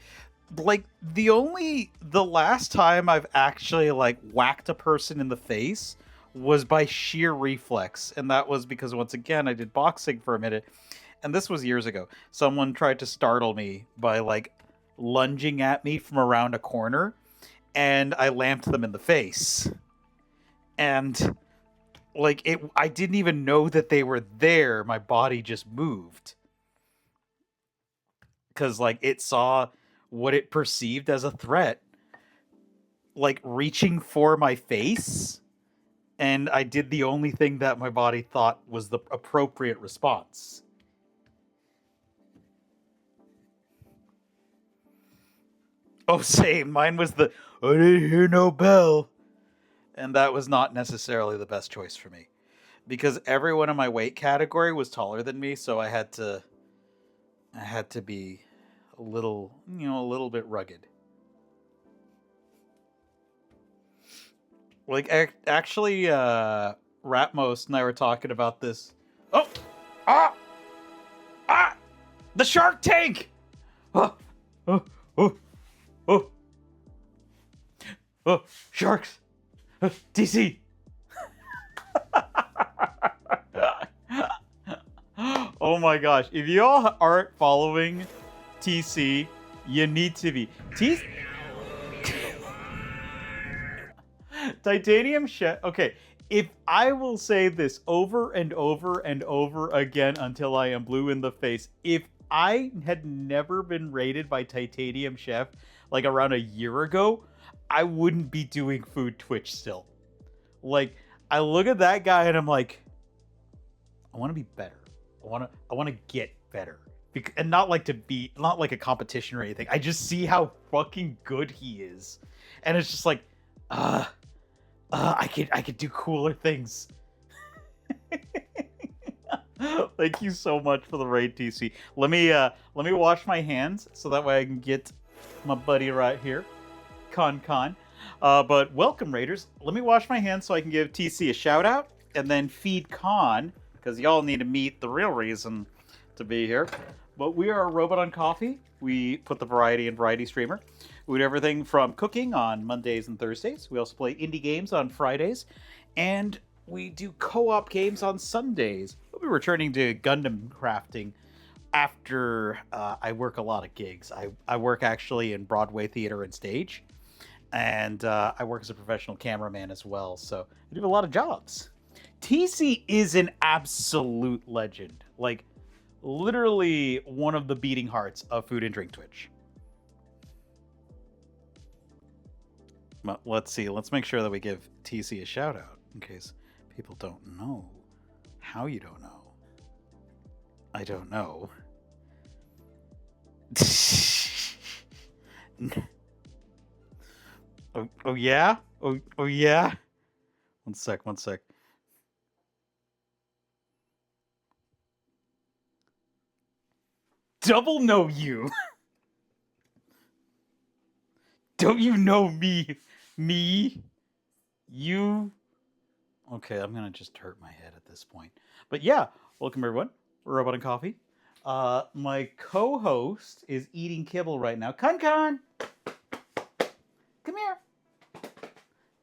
the last time I've actually like whacked a person in the face was by sheer reflex, and that was because once again I did boxing for a minute, and this was years ago. Someone tried to startle me by like lunging at me from around a corner, and I lamped them in the face. And Like, I didn't even know that they were there. My body just moved. Because, like, it saw what it perceived as a threat, like, reaching for my face. And I did the only thing that my body thought was the appropriate response. Oh, same. Mine was the, I didn't hear no bell. And that was not necessarily the best choice for me. Because everyone in my weight category was taller than me, so I had to be a little bit rugged. Like, actually, Ratmos and I were talking about this. Oh! Ah! Ah! The shark tank! Oh! Oh! Oh! Oh! Oh! Sharks! DC! Oh my gosh. If you all aren't following TC, you need to be. Titanium Chef. Okay, if I will say this over and over and over again until I am blue in the face, if I had never been rated by Titanium Chef like around a year ago, I wouldn't be doing food Twitch still. Like, I look at that guy and I'm like, I want to be better. I want to get better. And not like not like a competition or anything. I just see how fucking good he is. And it's just like, I could do cooler things. Thank you so much for the raid, TC. Let me wash my hands so that way I can get my buddy right here, Con. But welcome, raiders. Let me wash my hands so I can give TC a shout out and then feed Con, because y'all need to meet the real reason to be here. But we are a Robot on Coffee. We put the variety in Variety Streamer. We do everything from cooking on Mondays and Thursdays. We also play indie games on Fridays. And we do co-op games on Sundays. We'll be returning to Gundam crafting after I work a lot of gigs. I work actually in Broadway theater and stage. And I work as a professional cameraman as well. So I do a lot of jobs. TC is an absolute legend. Like, literally one of the beating hearts of Food and Drink Twitch. Well, let's see. Let's make sure that we give TC a shout out in case people don't know. How you don't know? I don't know. Oh yeah? Oh yeah? One sec. Double know you. Don't you know me? Me? You? Okay, I'm gonna just hurt my head at this point. But yeah, welcome everyone. We're Robot and Coffee. My co-host is eating kibble right now. Con! Come here.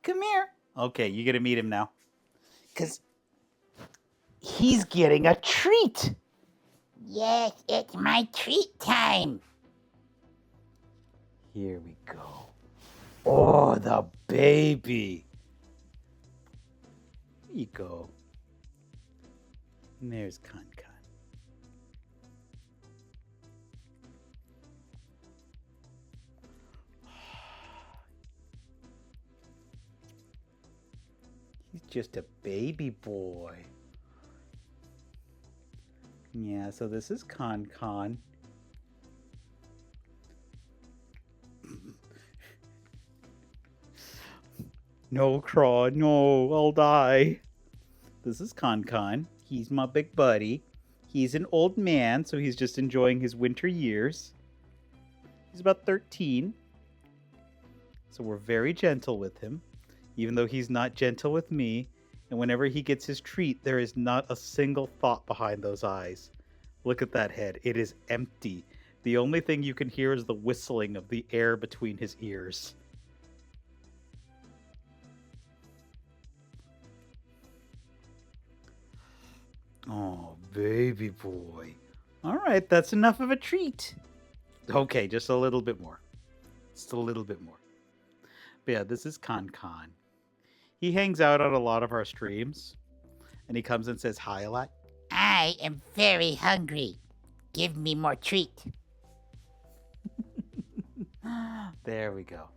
Come here. Okay, you gotta meet him now. Because he's getting a treat. Yes, it's my treat time. Here we go. Oh, the baby. Here you go. And there's Con. He's just a baby boy. Yeah, so this is Con. No, Craw, no, I'll die. This is Con. He's my big buddy. He's an old man, so he's just enjoying his winter years. He's about 13. So we're very gentle with him, even though he's not gentle with me. And whenever he gets his treat, there is not a single thought behind those eyes. Look at that head. It is empty. The only thing you can hear is the whistling of the air between his ears. Oh, baby boy. All right, that's enough of a treat. Okay, just a little bit more. Just a little bit more. But yeah, this is Con. He hangs out on a lot of our streams. And he comes and says hi a lot. I am very hungry. Give me more treat. There we go.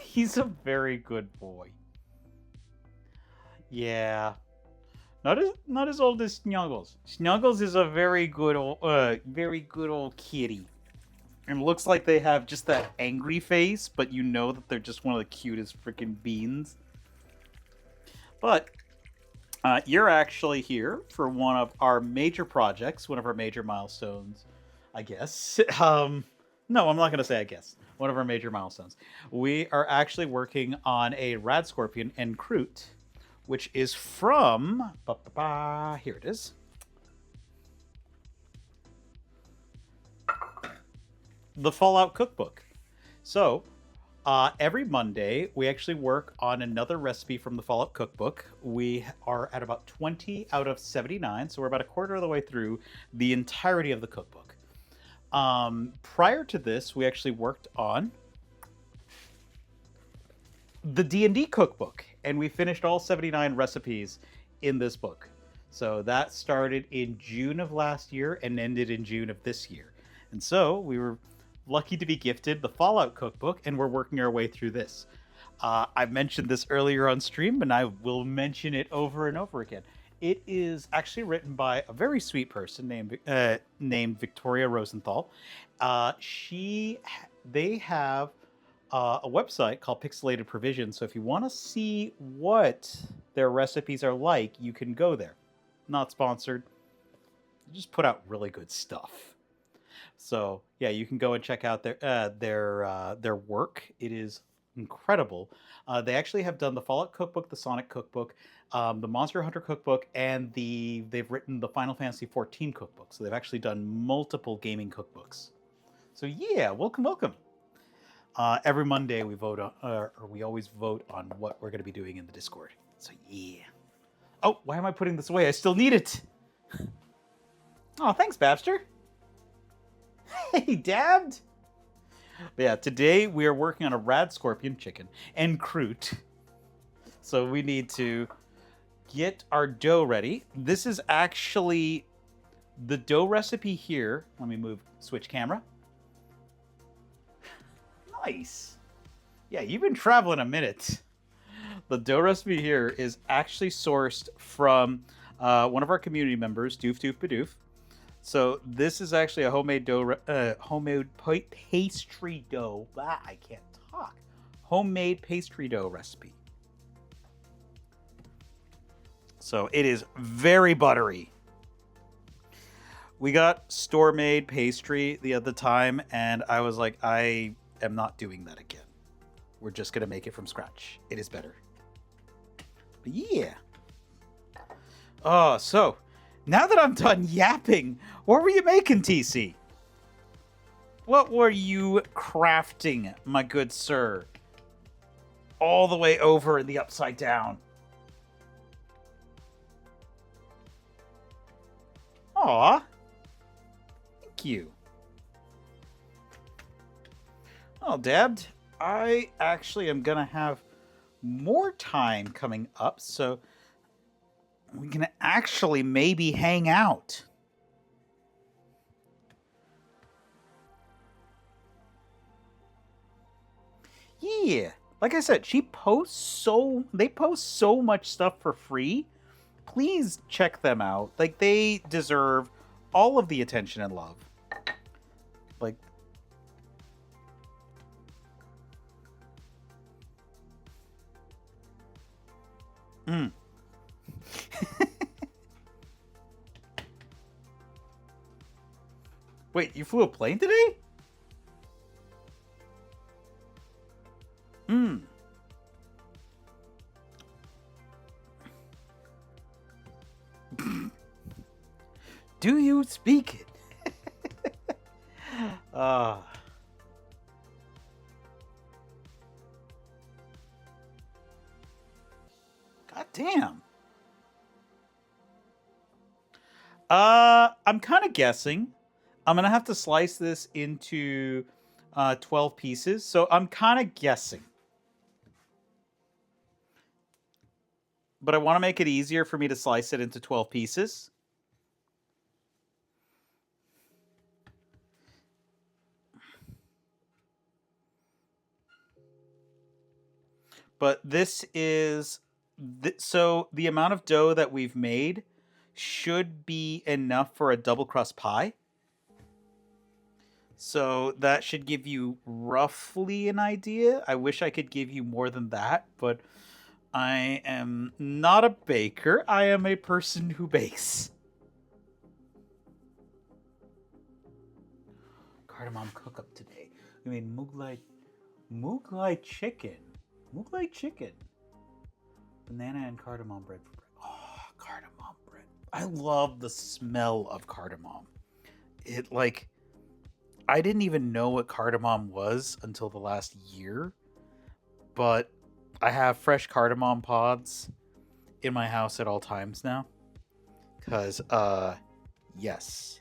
He's a very good boy. Yeah. Not as old as Snuggles. Snuggles is a very good old kitty. And it looks like they have just that angry face, but you know that they're just one of the cutest freaking beans. But you're actually here for one of our major projects, one of our major milestones, I guess. No, I'm not going to say I guess. One of our major milestones. We are actually working on a Radscorpion En Croute, which is from... Here it is. The Fallout Cookbook. So, every Monday, we actually work on another recipe from the Fallout Cookbook. We are at about 20 out of 79, so we're about a quarter of the way through the entirety of the cookbook. Prior to this, we actually worked on the D&D cookbook, and we finished all 79 recipes in this book. So that started in June of last year and ended in June of this year. And so we were lucky to be gifted the Fallout Cookbook, and we're working our way through this. I mentioned this earlier on stream, and I will mention it over and over again. It is actually written by a very sweet person named Victoria Rosenthal. They have a website called Pixelated Provision, so if you want to see what their recipes are like, you can go there. Not sponsored. They just put out really good stuff. So yeah, you can go and check out their work. It is incredible. They actually have done the Fallout Cookbook, the Sonic Cookbook, the Monster Hunter Cookbook, and they've written the Final Fantasy XIV Cookbook. So they've actually done multiple gaming cookbooks. So yeah, welcome. Every Monday we vote on, or we always vote on what we're going to be doing in the Discord. So yeah. Oh, why am I putting this away? I still need it. Oh, thanks, Babster. Hey, Dabbed. But yeah, today we are working on a Radscorpion Chicken En Croute. So we need to get our dough ready. This is actually the dough recipe here. Let me switch camera. Nice. Yeah, you've been traveling a minute. The dough recipe here is actually sourced from one of our community members, Doof Doof Badoof. So this is actually a homemade pastry dough. I can't talk. Homemade pastry dough recipe. So it is very buttery. We got store-made pastry the other time, and I was like, I am not doing that again. We're just gonna make it from scratch. It is better. But yeah. Oh, so now that I'm done yapping, what were you making, TC? What were you crafting, my good sir? All the way over in the upside down. Aw. Thank you. Well, Dabbed, I actually am going to have more time coming up, so we can actually maybe hang out. Yeah, like I said, they post so much stuff for free. Please check them out. Like, they deserve all of the attention and love. Like, Wait, you flew a plane today? Do you speak it? God damn. I'm kind of guessing. I'm gonna have to slice this into 12 pieces, so I'm kind of guessing. but I want to make it easier for me to slice it into 12 pieces. But this is... so the amount of dough that we've made should be enough for a double crust pie. So that should give you roughly an idea. I wish I could give you more than that, but I am not a baker. I am a person who bakes. Cardamom cook-up today. I mean, Mughlai chicken. Mughlai chicken. Banana and cardamom bread for bread. Oh, cardamom bread. I love the smell of cardamom. It, like... I didn't even know what cardamom was until the last year, but I have fresh cardamom pods in my house at all times now. Because, yes.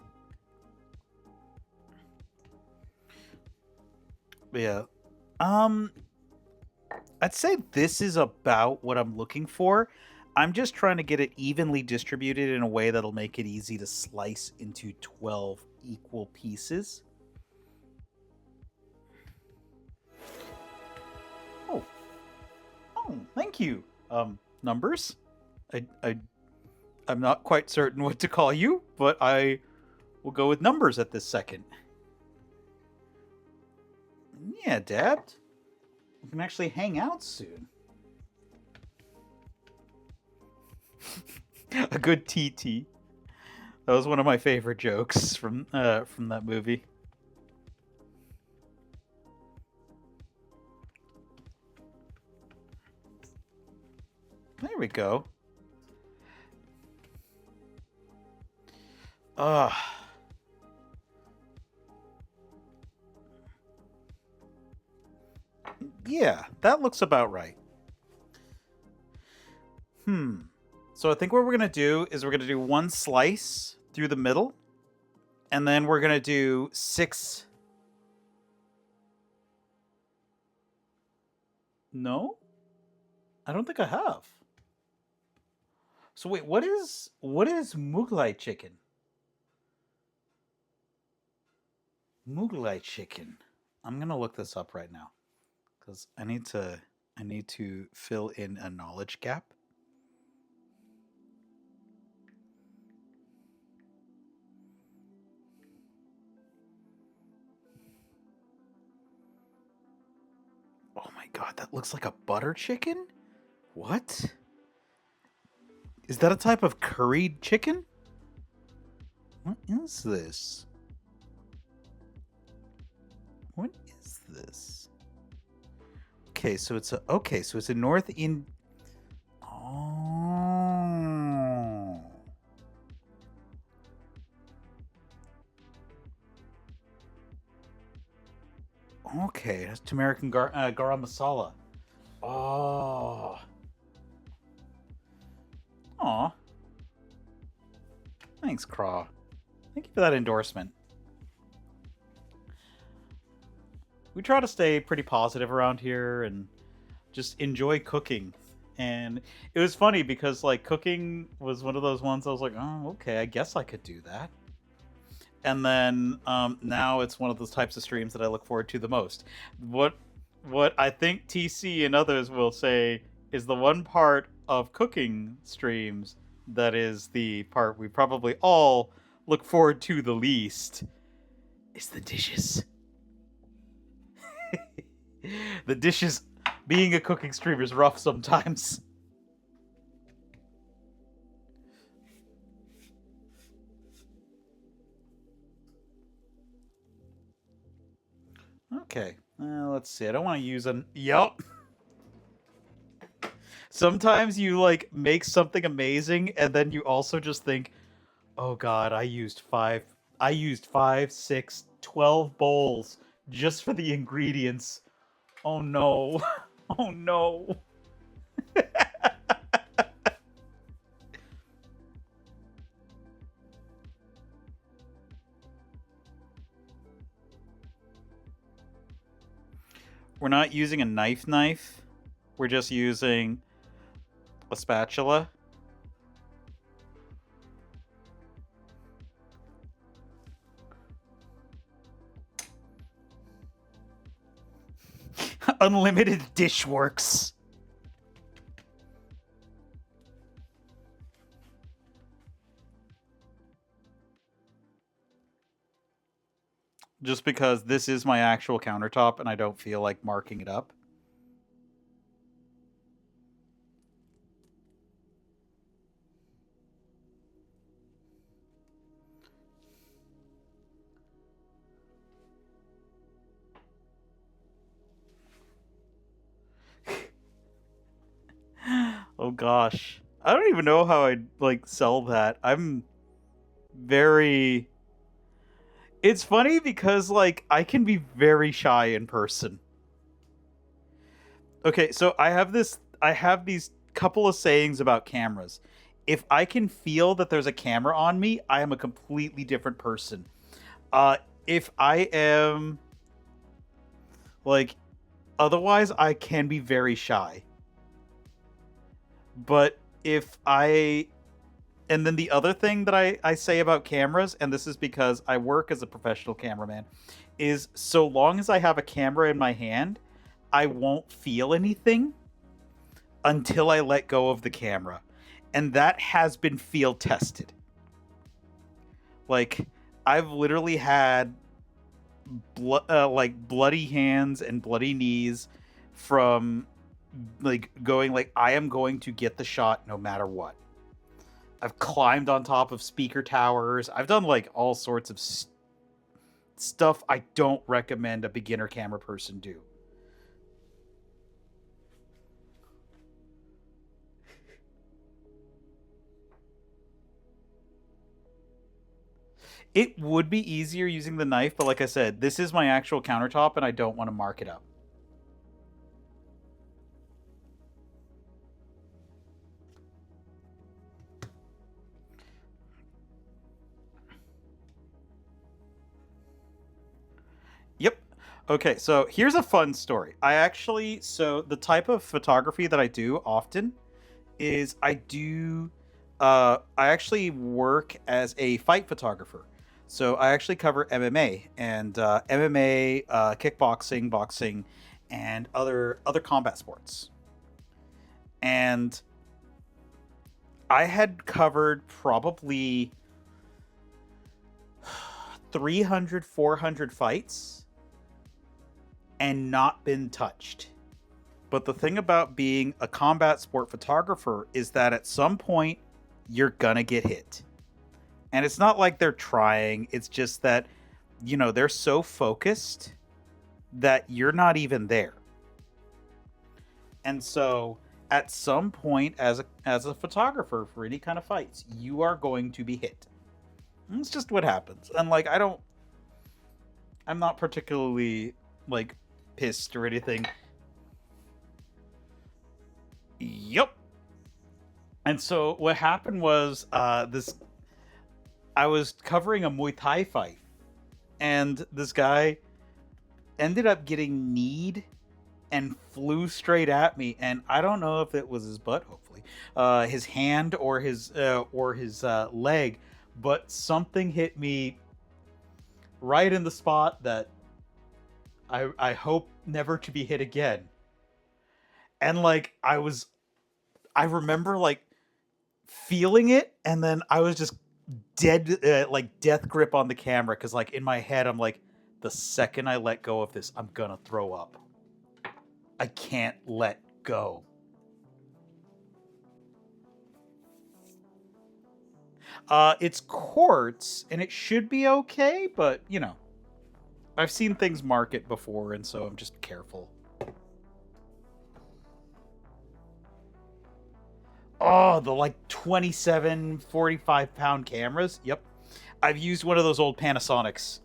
But yeah. I'd say this is about what I'm looking for. I'm just trying to get it evenly distributed in a way that'll make it easy to slice into 12 equal pieces. Oh, thank you. Numbers? I'm not quite certain what to call you, but I will go with numbers at this second. Yeah, Dad. We can actually hang out soon. A good TT. That was one of my favorite jokes from that movie. There we go. Yeah, that looks about right. So I think what we're going to do is we're going to do one slice through the middle. And then we're going to do 6... No? I don't think I have. So wait, what is Mughlai chicken? Mughlai chicken. I'm gonna look this up right now because I need to fill in a knowledge gap. Oh my god, that looks like a butter chicken? What? Is that a type of curried chicken? What is this? What is this? Okay, so it's a North in... Oh. Okay, that's turmeric and garam masala. Oh. Aw. Thanks, Craw. Thank you for that endorsement. We try to stay pretty positive around here and just enjoy cooking. And it was funny because, like, cooking was one of those ones I was like, oh, okay, I guess I could do that. And then now it's one of those types of streams that I look forward to the most. What I think TC and others will say is the one part of cooking streams that is the part we probably all look forward to the least is the dishes. The dishes, being a cooking streamer is rough sometimes. Okay, let's see. I don't want to use an... Yup. Sometimes you, like, make something amazing, and then you also just think, oh god, I used 5, 6, 12 bowls just for the ingredients. Oh no. Oh no. We're not using a knife. We're just using A spatula. Unlimited Dishworks. Just because this is my actual countertop and I don't feel like marking it up. Oh gosh. I don't even know how I'd like sell that. I'm very... It's funny because like I can be very shy in person. Okay, so I have these couple of sayings about cameras. If I can feel that there's a camera on me, I am a completely different person. If I am like otherwise I can be very shy. But if I... And then the other thing that I say about cameras, and this is because I work as a professional cameraman, is so long as I have a camera in my hand, I won't feel anything until I let go of the camera. And that has been field tested. Like, I've literally had bloody hands and bloody knees from like going like, I am going to get the shot no matter what. I've climbed on top of speaker towers. I've done like all sorts of stuff I don't recommend a beginner camera person do. It would be easier using the knife, but like I said, this is my actual countertop and I don't want to mark it up. Yep. Okay, so here's a fun story. So the type of photography that I do often is I actually work as a fight photographer. So I actually cover MMA and MMA, kickboxing, boxing, and other combat sports. And I had covered probably 300, 400 fights and not been touched. But the thing about being a combat sport photographer is that at some point you're gonna get hit. And it's not like they're trying, it's just that, you know, they're so focused that you're not even there. And so at some point as a photographer for any kind of fights, you are going to be hit. And it's just what happens. And like I'm not particularly like pissed or anything. Yep. And so what happened was I was covering a Muay Thai fight, and this guy ended up getting kneed and flew straight at me, and I don't know if it was his butt, hopefully, his hand or his leg, but something hit me right in the spot that I hope never to be hit again. And like I remember like feeling it, and then I was just dead, like death grip on the camera, because like in my head I'm like, the second I let go of this, I'm gonna throw up. I can't let go. It's quartz, and it should be okay, but you know, I've seen things mark it before, and so I'm just careful. Oh, the like 27, 45-pound cameras. Yep. I've used one of those old Panasonics.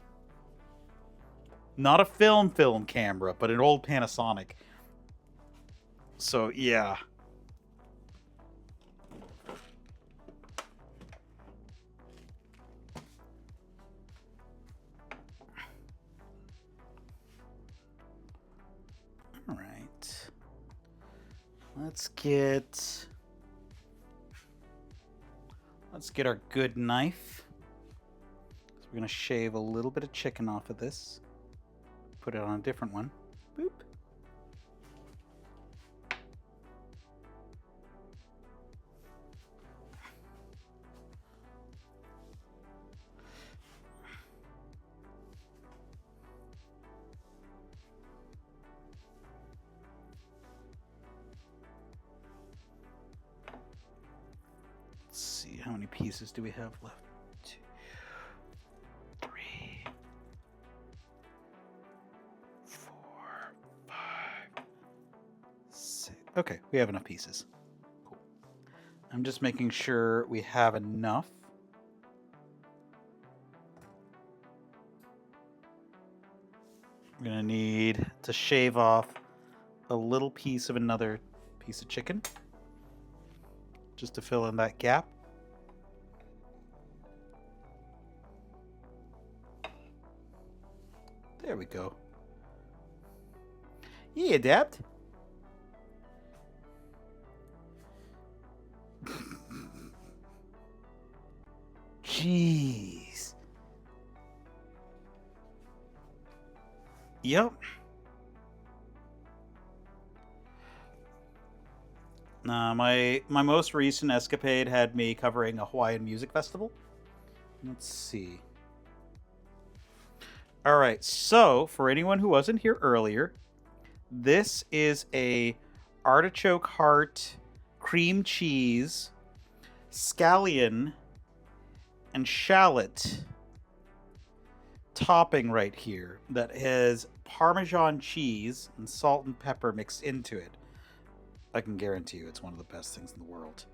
Not a film camera, but an old Panasonic. So, yeah. All right. Let's get Let's get our good knife. So we're going to shave a little bit of chicken off of this. Put it on a different one. Boop. Let's see, how many pieces do we have left? 2, 3, 4, 5, 6. Okay, we have enough pieces. Cool. I'm just making sure we have enough. I'm gonna need to shave off a little piece of another piece of chicken, just to fill in that gap. There we go. Yeah, adapt. Jeez. Yep. My most recent escapade had me covering a Hawaiian music festival. Let's see. All right, so for anyone who wasn't here earlier, this is a artichoke heart, cream cheese, scallion, and shallot topping right here that has Parmesan cheese and salt and pepper mixed into it. I can guarantee you it's one of the best things in the world.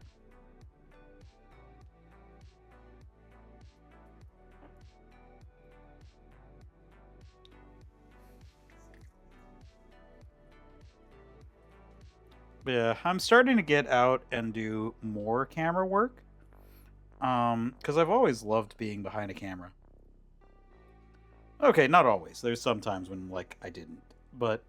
Yeah, I'm starting to get out and do more camera work. Because I've always loved being behind a camera. Okay, not always. There's some times when, like, I didn't. But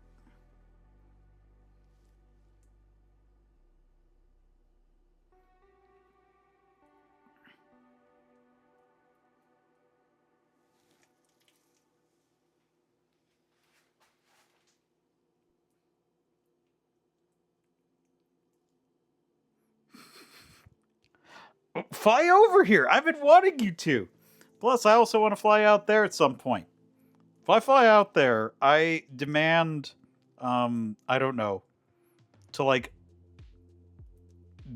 fly over here. I've been wanting you to. Plus, I also want to fly out there at some point. If I fly out there, I demand, I don't know, to, like,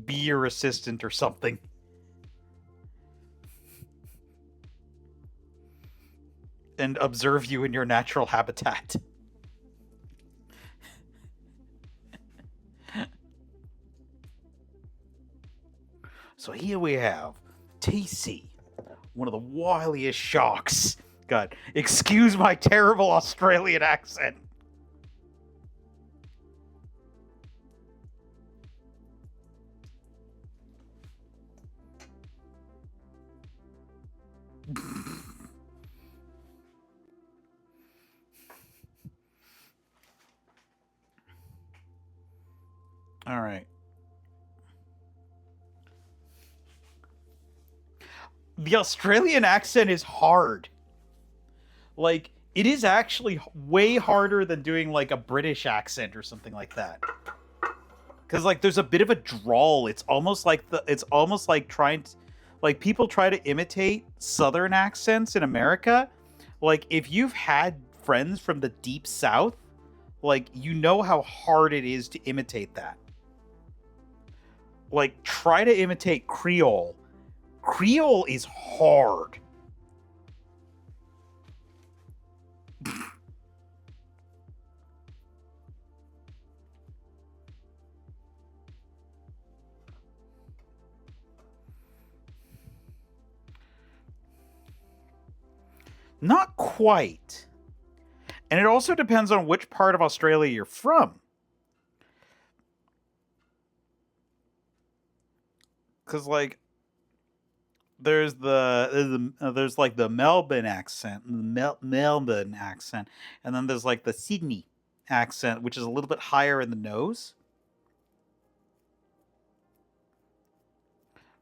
be your assistant or something. And observe you in your natural habitat. So here we have TC, one of the wiliest sharks. God, excuse my terrible Australian accent. All right. The Australian accent is hard. Like, it is actually way harder than doing, like, a British accent or something like that. Because, like, there's a bit of a drawl. It's almost like trying to, like, people try to imitate Southern accents in America. Like, if you've had friends from the Deep South, like, you know how hard it is to imitate that. Like, try to imitate Creole. Creole is hard. Not quite. And it also depends on which part of Australia you're from. Because, like, there's like the Melbourne accent, Melbourne accent, and then there's like the Sydney accent, which is a little bit higher in the nose.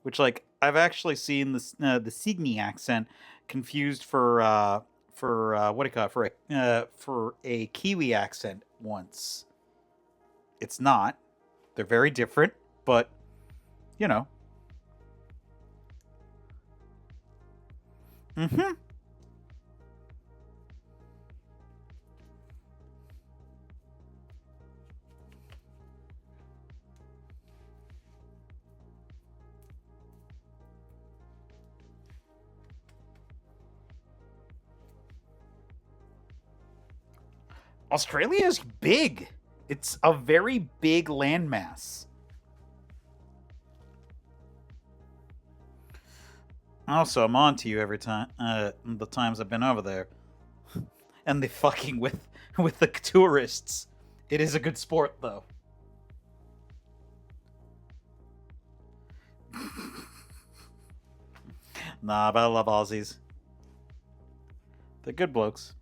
Which, like, I've actually seen this the Sydney accent confused for what do you call it for a Kiwi accent once. It's not. They're very different, but you know. Mm-hmm. Australia is big. It's a very big landmass. Also, I'm on to you every time. The times I've been over there, and they fucking with the tourists. It is a good sport, though. Nah, but I love Aussies. They're good blokes.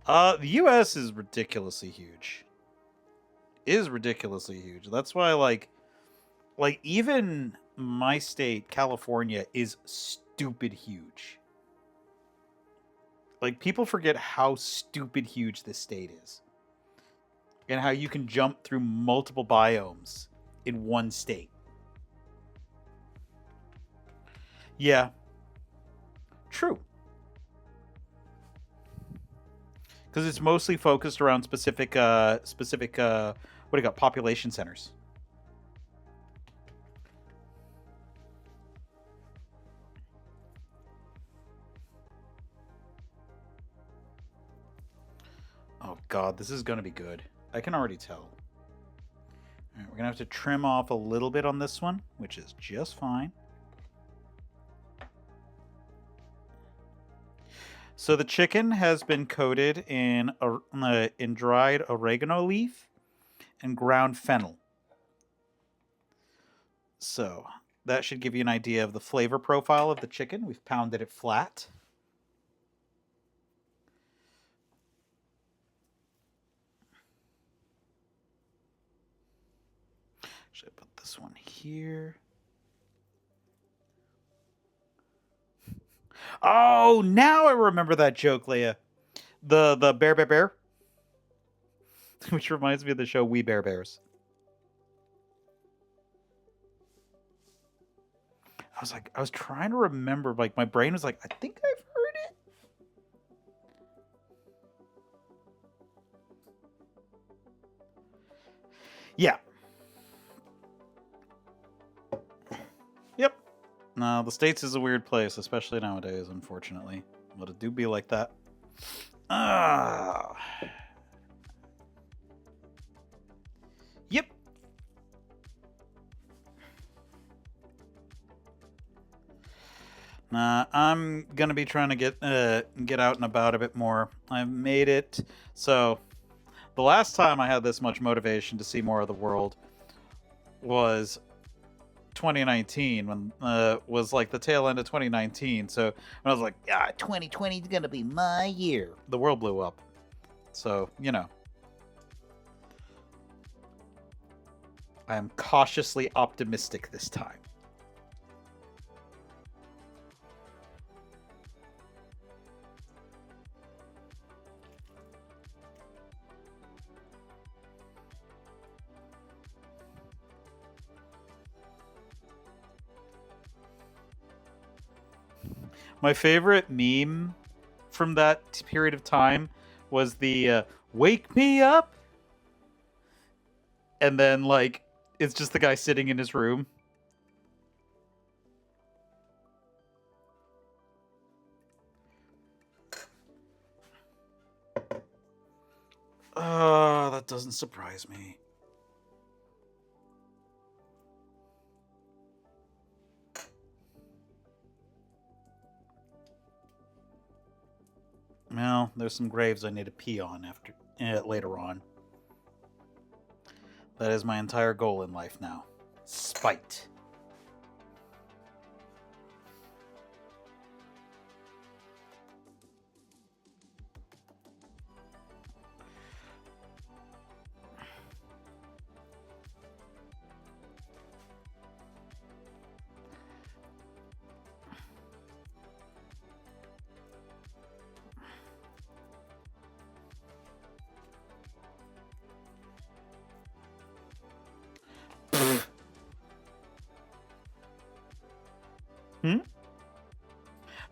The U.S. is ridiculously huge. Is ridiculously huge. That's why, like even my state, California, is stupid huge. Like, people forget how stupid huge this state is, and how you can jump through multiple biomes in one state. Yeah, true. Because it's mostly focused around specific what do you got, population centers. Oh god, this is gonna be good. I can already tell. All right, we're gonna have to trim off a little bit on this one, which is just fine. So the chicken has been coated in dried oregano leaf and ground fennel. So that should give you an idea of the flavor profile of the chicken. We've pounded it flat. Should I put this one here? Oh, now I remember that joke, Leia. The bear, which reminds me of the show We Bare Bears. I was trying to remember. Like, my brain was like, I think I've heard it. Yeah. Yep. No, the States is a weird place, especially nowadays, unfortunately. But it do be like that. Yep. I'm gonna be trying to get out and about a bit more. I've made it so the last time I had this much motivation to see more of the world was 2019, when was like the tail end of 2019. So when I was like, 2020 is gonna be my year, the world blew up. So, you know, I am cautiously optimistic this time. My favorite meme from that period of time was the wake me up, and then like it's just the guy sitting in his room. That doesn't surprise me. Well, there's some graves I need to pee on after later on. That is my entire goal in life now. Spite. Hmm?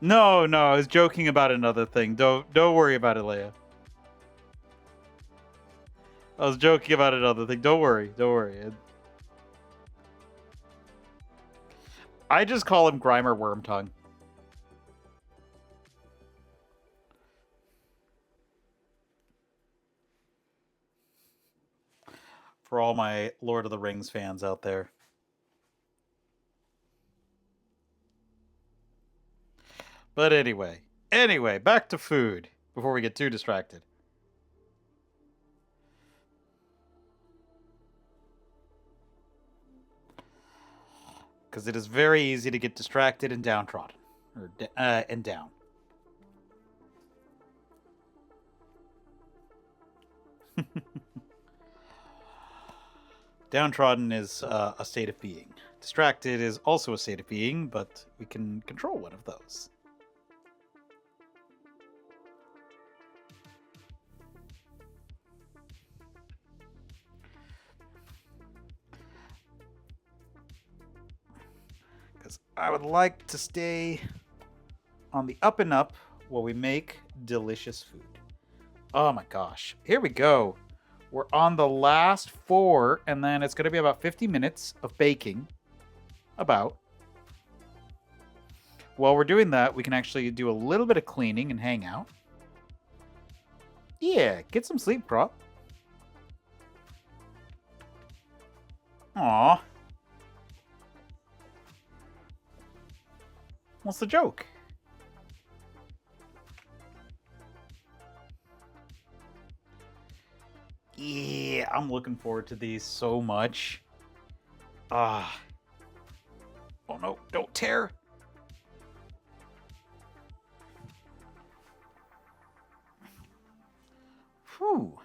No, I was joking about another thing. Don't worry about it, Leia. I was joking about another thing. Don't worry. I just call him Grimer Wormtongue. For all my Lord of the Rings fans out there. But anyway, back to food before we get too distracted. Because it is very easy to get distracted and downtrodden. And down. Downtrodden is a state of being. Distracted is also a state of being, but we can control one of those. Because I would like to stay on the up and up while we make delicious food. Oh my gosh. Here we go. We're on the last 4, and then it's going to be about 50 minutes of baking. About. While we're doing that, we can actually do a little bit of cleaning and hang out. Yeah, get some sleep, Prop. Aw. What's the joke? Yeah, I'm looking forward to these so much. Ah. Oh no, don't tear. Whew.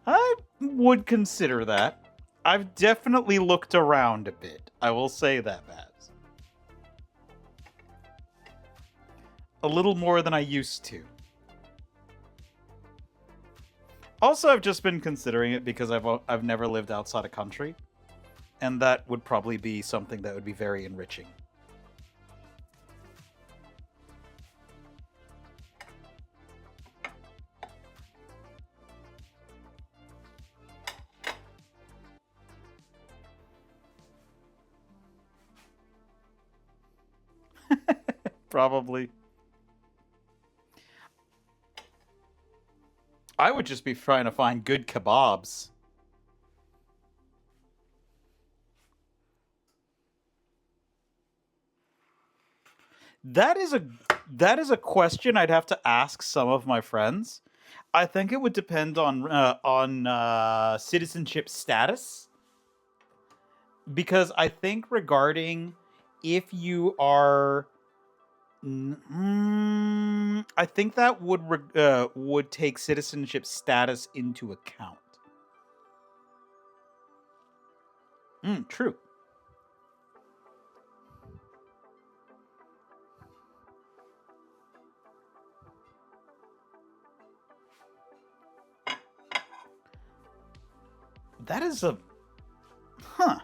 I would consider that. I've definitely looked around a bit. I will say that, Babs. A little more than I used to. Also, I've just been considering it because I've never lived outside a country, and that would probably be something that would be very enriching. Probably. I would just be trying to find good kebabs. That is a question I'd have to ask some of my friends. I think it would depend on citizenship status, because I think regarding if you are, I think that would take citizenship status into account. True. That is a... Huh.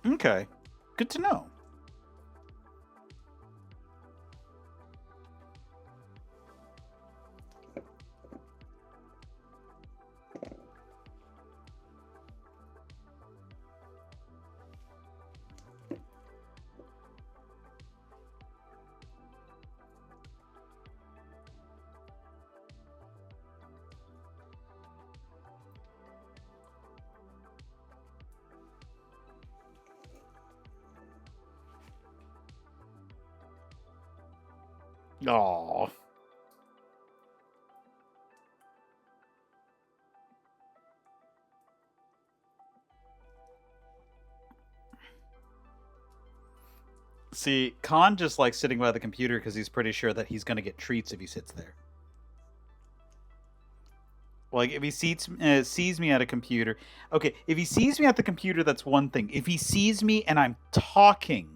Okay. Good to know. Aww. See, Khan just likes sitting by the computer because he's pretty sure that he's going to get treats if he sits there. Like, if he sees me at a computer... Okay, if he sees me at the computer, that's one thing. If he sees me and I'm talking,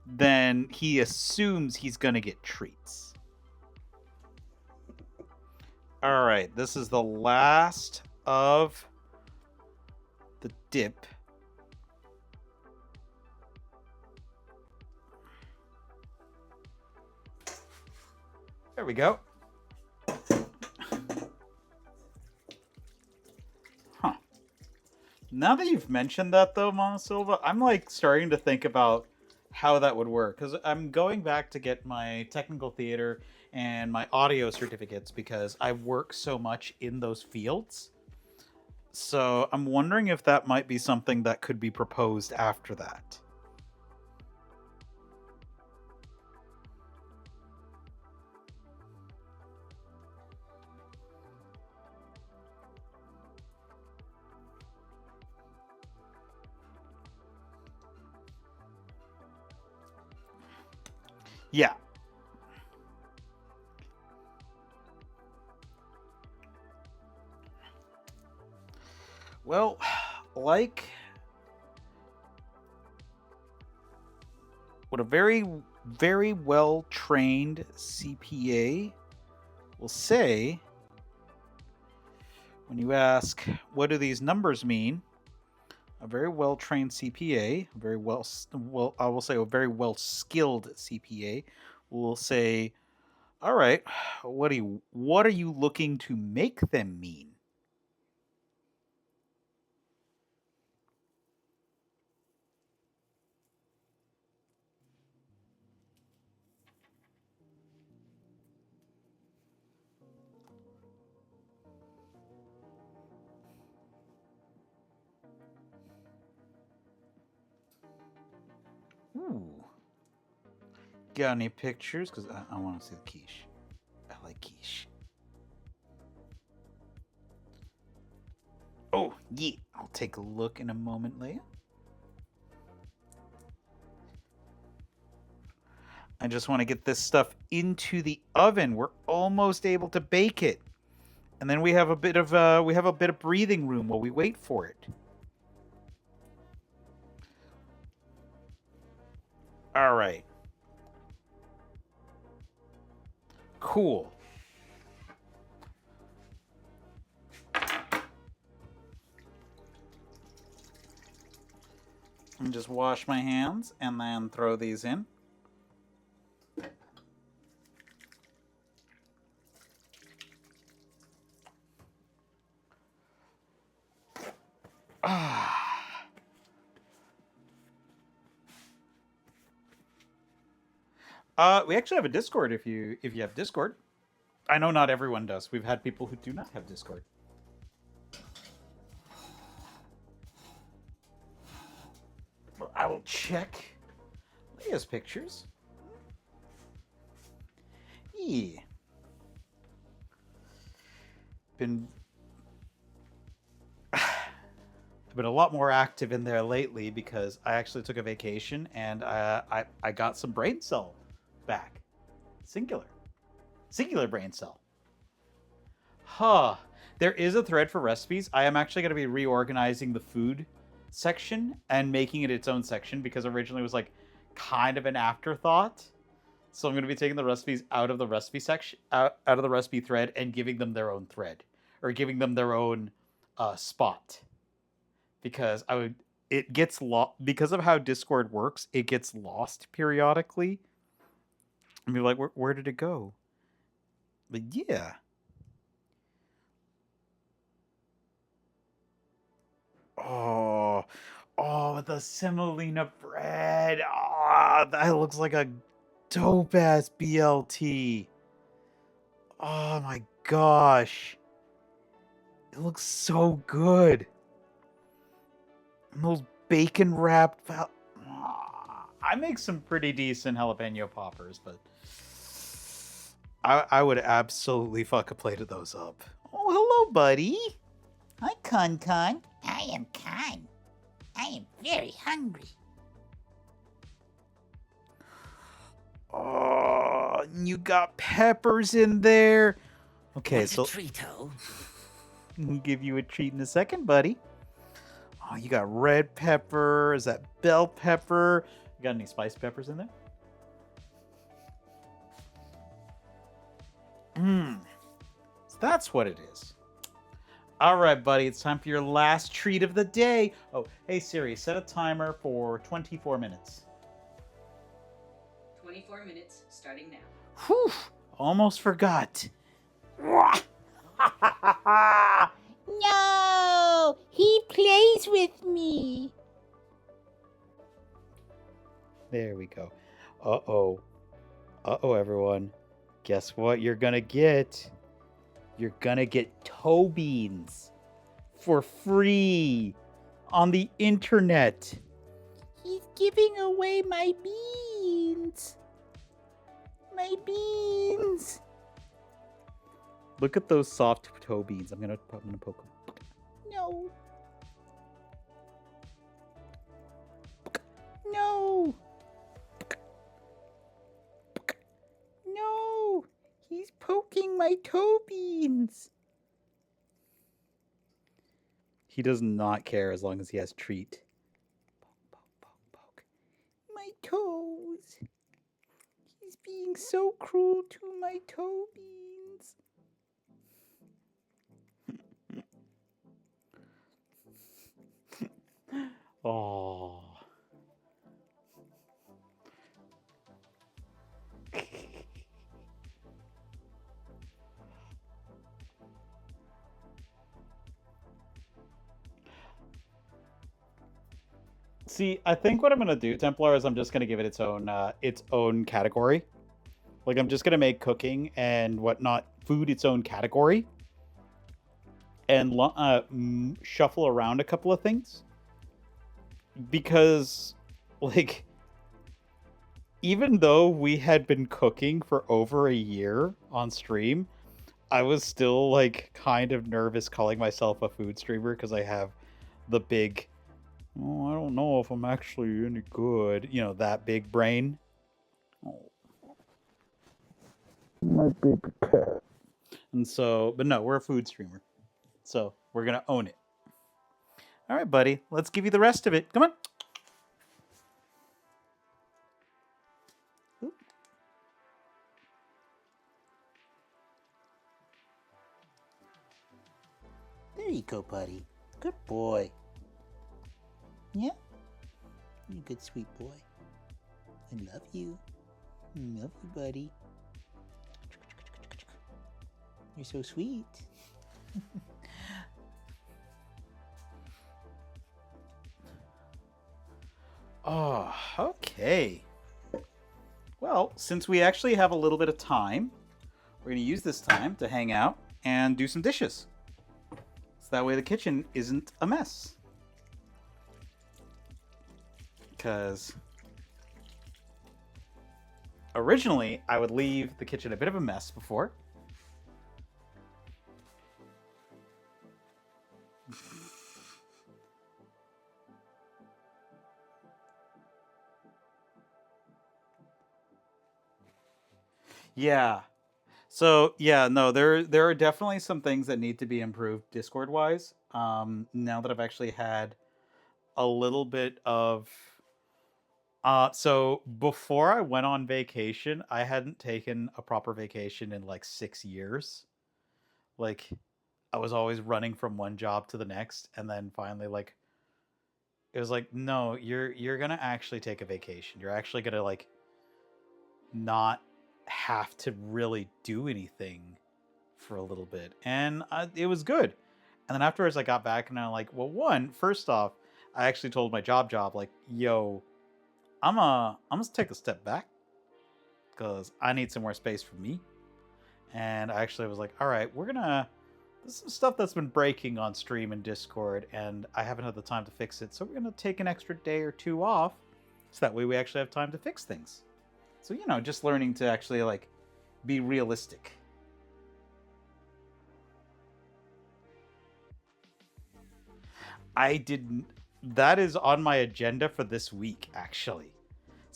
then he assumes he's going to get treats. Alright, this is the last of the dip. There we go. Huh. Now that you've mentioned that, though, Mama Silva, I'm like starting to think about how that would work. Because I'm going back to get my technical theater and my audio certificates because I work so much in those fields. So I'm wondering if that might be something that could be proposed after that. Yeah. Well, like what a very, very well-trained CPA will say when you ask, what do these numbers mean? A very well-trained CPA, I will say a very well-skilled CPA will say, all right, what are you looking to make them mean? Ooh. Got any pictures? Because I want to see the quiche. I like quiche. Oh, yeah. I'll take a look in a moment, Leia. I just want to get this stuff into the oven. We're almost able to bake it. And then we have a bit of breathing room while we wait for it. All right. Cool. And just wash my hands and then throw these in. We actually have a Discord if you have Discord. I know not everyone does. We've had people who do not have Discord. Well, I will check Leia's pictures. Yeah. I've been a lot more active in there lately because I actually took a vacation and I got some brain cell back. Singular brain cell. Huh. There is a thread for recipes. I am actually going to be reorganizing the food section and making it its own section because originally it was like kind of an afterthought. So I'm going to be taking the recipes out of the recipe section, out of the recipe thread, and giving them their own thread or giving them their own spot. Because it gets lost because of how Discord works. It gets lost periodically. I mean, like, where did it go? But yeah. Oh, the semolina bread. Oh, that looks like a dope ass BLT. Oh my gosh. It looks so good. And those bacon wrapped. I make some pretty decent jalapeno poppers, but I would absolutely fuck a plate of those up. Oh, hello, buddy. Hi, Con. I am Con. I am very hungry. Oh, you got peppers in there. Okay, What's so a treat-o? we'll give you a treat in a second, buddy. Oh, you got red pepper. Is that bell pepper? You got any spiced peppers in there? So that's what it is. All right, buddy. It's time for your last treat of the day. Oh, hey, Siri, set a timer for 24 minutes. 24 minutes starting now. Whew, almost forgot. No! He plays with me. There we go. Uh-oh. Uh-oh, everyone. Guess what you're gonna get? You're gonna get toe beans for free on the internet. He's giving away my beans. My beans. Look at those soft toe beans. I'm gonna poke them. No. No. No. He's poking my toe beans. He does not care as long as he has treat. Poke. My toes. He's being so cruel to my toe beans. Oh. See, I think what I'm gonna do, Templar, is I'm just gonna give it its own category. Like, I'm just gonna make cooking and whatnot food its own category, and shuffle around a couple of things, because, like, even though we had been cooking for over a year on stream, I was still, like, kind of nervous calling myself a food streamer because I have the big, oh, I don't know if I'm actually any good, you know, that big brain. Oh. My baby cat. And so, but no, we're a food streamer. So we're going to own it. All right, buddy, let's give you the rest of it. Come on. Oop. There you go, buddy. Good boy. Yeah? You're a good, sweet boy. I love you. I love you, buddy. You're so sweet. Oh, okay. Well, since we actually have a little bit of time, we're going to use this time to hang out and do some dishes. So that way the kitchen isn't a mess. Because originally I would leave the kitchen a bit of a mess before. Yeah. So yeah, no, there are definitely some things that need to be improved Discord wise. Now that I've actually had a little bit of so before I went on vacation, I hadn't taken a proper vacation in like 6 years. Like, I was always running from one job to the next, and then finally, like, it was like, no, you're gonna actually take a vacation. You're actually gonna, like, not have to really do anything for a little bit. And it was good. And then afterwards I got back and I'm like, well, first off, I actually told my job, like, yo, I'm gonna take a step back because I need some more space for me. And I actually was like, all right, there's some stuff that's been breaking on stream and Discord, and I haven't had the time to fix it. So we're gonna take an extra day or two off, so that way we actually have time to fix things. So, you know, just learning to actually, like, be realistic. I didn't. That is on my agenda for this week, actually.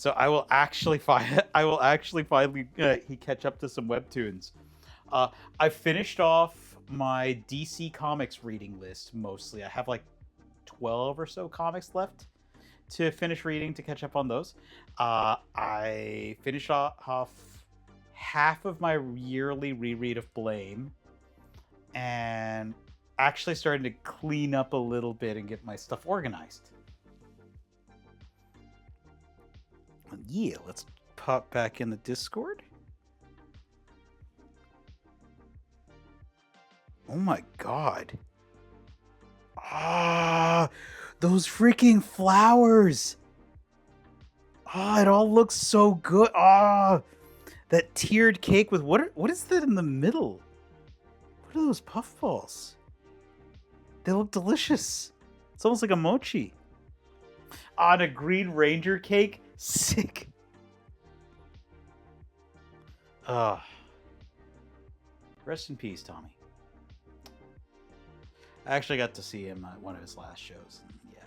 So I will actually finally he catch up to some webtoons. I finished off my DC Comics reading list mostly. I have like 12 or so comics left to finish reading to catch up on those. I finished off half of my yearly reread of Blame, and actually starting to clean up a little bit and get my stuff organized. Yeah, let's pop back in the Discord. Oh my god. Ah, those freaking flowers. Ah, it all looks so good. Ah, that tiered cake with what is that in the middle? What are those puffballs? They look delicious. It's almost like a mochi. On a Green Ranger cake? Sick. Rest in peace, Tommy. I actually got to see him at one of his last shows. Yeah.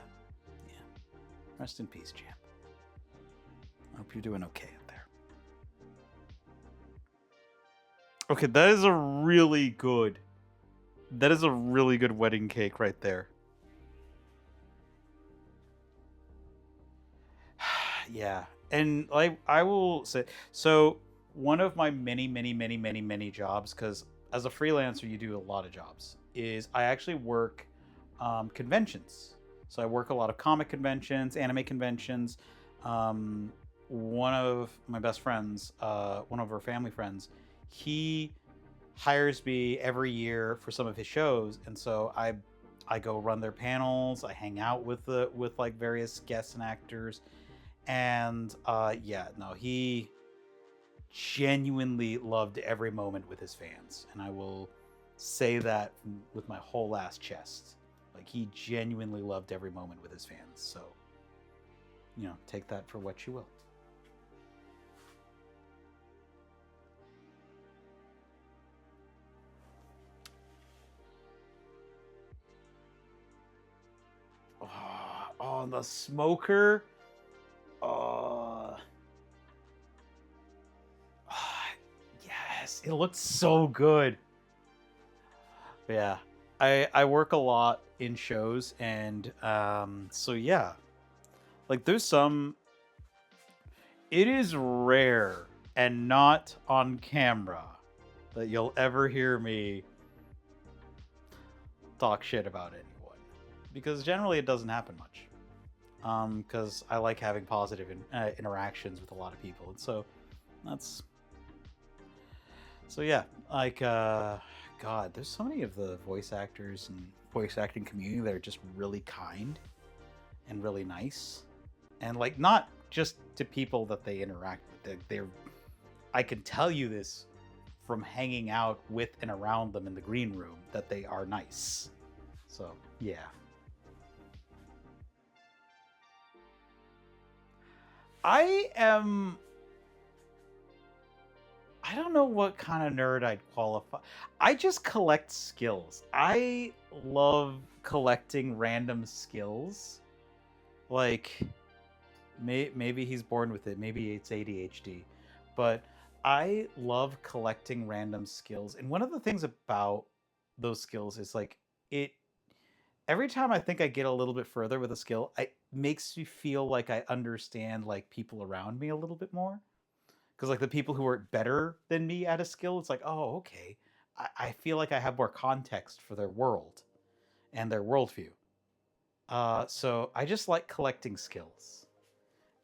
Rest in peace, champ. I hope you're doing okay out there. Okay, that is a really good wedding cake right there. Yeah. And like I will say, so one of my many jobs, because as a freelancer you do a lot of jobs, is I actually work conventions. So I work a lot of comic conventions, anime conventions. One of my best friends, one of our family friends, he hires me every year for some of his shows, and so I go run their panels. I hang out with like various guests and actors, and he genuinely loved every moment with his fans, and I will say that with my whole ass chest. Like, he genuinely loved every moment with his fans. So, take that for what you will. Oh, the smoker. Yes, it looks so good. Yeah, I work a lot in shows, and so yeah, like there's some. It is rare and not on camera that you'll ever hear me talk shit about anyone, because generally it doesn't happen much. Because I like having positive interactions with a lot of people, and so that's. So yeah, like God, there's so many of the voice actors and voice acting community that are just really kind and really nice, and like not just to people that they interact with. They're I can tell you this from hanging out with and around them in the green room that they are nice. So yeah. I don't know what kind of nerd I'd qualify. I just collect skills. I love collecting random skills. Like, maybe he's born with it. Maybe it's ADHD. But I love collecting random skills. And one of the things about those skills is like every time I think I get a little bit further with a skill, it makes me feel like I understand like people around me a little bit more. Because like the people who are better than me at a skill, it's like, oh, okay. I feel like I have more context for their world and their worldview. So I just like collecting skills.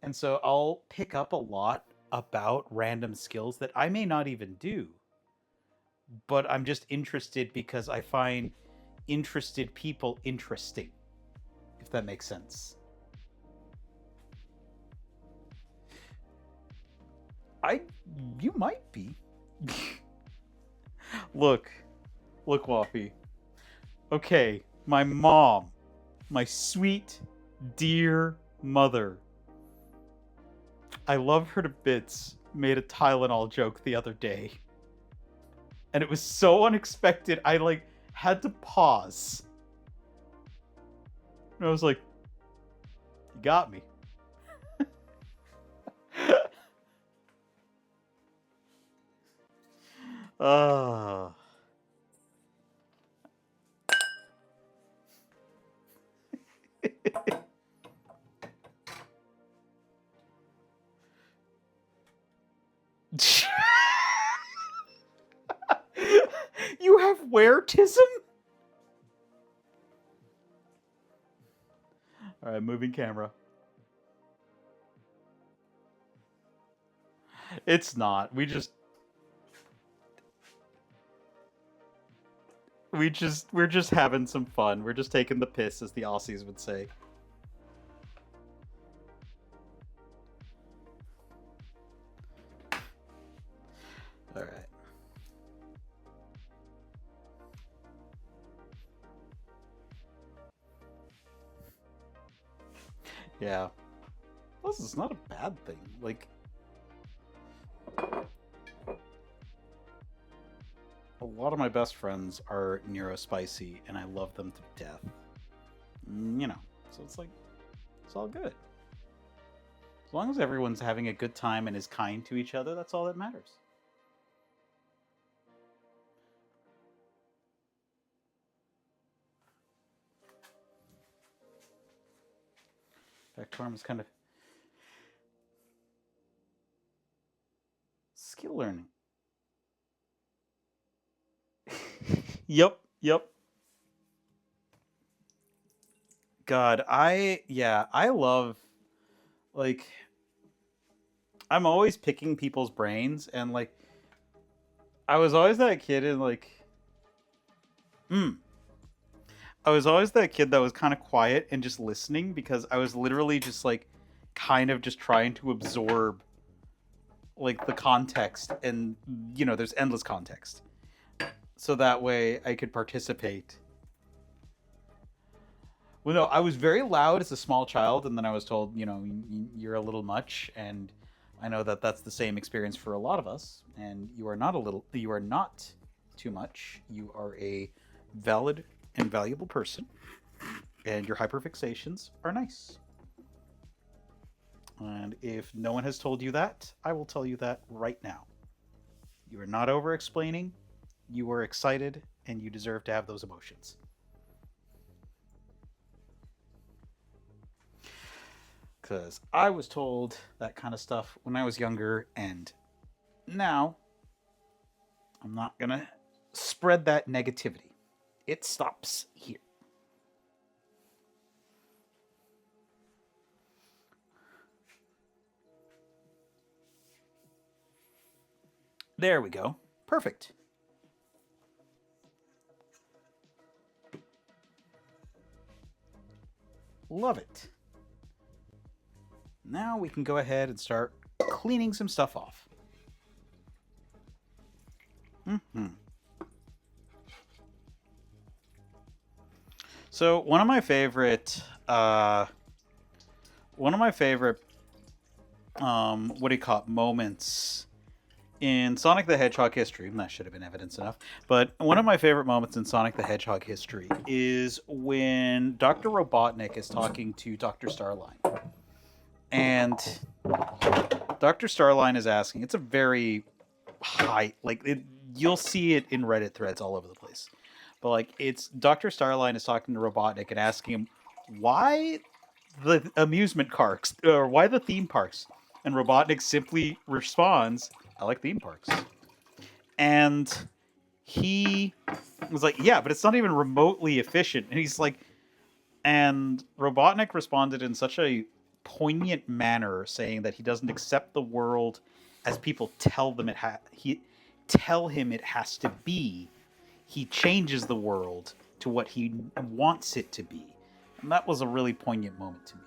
And so I'll pick up a lot about random skills that I may not even do. But I'm just interested because I find interested people interesting, if that makes sense. You might be. Look, Waffy. Okay, my mom, my sweet, dear mother, I love her to bits, made a Tylenol joke the other day. And it was so unexpected, I like had to pause. And I was like, you got me. Oh. You have where-tism? Alright, moving camera. It's not. We're just having some fun. We're just taking the piss, as the Aussies would say. Alright. Yeah. Plus, it's not a bad thing. Like, a lot of my best friends are neurospicy, and I love them to death. You know, so it's like, it's all good. As long as everyone's having a good time and is kind to each other, that's all that matters. Vectorm is kind of skill learning. Yep. God, I love, like, I'm always picking people's brains, and like, I was always that kid in like, I was always that kid that was kind of quiet and just listening, because I was literally just like, kind of just trying to absorb like the context, and you know, there's endless context, so that way I could participate. Well, no, I was very loud as a small child, and then I was told, you know, you're a little much, and I know that that's the same experience for a lot of us, and you are not too much. You are a valid and valuable person, and your hyperfixations are nice. And if no one has told you that, I will tell you that right now. You are not over-explaining, you are excited, and you deserve to have those emotions. Because I was told that kind of stuff when I was younger, and now I'm not going to spread that negativity. It stops here. There we go. Perfect. Love it. Now we can go ahead and start cleaning some stuff off. So one of my favorite, moments in Sonic the Hedgehog history, that should have been evidence enough, but one of my favorite moments in Sonic the Hedgehog history is when Dr. Robotnik is talking to Dr. Starline. And Dr. Starline is asking, it's a very high, like, you'll see it in Reddit threads all over the place. But, like, it's Dr. Starline is talking to Robotnik and asking him why the amusement parks, or why the theme parks. And Robotnik simply responds, I like theme parks. And he was like, yeah, but it's not even remotely efficient. And he's like, and Robotnik responded in such a poignant manner, saying that he doesn't accept the world as people tell him it has to be. He changes the world to what he wants it to be. And that was a really poignant moment to me.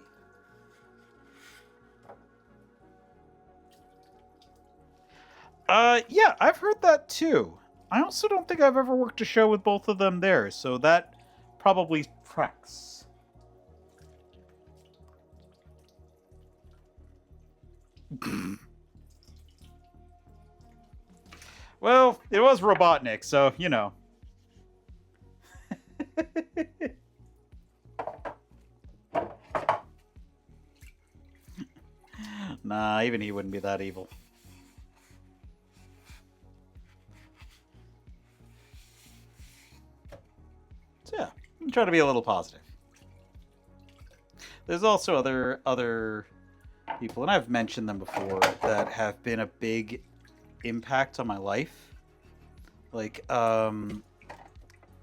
Yeah, I've heard that too. I also don't think I've ever worked a show with both of them there, so that probably tracks. Well, it was Robotnik, so, you know. Nah, even he wouldn't be that evil. Try to be a little positive. There's also other people, and I've mentioned them before, that have been a big impact on my life. Like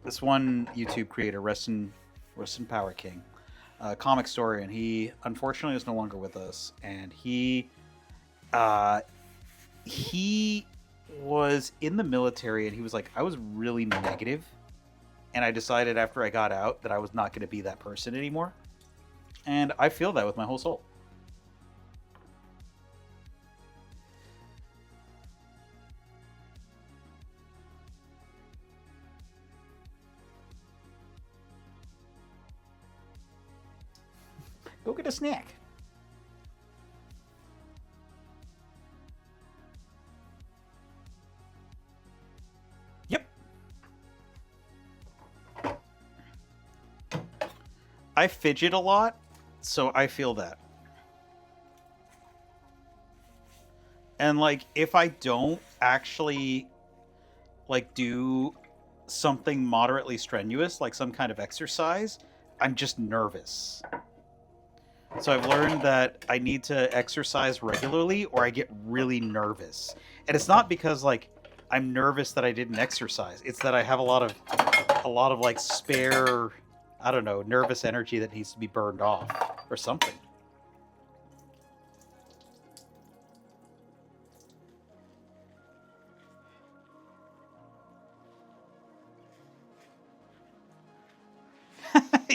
this one YouTube creator, Rest in Power King, comic story, and he unfortunately is no longer with us. And he was in the military, and he was like, I was really negative, and I decided after I got out that I was not going to be that person anymore. And I feel that with my whole soul. Go get a snack. Yep. I fidget a lot, so I feel that. And like, if I don't actually like do something moderately strenuous, like some kind of exercise, I'm just nervous. So I've learned that I need to exercise regularly or I get really nervous. And it's not because like I'm nervous that I didn't exercise. It's that I have a lot of like spare, I don't know, nervous energy that needs to be burned off or something.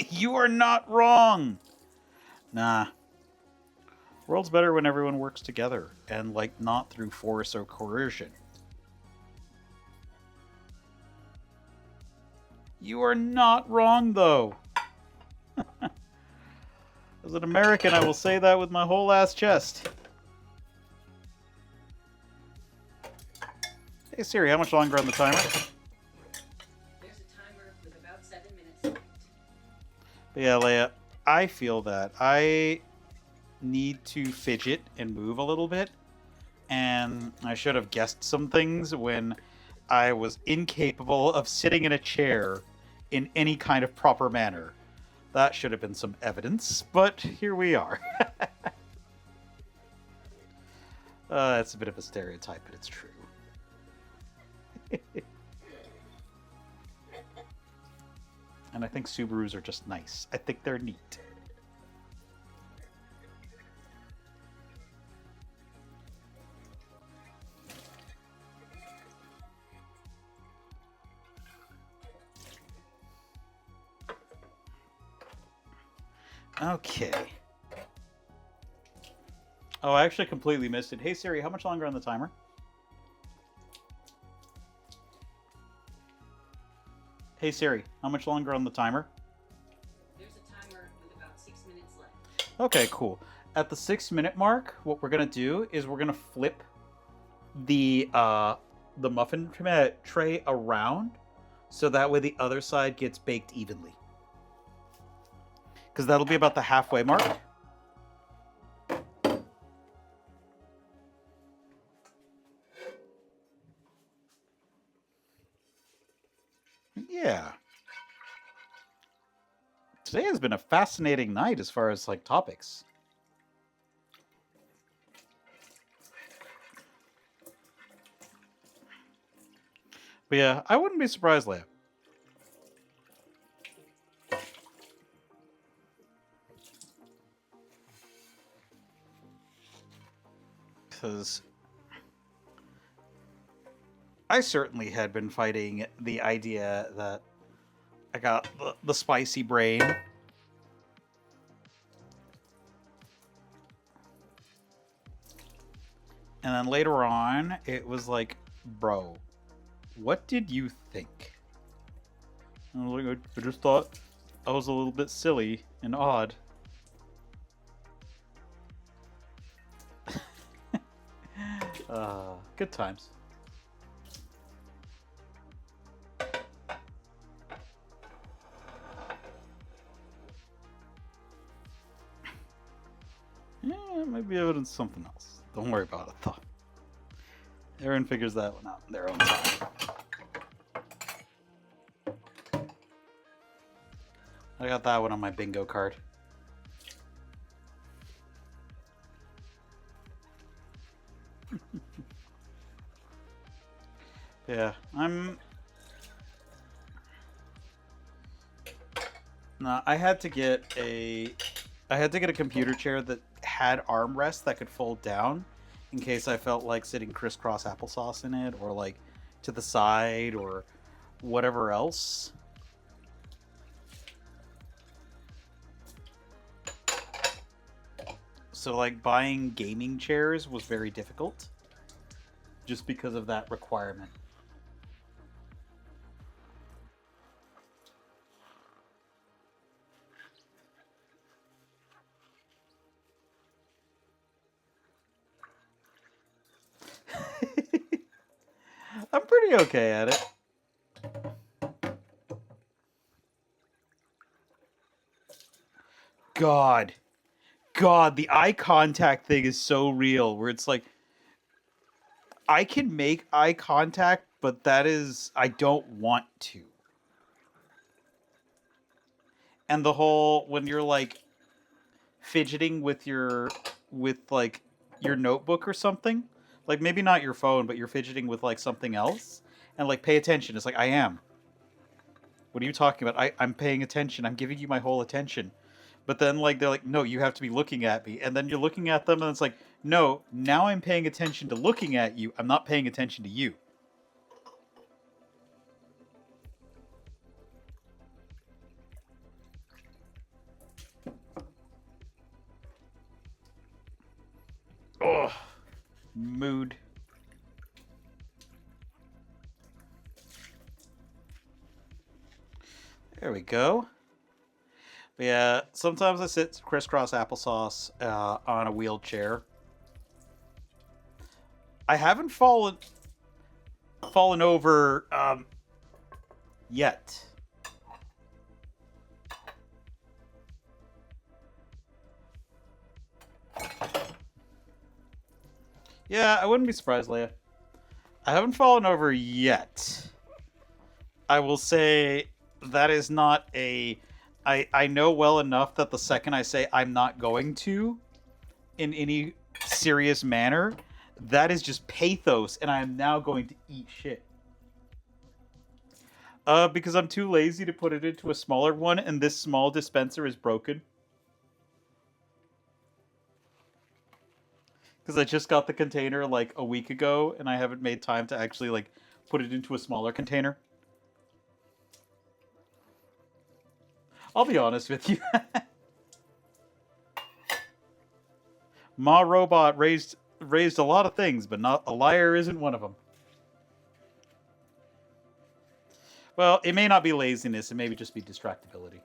You are not wrong. Nah. World's better when everyone works together and like not through force or coercion. You are not wrong though. As an American, I will say that with my whole ass chest. Hey Siri, how much longer on the timer? There's a timer with about 7 minutes left. But yeah, Leia, I feel that. I need to fidget and move a little bit. And I should have guessed some things when I was incapable of sitting in a chair in any kind of proper manner. That should have been some evidence, but here we are. It's a bit of a stereotype, but it's true. And I think Subarus are just nice. I think they're neat. Okay. Oh, I actually completely missed it. Hey Siri, how much longer on the timer? Hey Siri, how much longer on the timer? There's a timer with about 6 minutes left. Okay, cool. At the 6-minute mark, what we're gonna do is we're gonna flip the muffin tray around, so that way the other side gets baked evenly. Because that'll be about the halfway mark. Yeah. Today has been a fascinating night as far as like topics. But yeah, I wouldn't be surprised, Leia. Because I certainly had been fighting the idea that I got the spicy brain. And then later on, it was like, bro, what did you think? And I was like, I just thought I was a little bit silly and odd. Good times. Yeah, maybe evidence something else. Don't worry about it, though. Everyone figures that one out in their own time. I got that one on my bingo card. Yeah, No, I had to get a computer chair that had armrests that could fold down in case I felt like sitting crisscross applesauce in it, or like to the side, or whatever else. So like buying gaming chairs was very difficult just because of that requirement. I'm pretty okay at it. God, the eye contact thing is so real, where it's like, I can make eye contact, but that is, I don't want to. And the whole, when you're like fidgeting with your notebook or something, like maybe not your phone, but you're fidgeting with like something else, and like, pay attention. It's like, I am. What are you talking about? I'm paying attention. I'm giving you my whole attention. But then like they're like, no, you have to be looking at me. And then you're looking at them and it's like, no, now I'm paying attention to looking at you. I'm not paying attention to you. Ugh. Mood. There we go. But yeah, sometimes I sit crisscross applesauce on a wheelchair. I haven't fallen over yet. Yeah, I wouldn't be surprised, Leia. I haven't fallen over yet. I will say that is not a... I know well enough that the second I say I'm not going to, in any serious manner, that is just pathos, and I am now going to eat shit. Because I'm too lazy to put it into a smaller one, and this small dispenser is broken. Because I just got the container like a week ago, and I haven't made time to actually like put it into a smaller container. I'll be honest with you. Ma Robot raised a lot of things, but not a liar isn't one of them. Well, it may not be laziness, it may just be distractibility.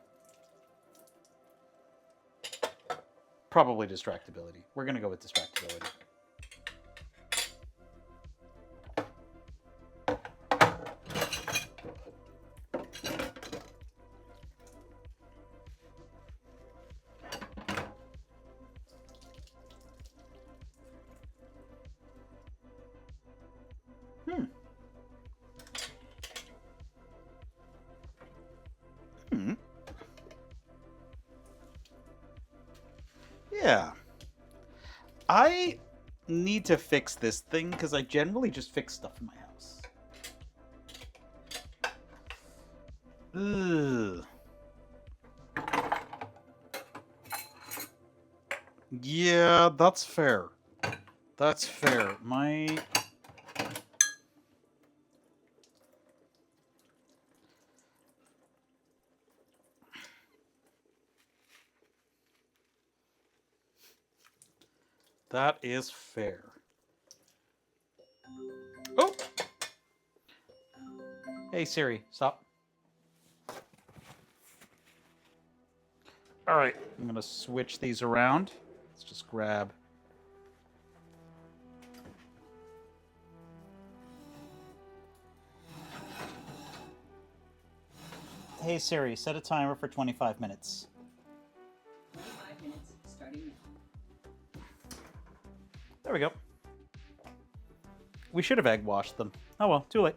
Probably distractibility. We're gonna go with distractibility. Yeah. I need to fix this thing because I generally just fix stuff in my house. Ugh. Yeah, that's fair. That's fair. That is fair. Oh! Hey Siri, stop. Alright, I'm gonna switch these around. Let's just grab... Hey Siri, set a timer for 25 minutes. 25 minutes starting now. There we go. We should have egg washed them. Oh well, too late.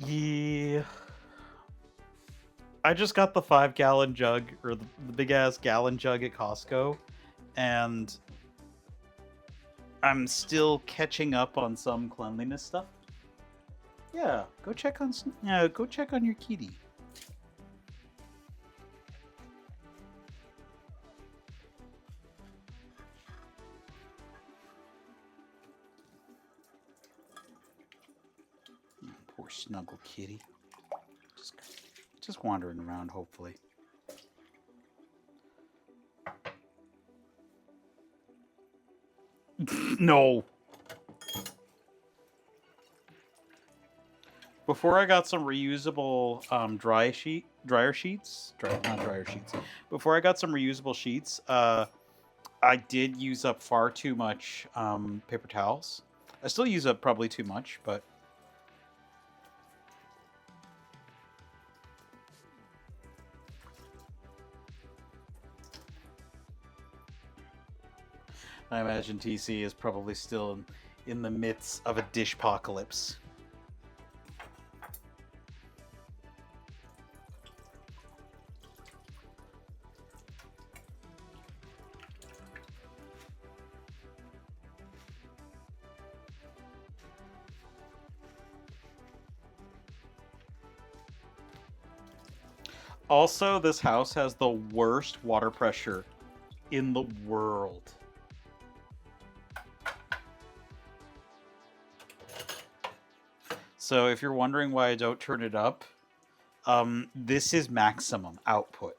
Yeah. I just got the 5-gallon jug, or the big ass gallon jug at Costco, and I'm still catching up on some cleanliness stuff. Yeah, go check on your kitty. Poor snuggle kitty. Just wandering around, hopefully. No. Before I got some reusable dryer sheets. Not dryer sheets. Before I got some reusable sheets, I did use up far too much paper towels. I still use up probably too much, but I imagine TC is probably still in the midst of a dishpocalypse. Also, this house has the worst water pressure in the world. So if you're wondering why I don't turn it up, this is maximum output.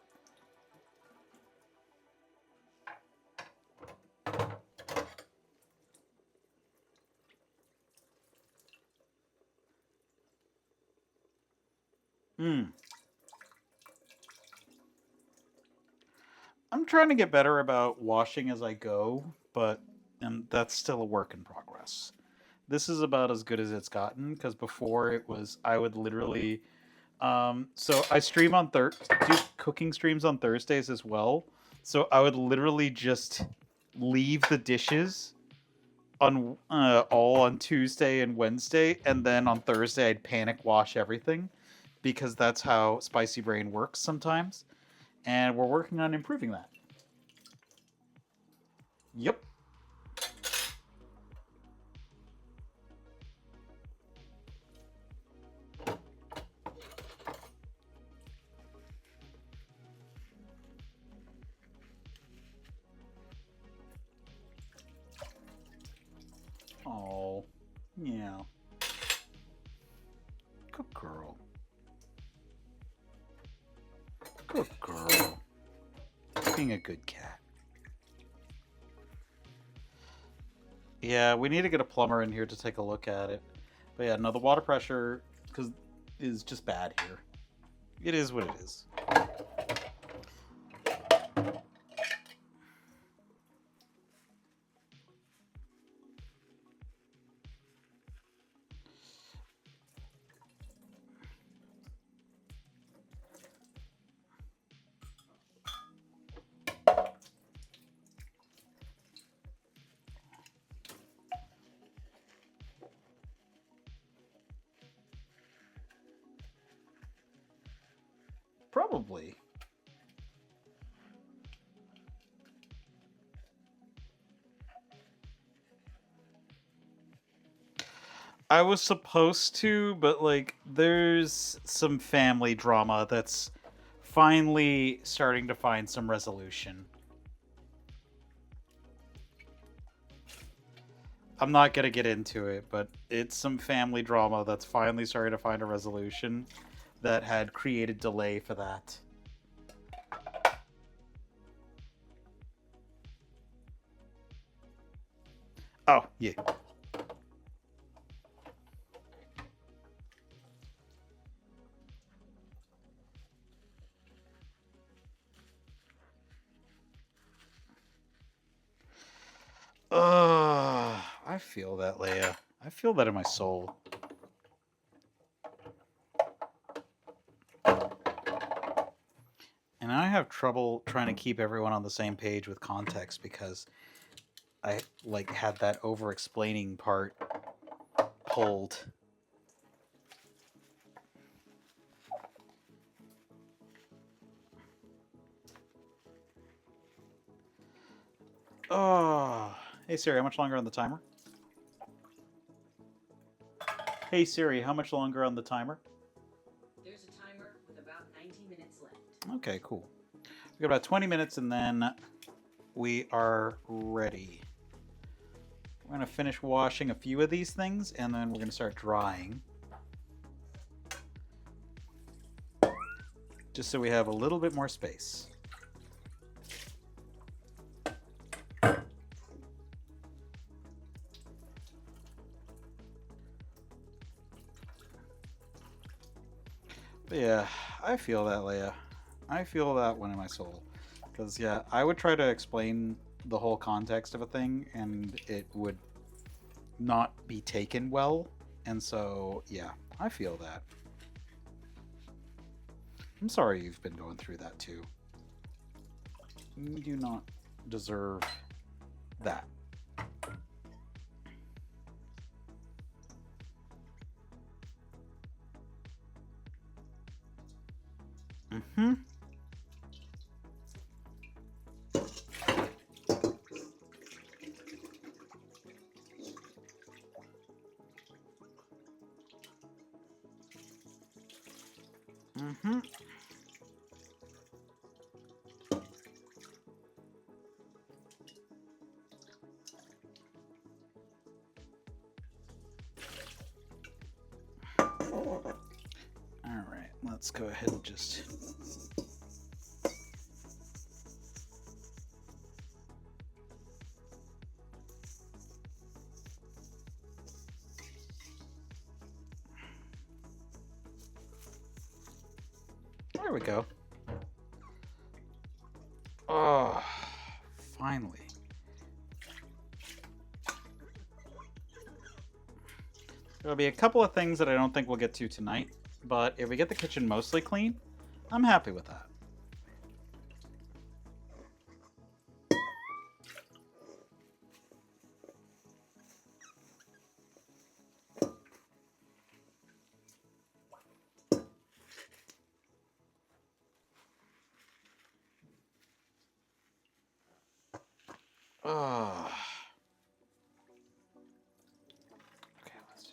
I'm trying to get better about washing as I go, but that's still a work in progress. This is about as good as it's gotten, because before it was, I would literally, so I stream on do cooking streams on Thursdays as well. So I would literally just leave the dishes on all on Tuesday and Wednesday, and then on Thursday I'd panic wash everything, because that's how Spicy Brain works sometimes. And we're working on improving that. Yep. Oh, yeah. Good girl. Good girl. Being a good cat. Yeah, we need to get a plumber in here to take a look at it. But yeah, no, the water pressure is just bad here. It is what it is. Probably. I was supposed to, but like there's some family drama that's finally starting to find some resolution. I'm not going to get into it, but it's some family drama that's finally starting to find a resolution that had created delay for that. Oh, yeah. I feel that, Leia. I feel that in my soul. And I have trouble trying to keep everyone on the same page with context because I like had that over-explaining part pulled. Oh, hey Siri, how much longer on the timer? Hey Siri, how much longer on the timer? There's a timer with about 90 minutes left. Okay, cool. We got about 20 minutes and then we are ready. We're going to finish washing a few of these things and then we're going to start drying. Just so we have a little bit more space. But yeah, I feel that, Leia. I feel that one in my soul. Because, yeah, I would try to explain the whole context of a thing, and it would not be taken well. And so, yeah, I feel that. I'm sorry you've been going through that, too. You do not deserve that. Mm-hmm. Mm-hmm. All right, let's go ahead and just... There we go. Oh, finally. There'll be a couple of things that I don't think we'll get to tonight, but if we get the kitchen mostly clean, I'm happy with that. Oh. Okay, let's see.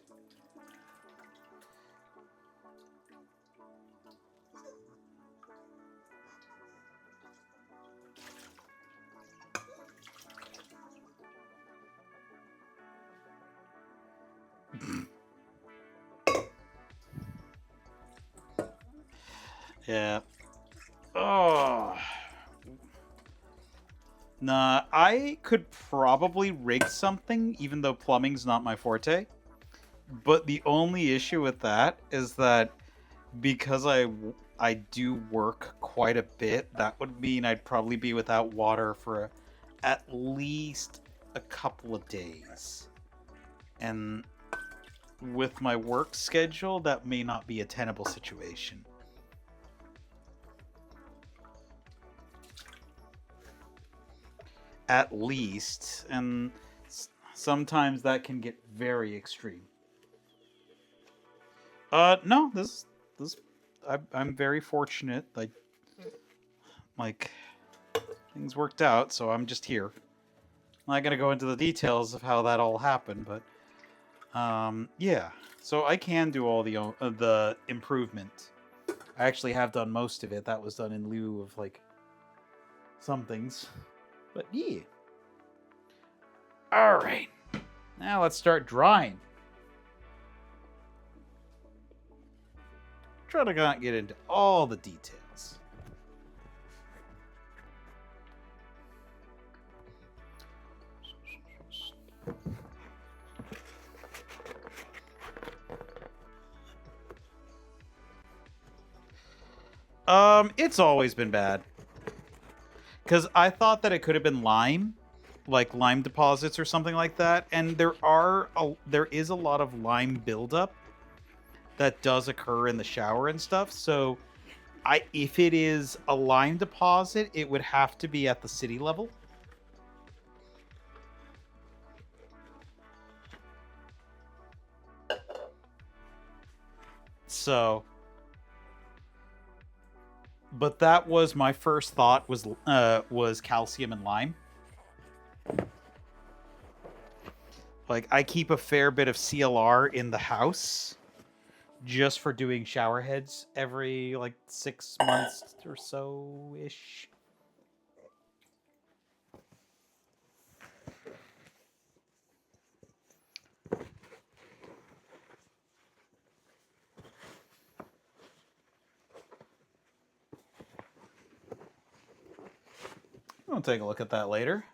Yeah. Oh. Nah, I could probably rig something, even though plumbing's not my forte. But the only issue with that is that because I do work quite a bit, that would mean I'd probably be without water for at least a couple of days. And with my work schedule, that may not be a tenable situation. At least, and sometimes that can get very extreme. No, I'm very fortunate. Like things worked out, so I'm just here. I'm not gonna go into the details of how that all happened, but yeah. So I can do all the improvement. I actually have done most of it. That was done in lieu of like some things, but yeah. All right, now let's start drying. Try to not get into all the details. It's always been bad. Because I thought that it could have been lime, like lime deposits or something like that, and there is a lot of lime buildup that does occur in the shower and stuff. So, if it is a lime deposit, it would have to be at the city level. So, but that was my first thought was calcium and lime. Like, I keep a fair bit of CLR in the house just for doing shower heads every, like, 6 months or so-ish. I'll take a look at that later.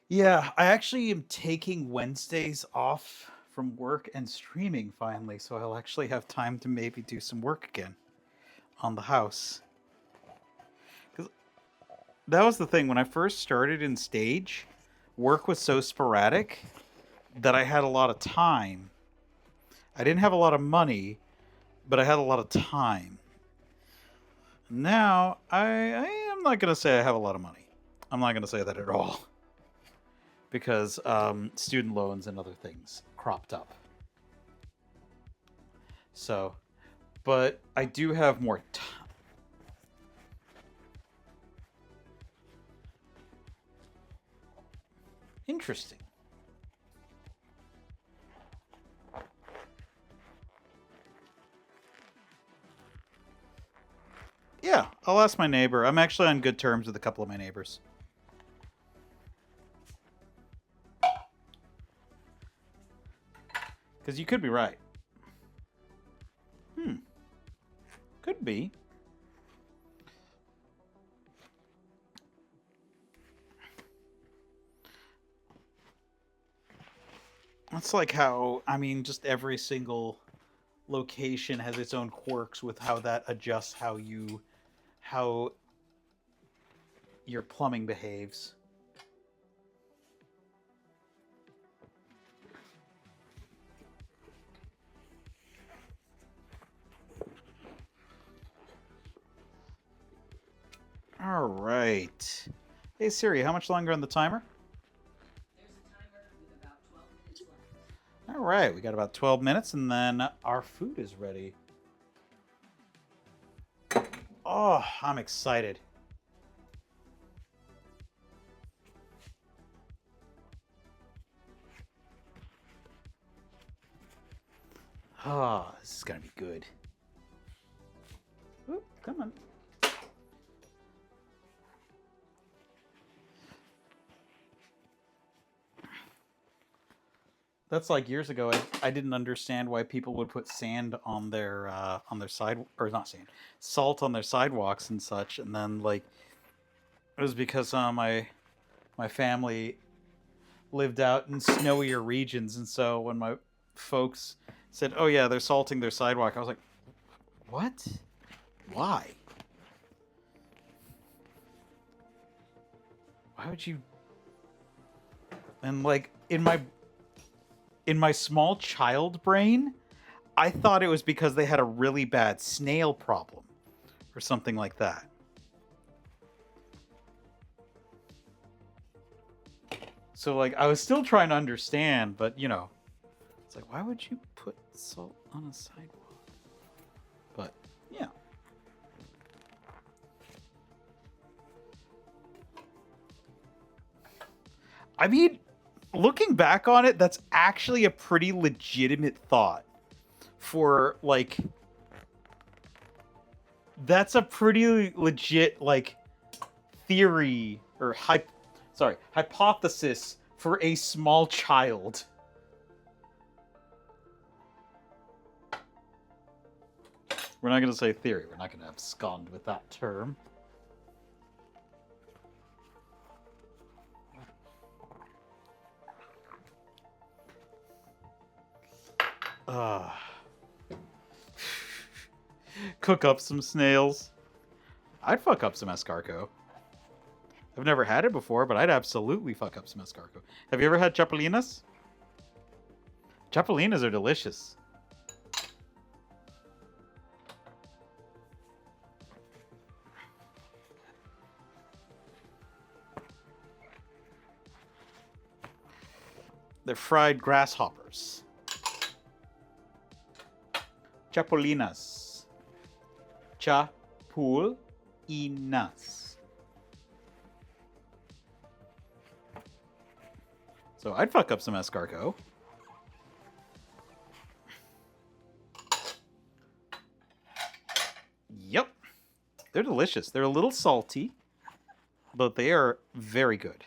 Yeah, I actually am taking Wednesdays off from work and streaming finally, so I'll actually have time to maybe do some work again on the house. 'Cause that was the thing, when I first started in stage, work was so sporadic that I had a lot of time. I didn't have a lot of money, but I had a lot of time. Now, I am not going to say I have a lot of money. I'm not going to say that at all. Because student loans and other things cropped up. So, but I do have more time. Interesting. Yeah, I'll ask my neighbor. I'm actually on good terms with a couple of my neighbors. Because you could be right. Could be. That's like how, I mean, just every single location has its own quirks with how that adjusts how your plumbing behaves. All right. Hey Siri, how much longer on the timer? There's a timer with about 12 minutes left. All right, we got about 12 minutes and then our food is ready. Oh, I'm excited. Oh, this is gonna be good. Ooh, come on. That's like years ago. I didn't understand why people would put sand on their side, or not sand, salt on their sidewalks and such. And then like it was because my family lived out in snowier regions, and so when my folks said, "Oh yeah, they're salting their sidewalk," I was like, "What? Why? Why would you?" And like in my small child brain, I thought it was because they had a really bad snail problem or something like that. So like I was still trying to understand, but you know, it's like, why would you put salt on a sidewalk? But yeah. I mean, looking back on it, that's actually a pretty legitimate thought for like that's a pretty legit like theory or hypothesis for a small child. We're not going to say theory. We're not going to abscond with that term. Cook up some snails. I'd fuck up some escargot. I've never had it before, but I'd absolutely fuck up some escargot. Have you ever had chapalinas? Chapalinas are delicious. They're fried grasshoppers. Chapolinas. Chapulinas. So I'd fuck up some escargot. Yep. They're delicious. They're a little salty, but they are very good.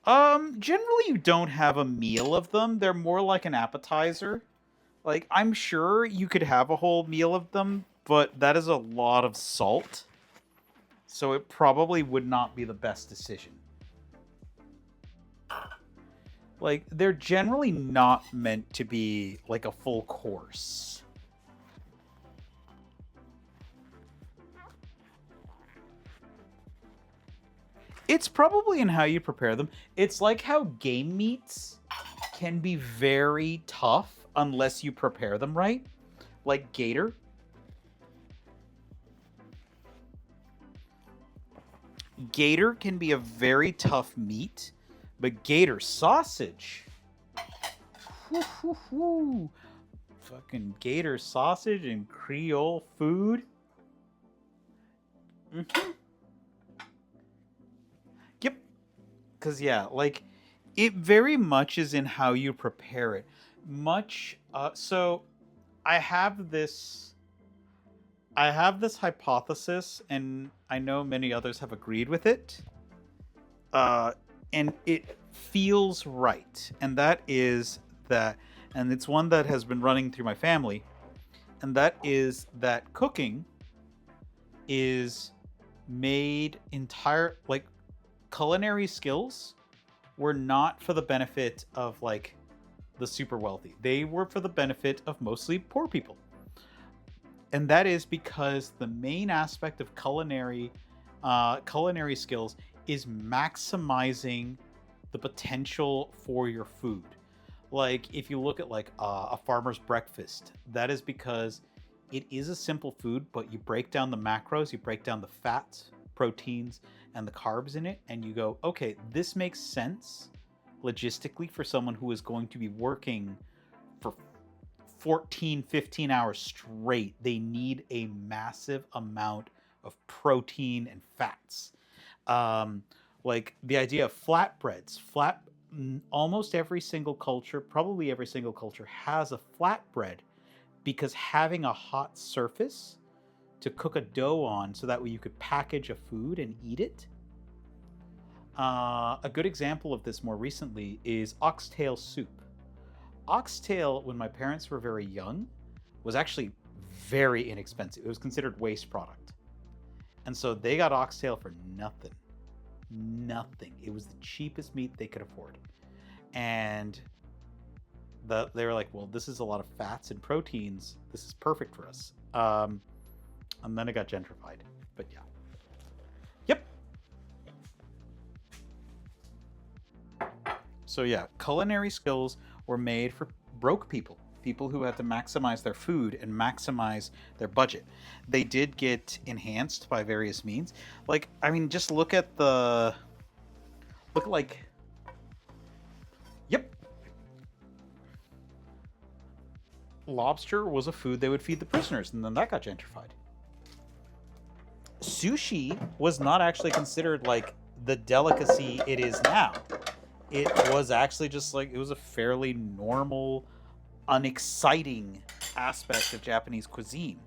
Generally you don't have a meal of them. They're more like an appetizer. Like, I'm sure you could have a whole meal of them, but that is a lot of salt. So it probably would not be the best decision. Like, they're generally not meant to be like a full course. It's probably in how you prepare them. It's like how game meats can be very tough unless you prepare them right. Like gator. Gator can be a very tough meat, but gator sausage. Woo. Fucking gator sausage and Creole food. Mm-hmm. Yep. Because, yeah, like, it very much is in how you prepare it. So, I have this hypothesis, and I know many others have agreed with it. And it feels right. And that is that, and it's one that has been running through my family, and that is that cooking is made culinary skills were not for the benefit of, like, the super wealthy. They were for the benefit of mostly poor people. And that is because the main aspect of culinary skills is maximizing the potential for your food. Like, if you look at, like, a farmer's breakfast, that is because it is a simple food, but you break down the macros, you break down the fats, proteins, and the carbs in it, and you go, okay, this makes sense logistically for someone who is going to be working for 14, 15 hours straight. They need a massive amount of protein and fats. Like the idea of flatbreads. Almost every single culture, probably every single culture, has a flatbread because having a hot surface to cook a dough on so that way you could package a food and eat it. A good example of this more recently is oxtail soup. Oxtail, when my parents were very young, was actually very inexpensive. It was considered waste product. And so they got oxtail for nothing. Nothing. It was the cheapest meat they could afford. And they were like, well, this is a lot of fats and proteins. This is perfect for us. And then it got gentrified. But yeah. Yep. So yeah, culinary skills were made for broke people. People who had to maximize their food and maximize their budget. They did get enhanced by various means. Like, I mean, just look at yep. Lobster was a food they would feed the prisoners, and then that got gentrified. Sushi was not actually considered like the delicacy it is now. It was actually just like, it was a fairly normal, unexciting aspect of Japanese cuisine.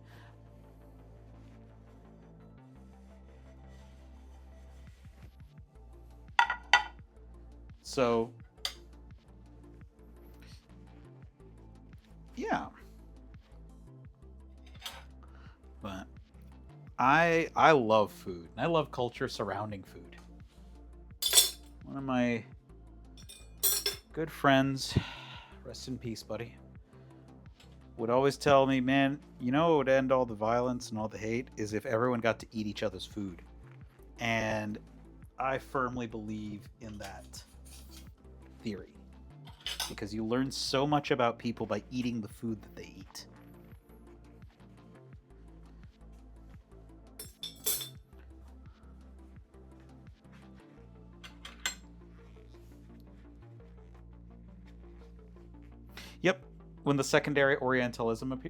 So, yeah. But I love food. And I love culture surrounding food. One of my good friends, rest in peace, buddy, would always tell me, man, you know what would end all the violence and all the hate is if everyone got to eat each other's food. And I firmly believe in that theory. Because you learn so much about people by eating the food that they eat. Yep, when the secondary Orientalism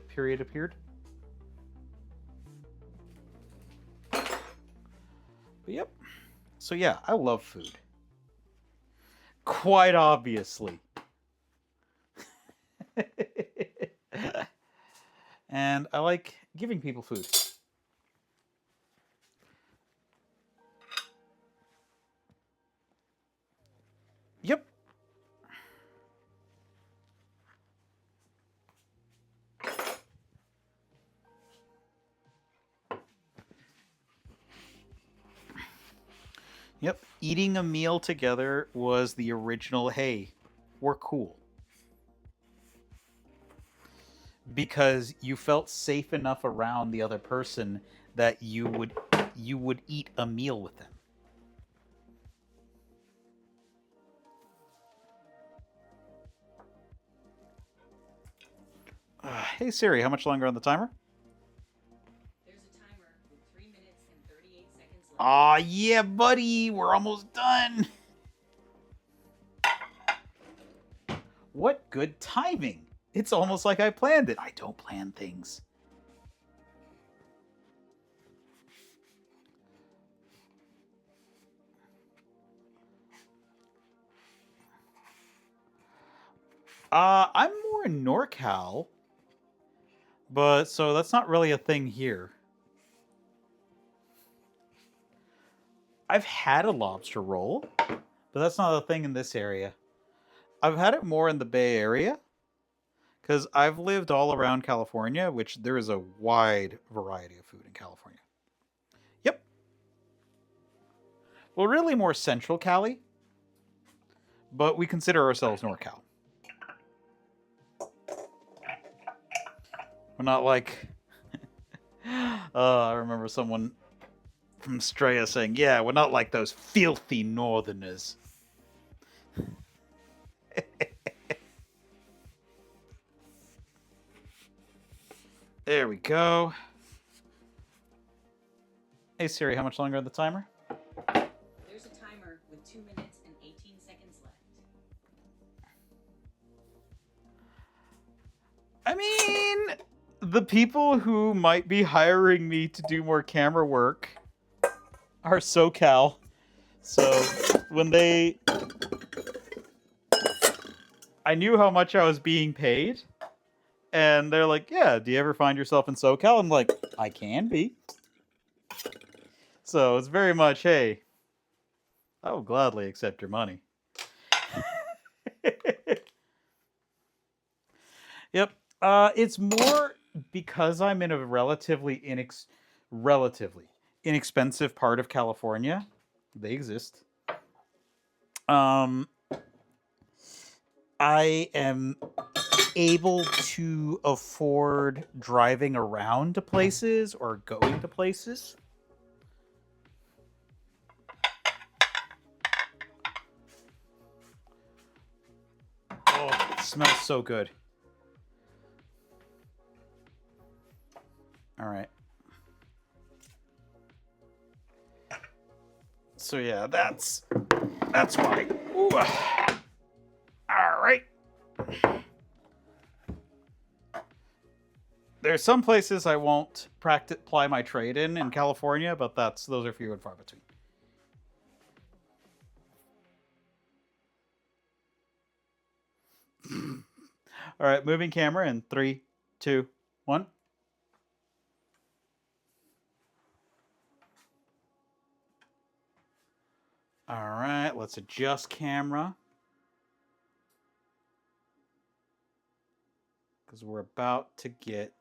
period appeared. So yeah, I love food. Quite obviously. And I like giving people food. Yep. Yep. Eating a meal together was the original, hey, we're cool. Because you felt safe enough around the other person that you would eat a meal with them. Hey Siri, how much longer on the timer? There's a timer with 3 minutes and 38 seconds left. Aw, yeah, buddy, we're almost done. What good timing. It's almost like I planned it. I don't plan things. I'm more in NorCal, but so that's not really a thing here. I've had a lobster roll, but that's not a thing in this area. I've had it more in the Bay Area, because I've lived all around California, which there is a wide variety of food in California. Yep. Well, really more Central Cali, but we consider ourselves NorCal. We're not like... I remember someone from Straya saying, yeah, we're not like those filthy northerners. There we go. Hey Siri, how much longer on the timer? There's a timer with 2 minutes and 18 seconds left. I mean, the people who might be hiring me to do more camera work are SoCal. So when they... I knew how much I was being paid. And they're like, yeah, do you ever find yourself in SoCal? I'm like, I can be. So it's very much, hey, I will gladly accept your money. Yep. It's more because I'm in a relatively inexpensive part of California. They exist. I am able to afford driving around to places or going to places. Oh, it smells so good. All right. So yeah, that's why. Ooh. All right. There's some places I won't ply my trade in California, but those are few and far between. All right, moving camera in 3, 2, 1. All right, let's adjust camera. Because we're about to get...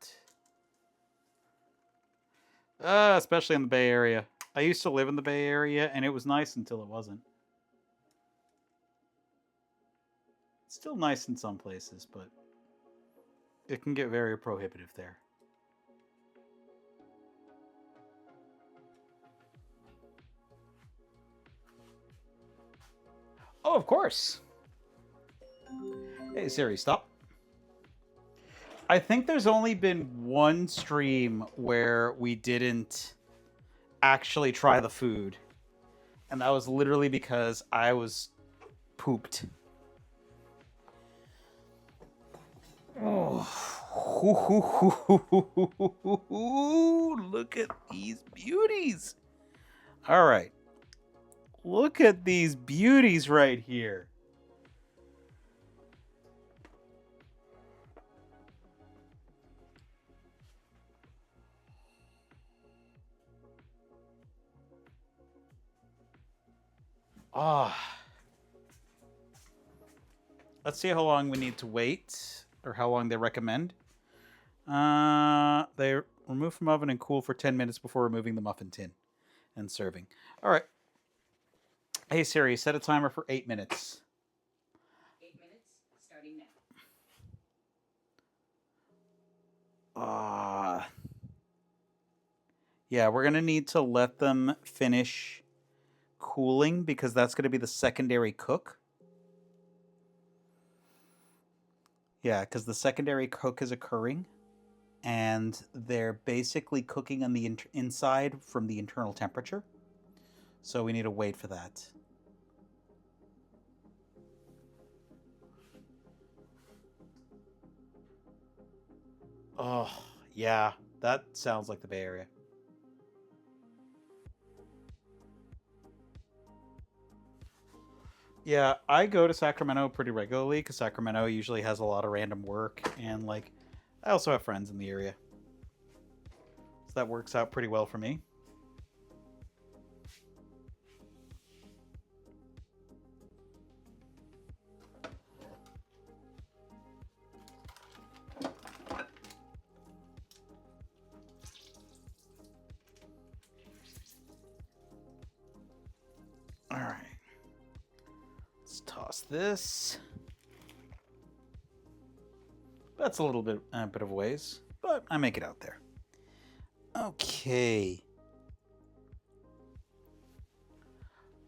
especially in the Bay Area. I used to live in the Bay Area, and it was nice until it wasn't. It's still nice in some places, but it can get very prohibitive there. Oh, of course. Hey, Siri, stop. I think there's only been one stream where we didn't actually try the food. And that was literally because I was pooped. Oh. Look at these beauties. All right. Look at these beauties right here. Ah. Let's see how long we need to wait, or how long they recommend. They remove from oven and cool for 10 minutes before removing the muffin tin and serving. All right. Hey Siri, set a timer for 8 minutes. 8 minutes, starting now. Yeah, we're gonna need to let them finish cooling because that's gonna be the secondary cook. Yeah, because the secondary cook is occurring, and they're basically cooking on the inside from the internal temperature. So we need to wait for that. Oh, yeah, that sounds like the Bay Area. Yeah, I go to Sacramento pretty regularly because Sacramento usually has a lot of random work, and like, I also have friends in the area. So that works out pretty well for me. All right. Let's toss this. That's a little bit of ways, but I make it out there. Okay.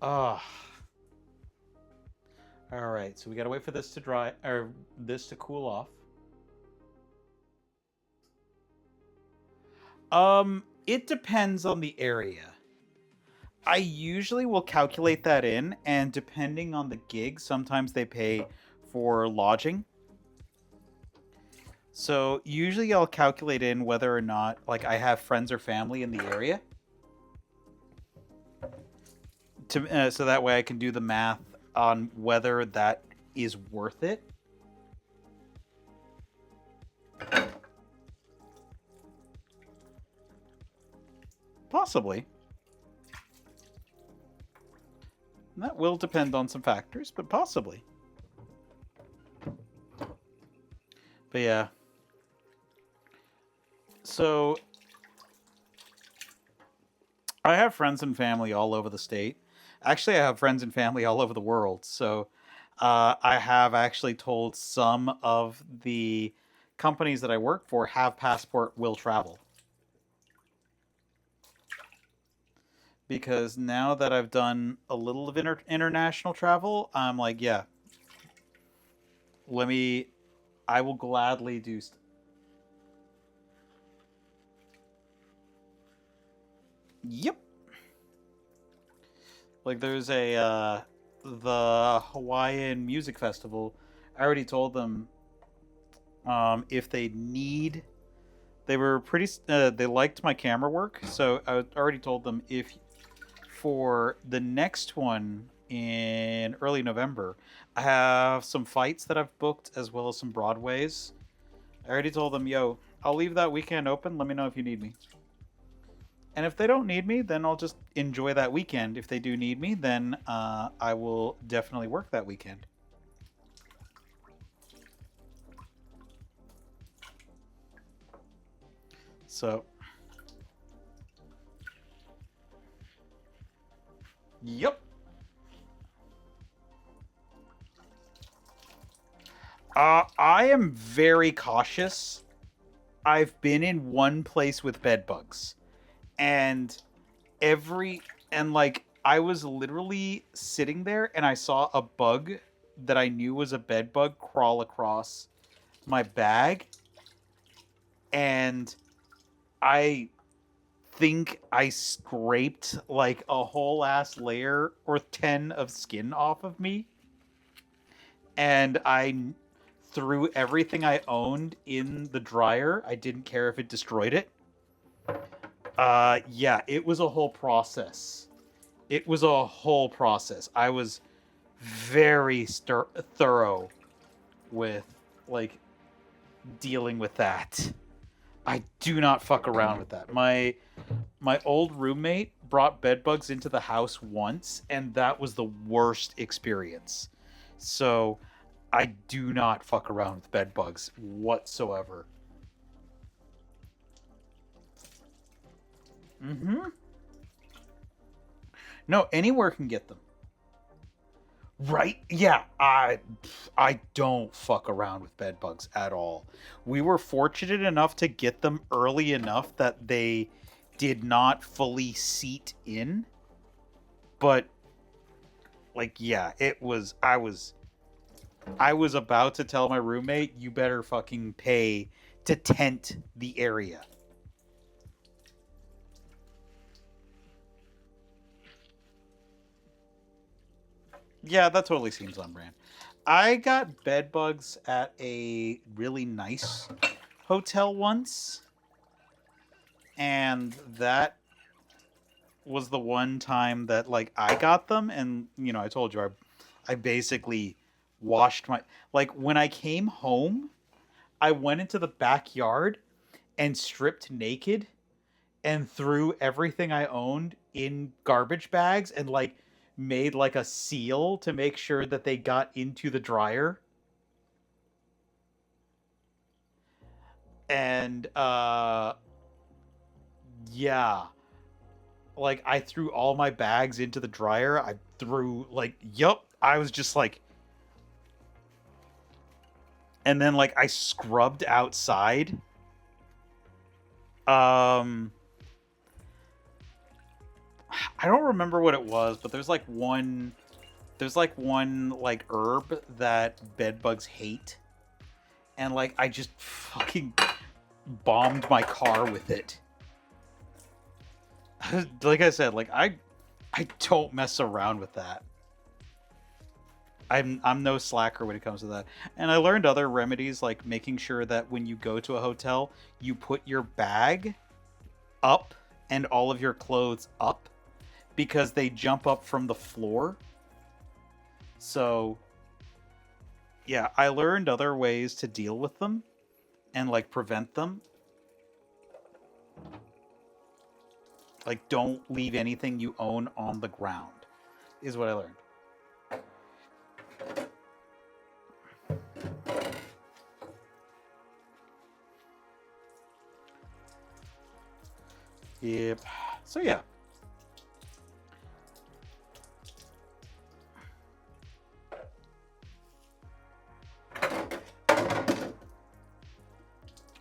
All right, so we gotta wait for this to dry, or this to cool off. It depends on the area. I usually will calculate that in, and depending on the gig, sometimes they pay for lodging. So usually I'll calculate in whether or not, like, I have friends or family in the area. So that way I can do the math on whether that is worth it. Possibly. That will depend on some factors, but possibly. But yeah. So I have friends and family all over the state. Actually, I have friends and family all over the world. So I have actually told some of the companies that I work for have passport will travel. Because now that I've done a little of international travel, I'm like, yeah, I will gladly do. Yep. Like there's the Hawaiian Music Festival. I already told them if they need. They were pretty. They liked my camera work, so I already told them if for the next one in early November, I have some fights that I've booked as well as some Broadways. I already told them, yo, I'll leave that weekend open. Let me know if you need me. And if they don't need me, then I'll just enjoy that weekend. If they do need me, then I will definitely work that weekend. So, yep. I am very cautious. I've been in one place with bed bugs. And I was literally sitting there and I saw a bug that I knew was a bed bug crawl across my bag. And I think I scraped like a whole ass layer or 10 of skin off of me. And I threw everything I owned in the dryer. I didn't care if it destroyed it. Yeah, it was a whole process. It was a whole process. I was very thorough with like dealing with that. I do not fuck around with that. My old roommate brought bed bugs into the house once, and that was the worst experience. So I do not fuck around with bed bugs whatsoever. Mm-hmm. No, anywhere can get them. Right? Yeah, I don't fuck around with bed bugs at all. We were fortunate enough to get them early enough that they did not fully seat in. But like yeah, I was about to tell my roommate, you better fucking pay to tent the area. Yeah, that totally seems on brand. I got bed bugs at a really nice hotel once, and that was the one time that like I got them, and you know I told you I basically washed my like when I came home, I went into the backyard and stripped naked and threw everything I owned in garbage bags and like made like a seal to make sure that they got into the dryer. And yeah, like I threw all my bags into the dryer. I threw like yup, I was just like and then like I scrubbed outside. Um I don't remember what it was, but there's like one like herb that bed bugs hate. And like I just fucking bombed my car with it. Like I said, like I don't mess around with that. I'm no slacker when it comes to that. And I learned other remedies like making sure that when you go to a hotel, you put your bag up and all of your clothes up because they jump up from the floor. So yeah, I learned other ways to deal with them and like prevent them. Like don't leave anything you own on the ground is what I learned. Yep. So yeah.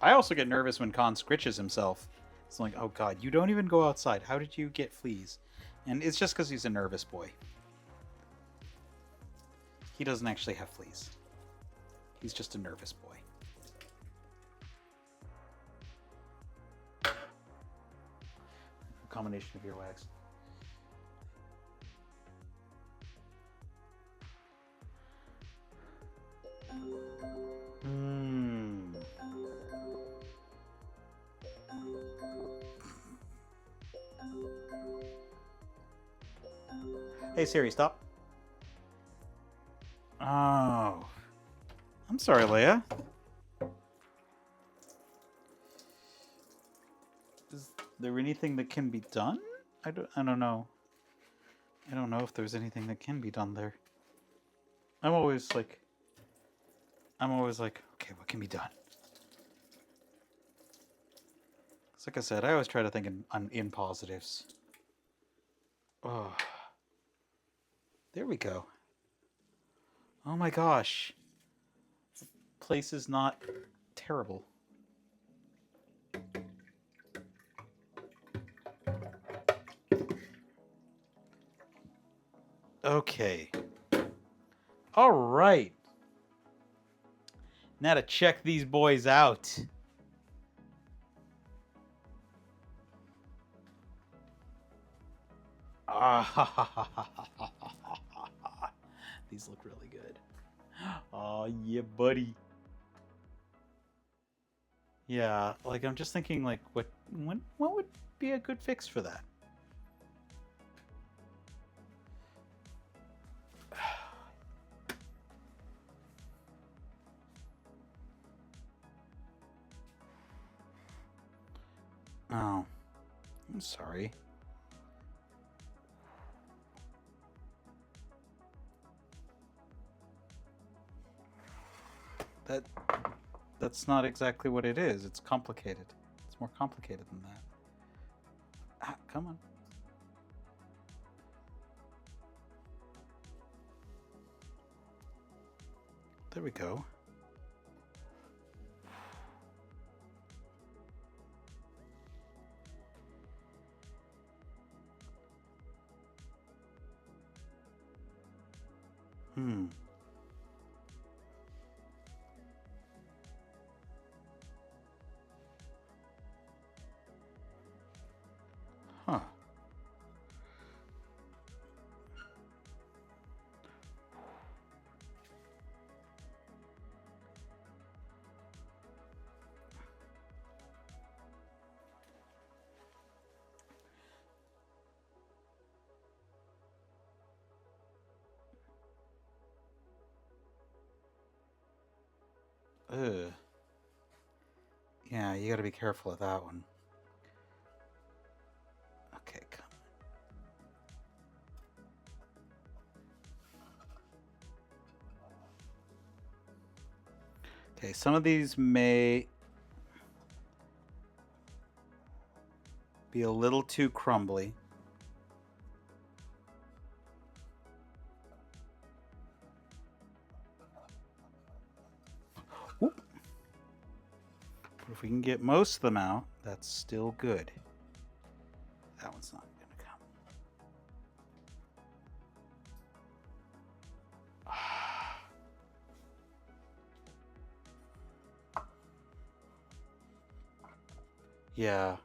I also get nervous when Khan scritches himself. It's like, oh god, you don't even go outside. How did you get fleas? And it's just because he's a nervous boy. He doesn't actually have fleas. He's just a nervous boy. A combination of earwax. Hey Siri, stop. Oh. I'm sorry, Leia. Is there anything that can be done? I don't know. I don't know if there's anything that can be done there. I'm always like, okay, what can be done? It's like I said, I always try to think in positives. Oh. There we go. Oh my gosh. The place is not terrible. Okay. All right. Now to check these boys out. These look really good. Oh yeah, buddy. Yeah, like I'm just thinking, like what would be a good fix for that? Oh, I'm sorry. That's not exactly what it is. It's complicated. It's more complicated than that. Ah, come on. There we go. Huh. Ugh. Yeah, you gotta be careful of that one. Okay, come on. Okay, some of these may be a little too crumbly. Whoop. But if we can get most of them out, that's still good. That one's not gonna come. Yeah.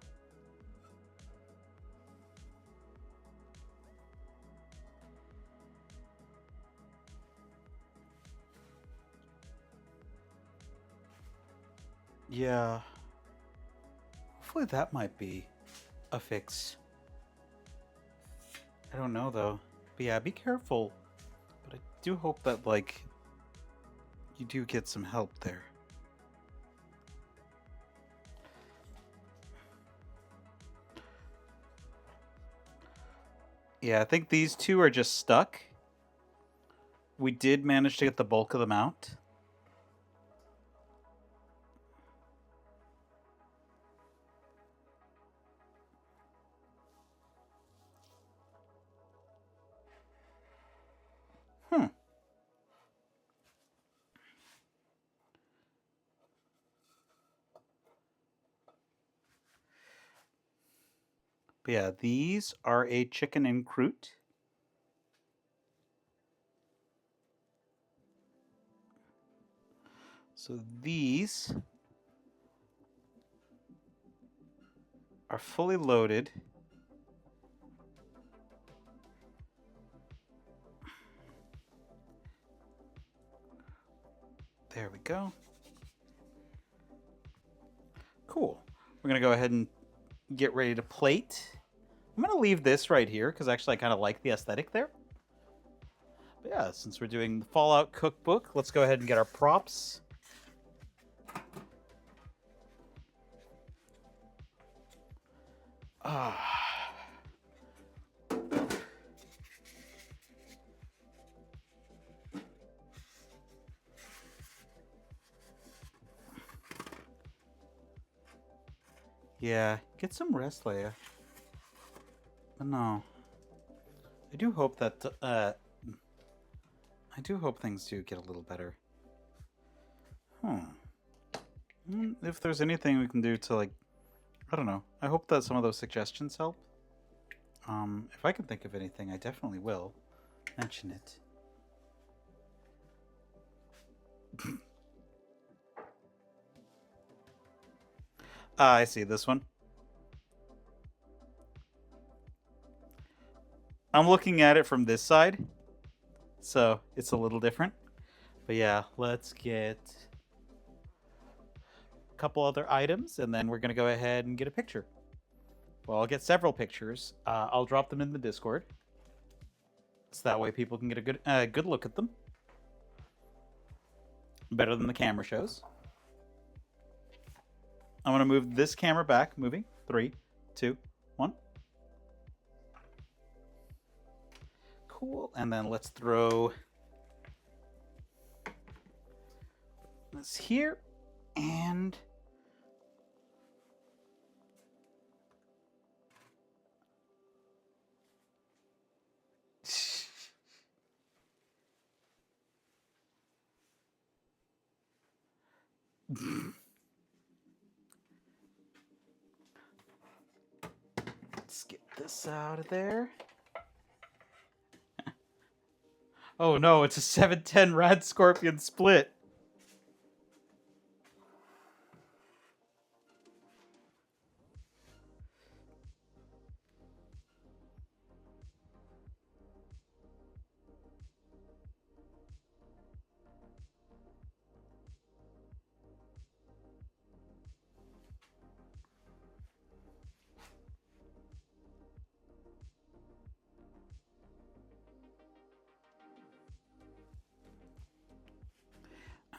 Yeah. Hopefully that might be a fix. I don't know though. But yeah, be careful. But I do hope that, like, you do get some help there. Yeah, I think these two are just stuck. We did manage to get the bulk of them out. But yeah, these are a Chicken En Croute. So these are fully loaded. There we go. Cool. We're going to go ahead and get ready to plate. I'm going to leave this right here because actually I kind of like the aesthetic there. But yeah, since we're doing the Fallout Cookbook, let's go ahead and get our props. Yeah, get some rest, Leia. But no. I do hope that, I do hope things do get a little better. If there's anything we can do to, like, I don't know. I hope that some of those suggestions help. If I can think of anything, I definitely will mention it. I see this one. I'm looking at it from this side, so it's a little different. But yeah, let's get a couple other items, and then we're going to go ahead and get a picture. Well, I'll get several pictures. I'll drop them in the Discord, so that way people can get a good look at them. Better than the camera shows. I'm going to move this camera back, moving 3, 2, 1. Cool. And then let's throw this here and let's get this out of there. Oh no, it's a 710 Radscorpion split.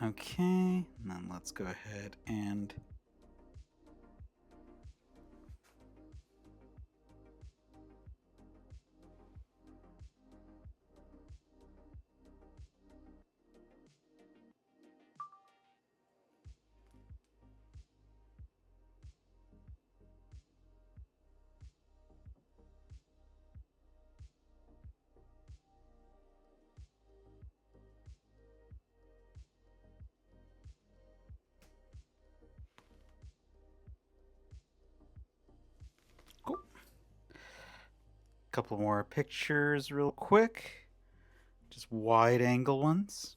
Okay, and then let's go ahead and cool. Couple more pictures real quick. Just wide angle ones.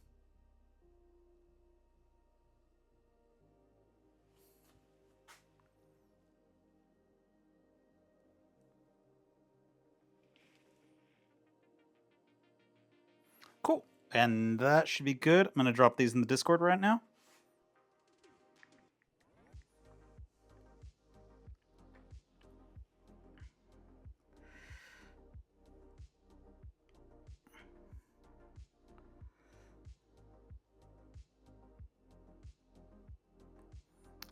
Cool. And that should be good. I'm going to drop these in the Discord right now.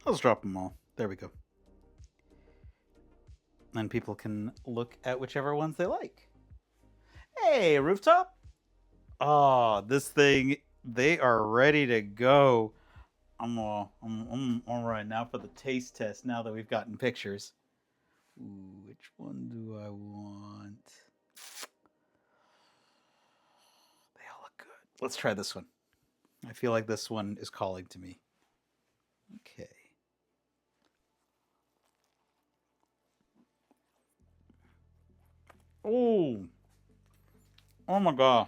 Let's drop them all. There we go. And people can look at whichever ones they like. Hey, Rooftop! Oh, this thing, they are ready to go. I'm all right now for the taste test now that we've gotten pictures. Ooh, which one do I want? They all look good. Let's try this one. I feel like this one is calling to me. Okay. Oh. Oh my god.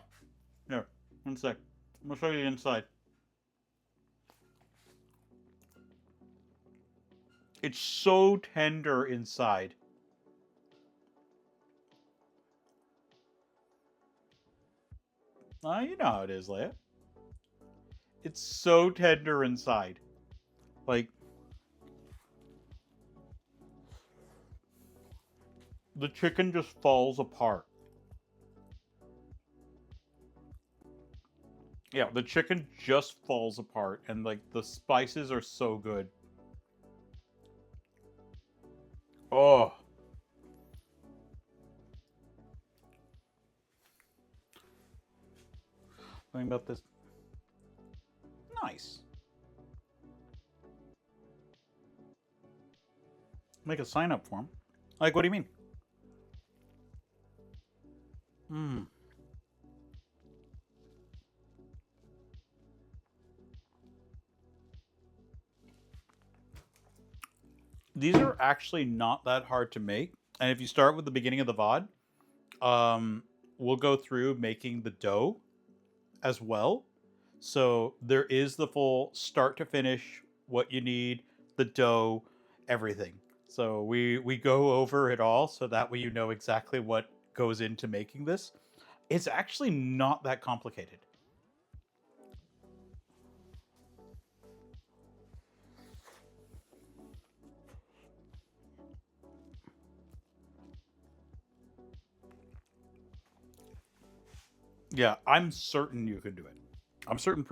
Here, one sec. I'm gonna show you the inside. It's so tender inside. You know how it is, Leia. It's so tender inside. Like, the chicken just falls apart. Yeah, the chicken just falls apart, and like the spices are so good. Oh. Something about this. Nice. Make a sign up form. Like, what do you mean? These are actually not that hard to make. And if you start with the beginning of the VOD, we'll go through making the dough as well. So there is the full start to finish, what you need, the dough, everything. So we go over it all so that way you know exactly what goes into making this. It's actually not that complicated. Yeah, I'm certain you can do it. I'm certain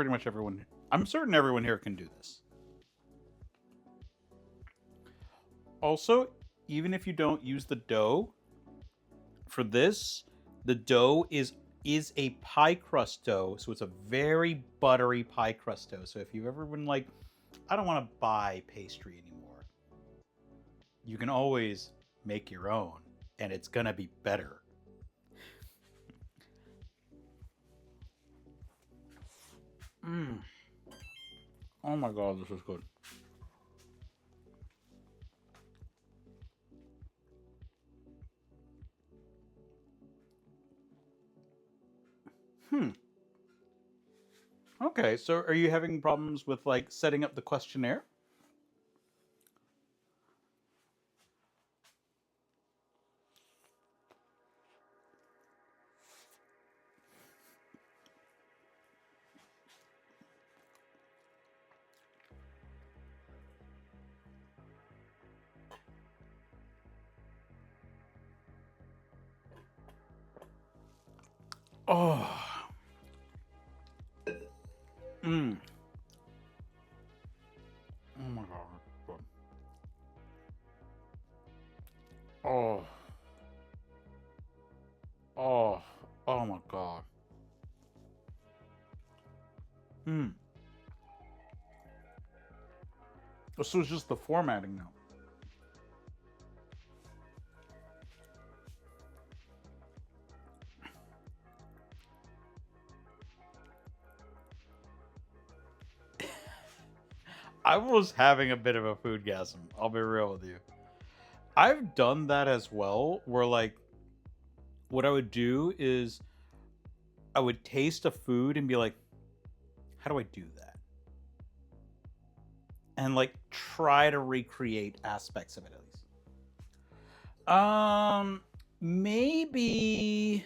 everyone here can do this. Also, even if you don't use the dough for this, the dough is a pie crust dough, so it's a very buttery pie crust dough. So if you've ever been like, I don't want to buy pastry anymore, you can always make your own, and it's gonna be better. Oh my god, this is good. Okay, so are you having problems with like setting up the questionnaire? Oh. Oh my god. Oh. Oh. Oh my god. This was just the formatting now. I was having a bit of a food gasm. I'll be real with you. I've done that as well, where like, what I would do is I would taste a food and be like, how do I do that? And like try to recreate aspects of it at least. Maybe.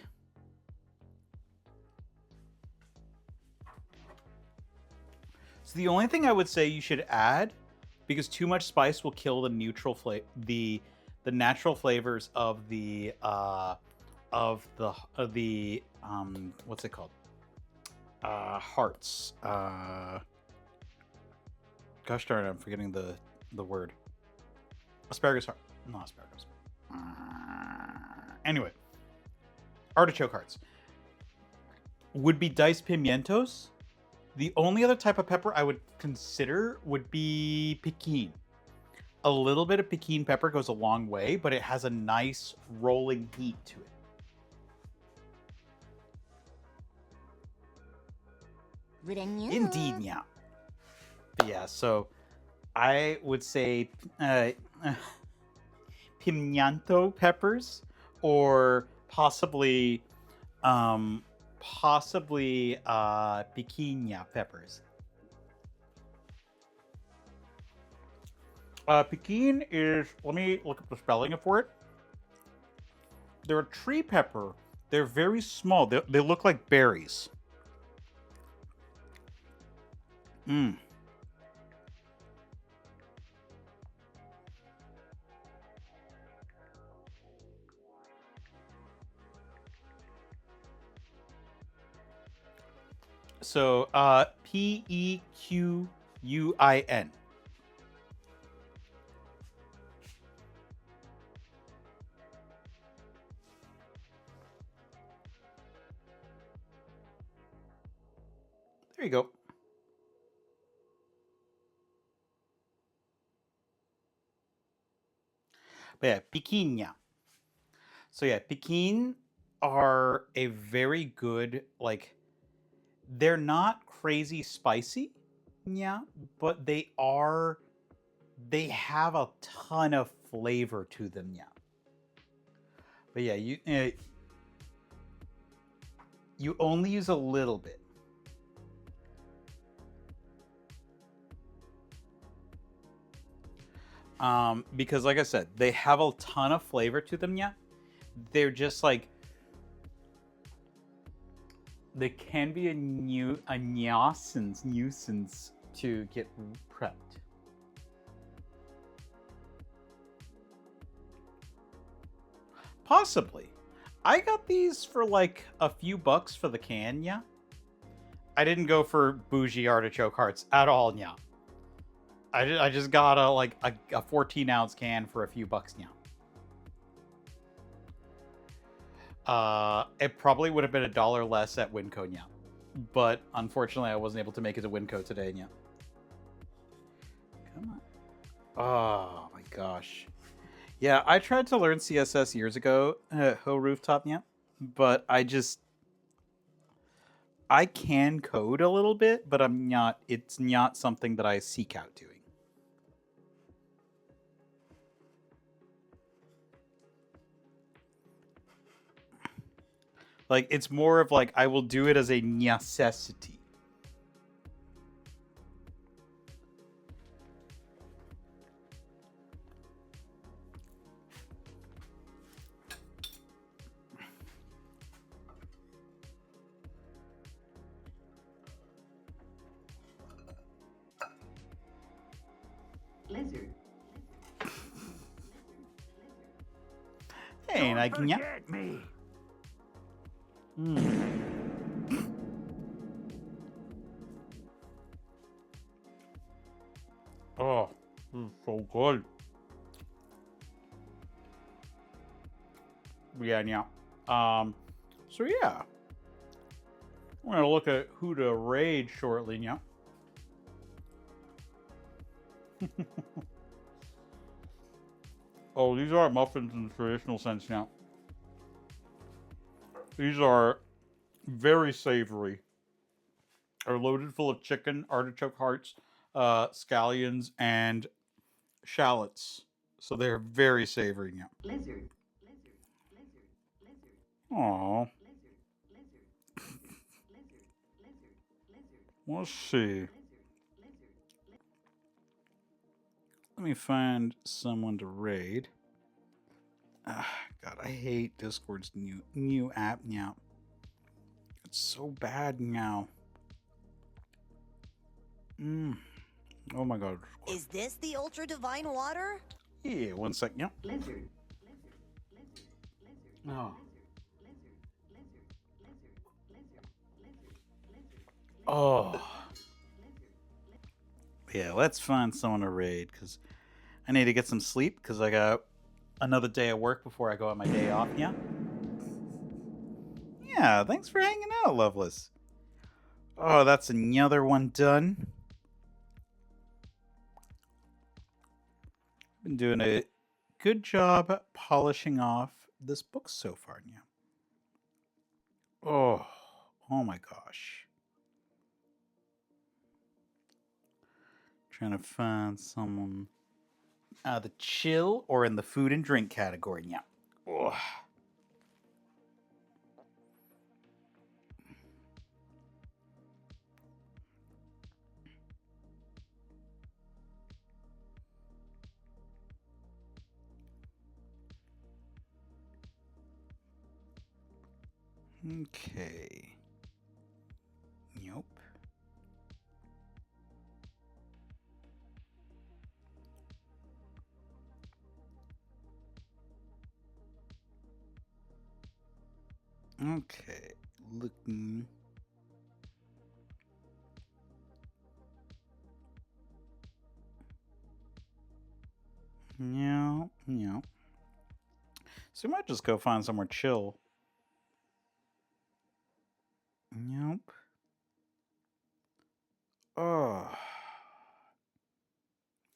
So the only thing I would say you should add, because too much spice will kill the neutral the natural flavors of the what's it called? Hearts. Gosh darn it, I'm forgetting the word. Asparagus heart. Not asparagus. Anyway, artichoke hearts would be diced pimientos. The only other type of pepper I would consider would be Pekin. A little bit of Pekin pepper goes a long way, but it has a nice rolling heat to it. Indeed, yeah. But yeah, so I would say pimiento peppers, or possibly piquinha peppers. Pekin is, let me look up the spelling for it. They're a tree pepper. They're very small. They look like berries. So, Pequuin. There you go. But yeah, piquinha. So yeah, Pekin are a very good, like, they're not crazy spicy, yeah, but they have a ton of flavor to them, yeah. But yeah, you only use a little bit. Because like I said, they have a ton of flavor to them, yeah. They're just like, they can be a nuisance to get prepped. Possibly. I got these for like a few bucks for the can, yeah. I didn't go for bougie artichoke hearts at all, yeah. I just got a 14-ounce can for a few bucks, yeah. It probably would have been $1 less at Winco, yeah. But unfortunately, I wasn't able to make it to Winco today, yeah. Come on. Oh my gosh. Yeah, I tried to learn CSS years ago at Ho Rooftop, yeah. But I can code a little bit, but it's not something that I seek out doing. Like, it's more of like, I will do it as a necessity. Lizard. Hey, and I can, yeah. me. Oh, this is so good. Yeah. So yeah. We're gonna look at who to raid shortly, yeah. Oh, these aren't muffins in the traditional sense now. These are very savory. Are loaded full of chicken, artichoke hearts, scallions, and shallots. So they're very savory now. Lizard. Aww. Let's see. Let me find someone to raid. God, I hate Discord's new app now. It's so bad now. Oh my God. Is this the ultra divine water? Yeah, one sec. Yep. Lizard. Oh. Oh. Yeah, let's find someone to raid because I need to get some sleep because I got another day of work before I go on my day off. Yeah. Yeah, thanks for hanging out, Loveless. Oh, that's another one done. Been doing a good job polishing off this book so far now. Oh my gosh. Trying to find someone the chill or in the food and drink category now. Oh. Okay. Nope. Okay. Looking. No. So we might just go find somewhere chill. Nope. Oh.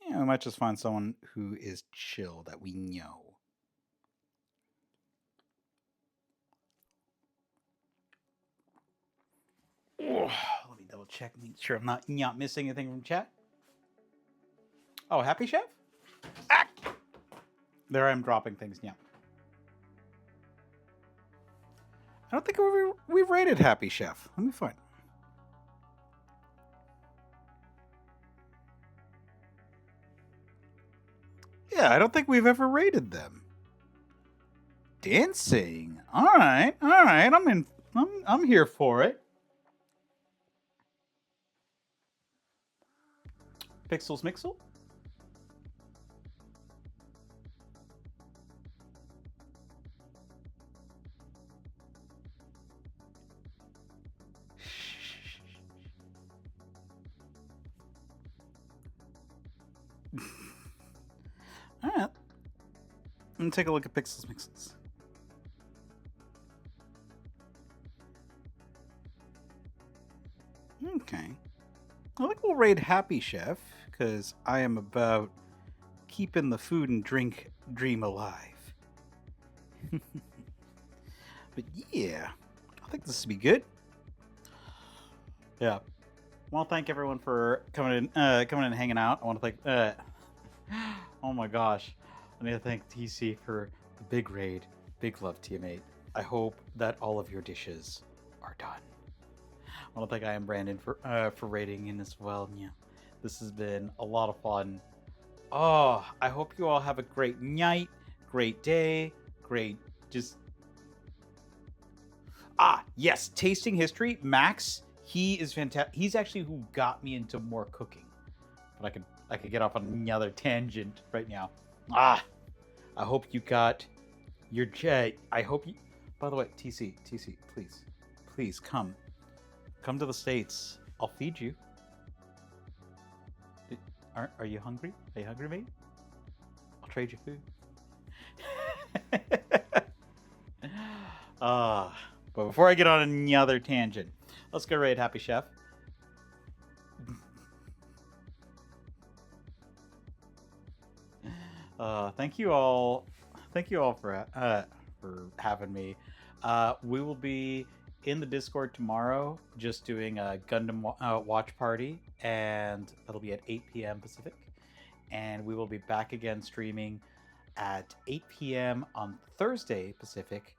Yeah, we might just find someone who is chill that we know. Oh, let me double check, make sure I'm not missing anything from chat. Oh, Happy Chef? Ah! There I am dropping things now. I don't think we've rated Happy Chef. Let me find. Yeah, I don't think we've ever rated them. Dancing. All right. I'm here for it. Pixels Mixel. All right. Let me take a look at Pixels Mixels. Okay. I think we'll raid Happy Chef, because I am about keeping the food and drink dream alive. But yeah, I think this will be good. Yeah. Well, thank everyone for coming in and hanging out. I want to thank. Oh my gosh, I need to thank TC for the big raid. Big love, teammate. I hope that all of your dishes are done. I want to thank I am Brandon for raiding in as well. Yeah, this has been a lot of fun. Oh, I hope you all have a great night, great day, great just. Ah, yes, tasting history. Max, he is fantastic. He's actually who got me into more cooking. But I could get off on another tangent right now. Ah, I hope you got your jet. I hope you. By the way, TC, please come to the States. I'll feed you. Are you hungry? Are you hungry, mate? I'll trade you food. But before I get on another tangent, let's go raid Happy Chef. Thank you all for having me. We will be in the Discord tomorrow, just doing a Gundam watch party, and it'll be at 8 p.m. Pacific. And we will be back again streaming at 8 p.m. on Thursday Pacific.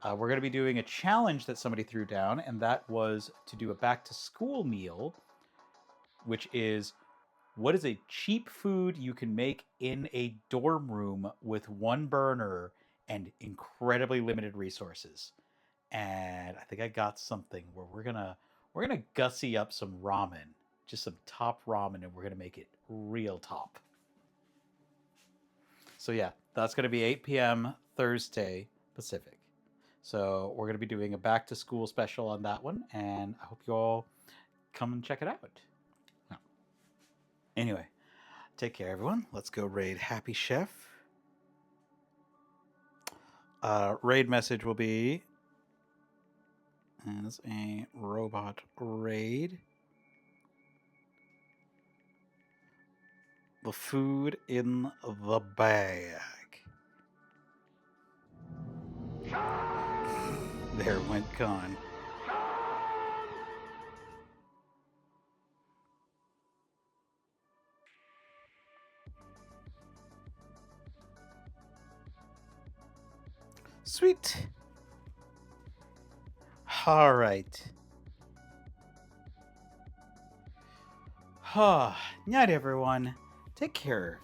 We're going to be doing a challenge that somebody threw down, and that was to do a back-to-school meal, which is what is a cheap food you can make in a dorm room with one burner and incredibly limited resources. And I think I got something where we're gonna gussy up some ramen, just some top ramen, and we're gonna make it real top. So yeah, that's gonna be 8 p.m. Thursday Pacific. So we're gonna be doing a back to school special on that one, and I hope you all come and check it out. Anyway, take care, everyone. Let's go raid Happy Chef. Raid message will be as a robot raid. The food in the bag. There went Con. Sweet. All right. Night, everyone. Take care.